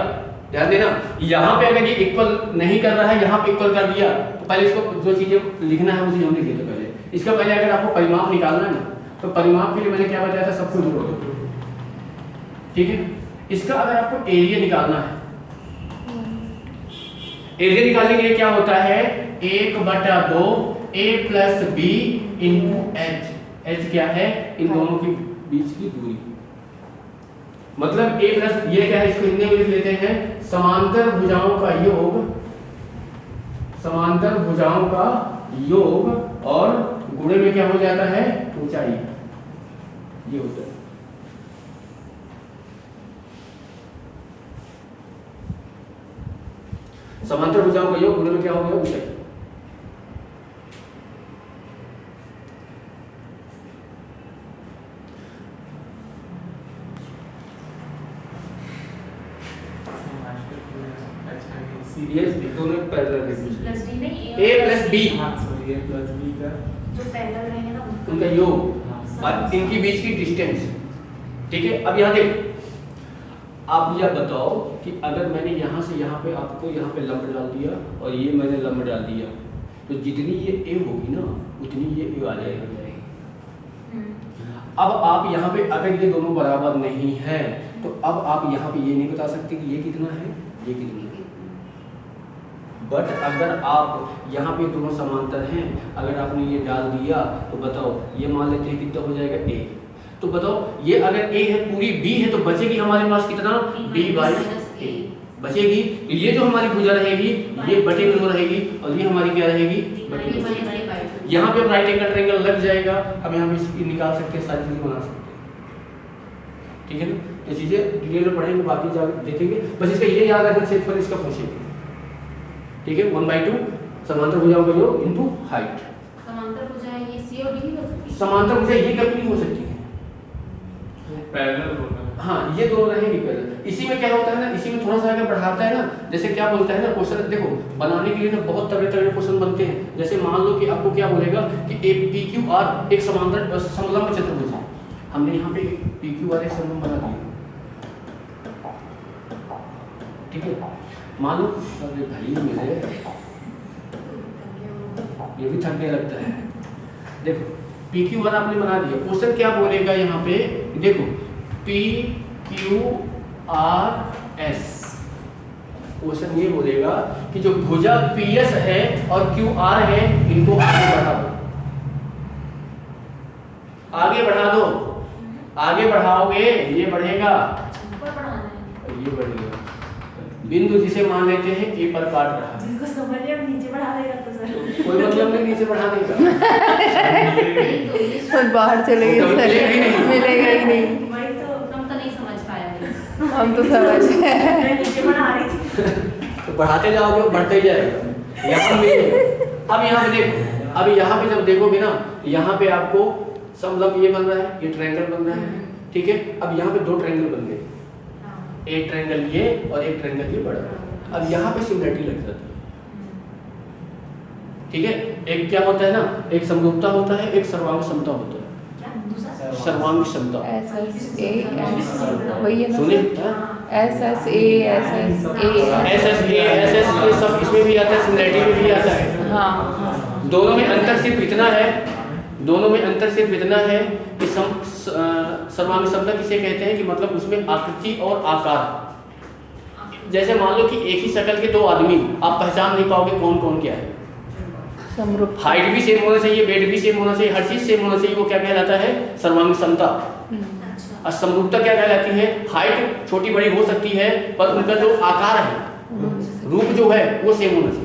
ध्यान देना, यहाँ पे अगर ये इक्वल नहीं कर रहा है, यहाँ पे इक्वल कर दिया, तो पहले इसको जो चीजें लिखना है वो चीज हमने लिख पहले। इसका पहले अगर आपको परिमाप निकालना है ना, तो परिमाप के लिए मैंने क्या बताया था, सब कुछ जोड़ दो। ठीक है, इसका अगर आपको एरिया निकालना है, एरिया निकालने के लिए क्या होता है, 1/2 A + B × H। H क्या है, इन दोनों के बीच की दूरी। मतलब A प्लस ये क्या है, इसको हिंदी में लिख लेते हैं समांतर भुजाओं का योग, समांतर भुजाओं का योग, और गुणे में क्या हो जाता है, ऊंचाई, ये होता है। समांतर भुजाओं का योग, गुणे में क्या हो गया, ऊंचाई। सीरीज दोनों पैरेलल है,
प्लस डी नहीं,
A + B
जो पैरेलल रहेंगे ना
उनका योग और इनके बीच की डिस्टेंस। ठीक है, अब यहाँ देखो, आप यह बताओ कि अगर मैंने यहाँ से यहाँ पे आपको यहाँ पे लंब डाल दिया और ये मैंने लंब डाल दिया, तो जितनी ये A होगी ना, उतनी ये A आ जाएगी। अब आप यहाँ पे अगर ये दोनों बराबर नहीं है, तो अब आप यहाँ पे ये नहीं बता सकते कि ये कितना है, ये कितना है। बट अगर आप यहाँ पे दोनों समांतर हैं, अगर आपने ये डाल दिया, तो बताओ ये मान लेते हैं कितना हो जाएगा, A। तो बताओ ये अगर A है, पूरी B है, तो बचेगी हमारे पास कितना, B/A बचेगी। तो ये जो हमारी भुजा रहेगी, ये बटे में 2 रहेगी, और ये हमारी क्या रहेगी, बटे में 2। यहाँ पे राइट एंगल ट्रायंगल लग जाएगा। अब यहाँ पे इसकी निकाल सकते हैं, सारी चीजें बना सकते हैं। ठीक है ना, ये चीजें डिटेल में पढ़ेंगे, बाकी जाकर देखेंगे। बस इसका ये याद रखना, क्षेत्रफल इसका पूछेंगे। ठीक है, 1/2 समांतर भुजाओं का योग इनटू हाइट।
समांतर भुजाएं ये C और D नहीं हो सकती,
समांतर भुजा ये कभी नहीं हो सकती है,
पैरेलल होगा।
हाँ ये दोनों रहेंगी पैरेलल। इसी में क्या होता है ना, इसी में थोड़ा सा अगर बढ़ाता है ना, जैसे क्या बोलता है ना क्वेश्चन, देखो बनाने के लिए ना बहुत तगड़े तगड़े क्वेश्चन बनते हैं। जैसे मान लो कि आपको क्या बोलेगा कि एक PQR एक समांतर समलंब चतुर्भुज है, हमने यहाँ पे PQR एक समलंब बना दिया। ठीक है, मान लो अरे भाई मेरे ये भी थकने लगता है। देखो PQR आपने बना दिया, क्वेश्चन क्या बोलेगा यहाँ पे, देखो PQRS, क्वेश्चन ये बोलेगा कि जो भुजा PS है और QR है, इनको आगे बढ़ा दो, आगे बढ़ा दो। आगे बढ़ाओगे ये बढ़ेगा, ये बढ़ेगा। बिंदु जिसे मान लेते हैं A पर काट रहा है,
जिसको समझ लिया नीचे बढ़ा देगा तो सर
कोई मतलब नहीं नीचे बढ़ाने का।
और बाहर चले गए
तो मिलेगा ही नहीं।
मिलेगा ही नहीं।
वही तो
हम तो नहीं समझ पाए।
हम तो समझ
मैं नीचे बढ़ा रही थी।
तो बढ़ाते जाओगे बढ़ते ही जाएगा। यहाँ पे अब यहाँ पे देखो, अब यहाँ पे जब देखोगे ना, यहाँ पे आपको समलंब ये बन रहा है, ये ट्रायंगल बन रहा है। ठीक है, अब यहाँ पे 2 ट्रायंगल बन गए, एक ट्रायंगल ये और एक ट्रायंगल ये बड़ा। अब यहाँ पे सिमिलरिटी लग जाती है। ठीक है, एक क्या होता है ना, एक समरूपता होता है, एक सर्वांग समता होता है। सर्वांग समता
SSA वही है ना,
सुनिए,
SSA
SSA सब इसमें भी आता है, सिमिलरिटी में भी आता है।
हाँ
दोनों में अंतर सिर्फ इतना है, दोनों में अंतर सिर्फ इतना है कि सर्वांग समता किसे कहते हैं कि मतलब उसमें आकृति और आकार, जैसे मान लो कि एक ही शक्ल के दो आदमी आप पहचान नहीं पाओगे कौन कौन क्या है।
समरूप,
हाइट भी सेम होना चाहिए, वेट भी सेम होना चाहिए, हर चीज सेम होना चाहिए, वो क्या कहलाता है सर्वांग समता। और समरूपता क्या कहलाती है, हाइट छोटी बड़ी हो सकती है पर उनका जो आकार है, रूप जो है वो सेम होना चाहिए।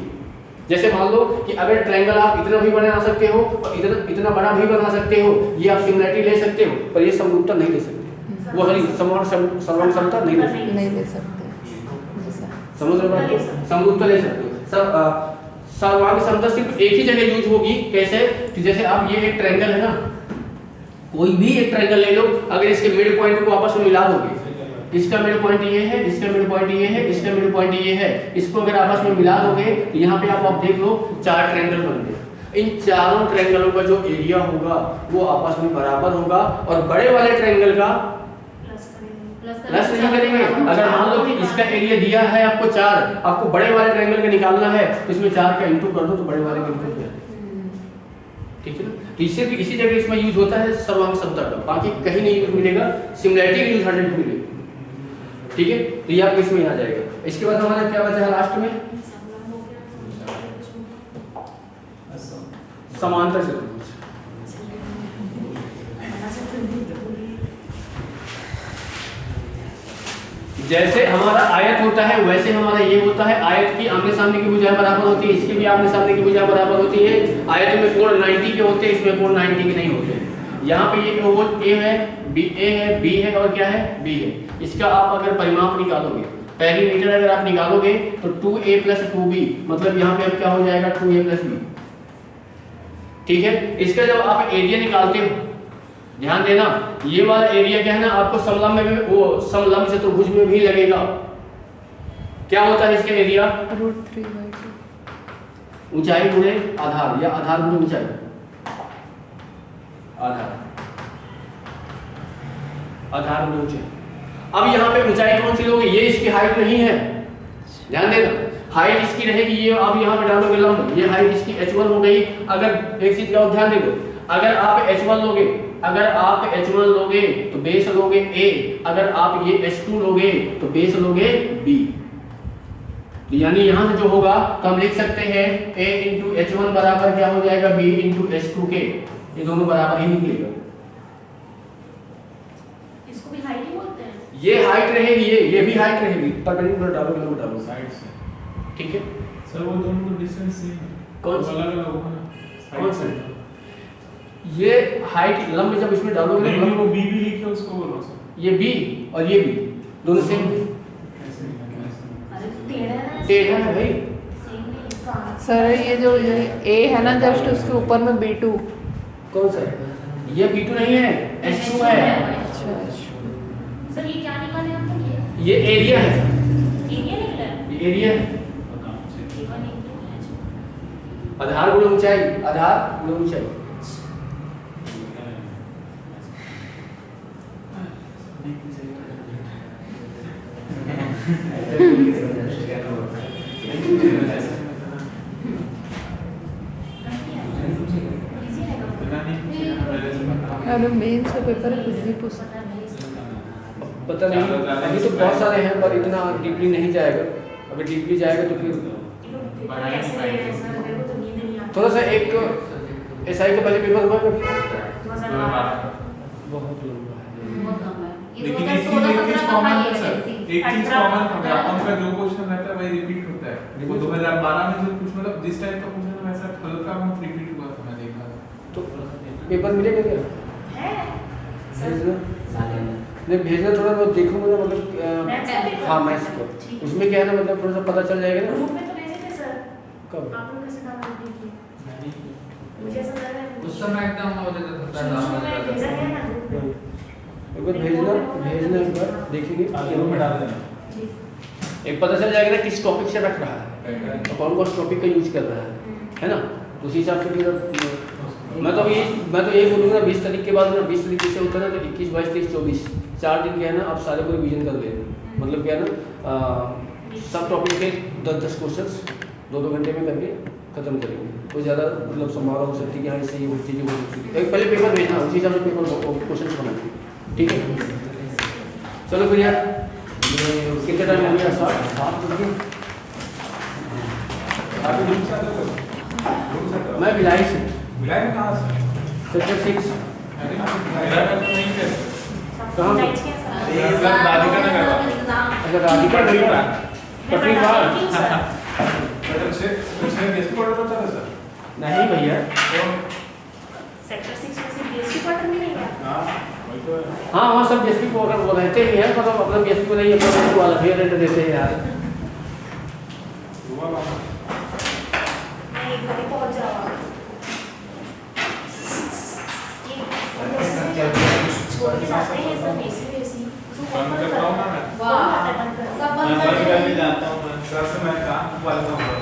जैसे मान लो कि अगर ट्रायंगल आप इतना भी बना सकते हो और इतना बड़ा भी बना सकते हो, ये आप सिमिलरिटी ले सकते हो, पर ये समरूपता नहीं ले सकते, वो हरी सर्वांग समता नहीं ले सकते,
नहीं ले सकते।
समझ रहे हो? समरूपता ले सकते हो। सर्वांग समता सिर्फ एक ही जगह यूज होगी, कैसे कि जैसे आप ये एक ट्रायंगल है ना, कोई भी एक ट्रायंगल ले लो, अगर इसके मिड पॉइंट को आपस में मिला दोगे, इसका मिड पॉइंट ये है, इसका मिड पॉइंट ये है, इसका मिड पॉइंट ये है, इसको अगर आपस में मिला दोगे तो यहाँ पे आप देख लो 4 ट्रायंगल बन गए। इन चारों ट्रायंगलों का जो एरिया होगा वो आपस में बराबर होगा, और बड़े वाले ट्रायंगल का प्लस नहीं करेंगे। अगर मान लो कि इसका एरिया दिया है आपको 4, आपको बड़े वाले ट्रायंगल का निकालना है तो इसमें 4 का इंटू कर दो तो बड़े वाले का इंटू हो जाएगा। ठीक है ना? तो इससे भी इसी जगह इसमें यूज होता है सर्वांग समता का, बाकी कहीं नहीं यूज मिलेगा, सिमिलरिटी का यूज हर जगह मिलेगा। ठीक है, तो ये आपको इसमें आ जाएगा। इसके बाद हमारा क्या बचा है लास्ट में, समांतर चतुर्भुज। जैसे हमारा आयत होता है वैसे हमारा ये होता है, आयत की आमने सामने की भुजाएं बराबर होती है, इसकी भी आमने सामने की भुजाएं बराबर होती है। आयत में कोण 90 के होते हैं, इसमें कोण 90 के नहीं होते। यहाँ पे ये वो ए है, बी ए है, बी है और क्या है, बी है। इसका आप अगर परिमाप निकालोगे, पेरीमीटर अगर आप निकालोगे तो 2a + 2b, मतलब यहाँ पे अब क्या हो जाएगा 2a + b। ठीक है, इसका जब आप एरिया निकालते हो, ध्यान देना ये वाला एरिया क्या है ना, आपको समलंब में भी, वो समलंब चतुर्भुज में भी लगेगा। क्या होता है इसका एरिया, √3/2 ऊंचाई गुणे आधार, या आधार गुणे ऊंचाई, आधार गुणे ऊंचाई। अब यहाँ पे ऊंचाई कौन सी लोगे, ये इसकी हाइट नहीं है, ध्यान देना हाइट इसकी रहेगी, ये आप यहाँ पे डालोगे लंब, ये हाइट इसकी h1 हो गई। अगर एक चीज का ध्यान दे दो, अगर आप h1 लोगे, अगर आप h1 लोगे तो बेस लोगे a, अगर आप ये h2 लोगे तो बेस लोगे b। यानी यहाँ से जो होगा तो हम लिख सकते हैं a × h1 बराबर क्या हो जाएगा, b × h2 के, ये दोनों बराबर ही निकलेगा।
इसको भी हाइट ही बोलते हैं।
ये हाइट रहेगी, ये भी हाइट रहेगी, परपेंडिकुलर डालोगे तो डालो
साइड से।
ठीक है
सर वो दोनों का डिस्टेंस सेम है,
कौन सा?
अलग अलग होगा ना,
कौन सा? ये हाइट लंब जब इसमें डालोगे तो
नहीं, वो
लंब,
बी भी लिखे उसको बोलो सर।
ये b और ये b दोनों सेम
कैसे
अरे तो टेढ़ा है,
टेढ़ा है भाई।
सेम नहीं इसका।
सर ये जो ए है ना जस्ट उसके ऊपर में B2।
कौन सा है? ये b2 नहीं है, h2 है।
अच्छा,
सर ये क्या निकाले हम लोग,
ये एरिया है,
एरिया निकला है,
ये एरिया है।
एरिया निकला है।
आधार गुणे ऊंचाई, आधार गुणे ऊंचाई।
अरे मेन से पेपर कुछ भी पूछ
पता नहीं, अभी तो बहुत सारे हैं पर इतना डीपली नहीं जाएगा, अगर डीपली जाएगा तो फिर थोड़ा सा एक एसआई के पहले पेपर हुआ कभी, बहुत लंबा है।
लेकिन एक चीज कॉमन है सर, एक चीज कॉमन है, व्यापम का जो क्वेश्चन रहता है वही रिपीट होता है। वो 2012 में जो कुछ मतलब जिस टाइप का क्वेश्चन है वैसा हल्का बहुत रिपीट हुआ था, मैं देखा था।
तो पेपर मिलेगा क्या?
है
भेजना नहीं, भेजना थोड़ा बहुत देखूंगा ना, मतलब हाँ मैथ्स को, उसमें क्या है ना, मतलब थोड़ा सा पता चल जाएगा ना।
ग्रुप में तो भेजे थे सर,
कब?
आप लोग कैसे डाउनलोड किए? मुझे ऐसा लग रहा है
उस समय एकदम हो जाता था सर,
शुरू में भेजा गया ना ग्रुप में।
एक बार भेजना एक बार देखेंगे,
ग्रुप में डाल देना,
जी
एक पता चल जाएगा ना किस टॉपिक से रख रहा है, तो कौन कौन टॉपिक का यूज कर रहा है ना, उस हिसाब से फिर मैं तो यही बोलूँगा 20 तारीख के बाद ना, 20 तारीख से होता है ना, तो 21, 22, 23, 24 4 दिन क्या है ना, आप सारे को रिवीजन कर लेना, मतलब क्या है ना सब टॉपिक के 10-10 क्वेश्चंस 2-2 घंटे में करके
खत्म करेंगे। कोई ज़्यादा मतलब संभावना हो सकती है कि हाँ इससे ये हो चीज़ें हो सकती है। एक पहले पेपर भेजना, उसी हिसाब से पेपर क्वेश्चन बनाएंगे, ठीक है। चलो भैया, ये कितने टाइम हो गया? 7 बजे। मैं भिलाई से।
भिलाई में कहाँ से?
सेक्टर 6।
भिलाई में तो नहीं थे।
कहाँ पे?
राधिका नगर।
अच्छा राधिका नगर, पटरी बाग। नहीं भैया,
सेक्टर 6 में से बीएससी क्वार्टर में नहीं गया।
हाँ वहाँ सब बीएसपी को अगर वो रहते ही हैं, मतलब अपना बीएसपी को नहीं अपना वाला भैया रेंट देते हैं यार।
मैं एक बार पहुंच जाऊंगा। छोड़ के जाते हैं सब एसी वेसी।
बंद कर रहा हूँ ना मैं।
वाह, सब बंद कर देते हैं।
जाता हूँ मैं। सर से मैं काम वाला हूँ।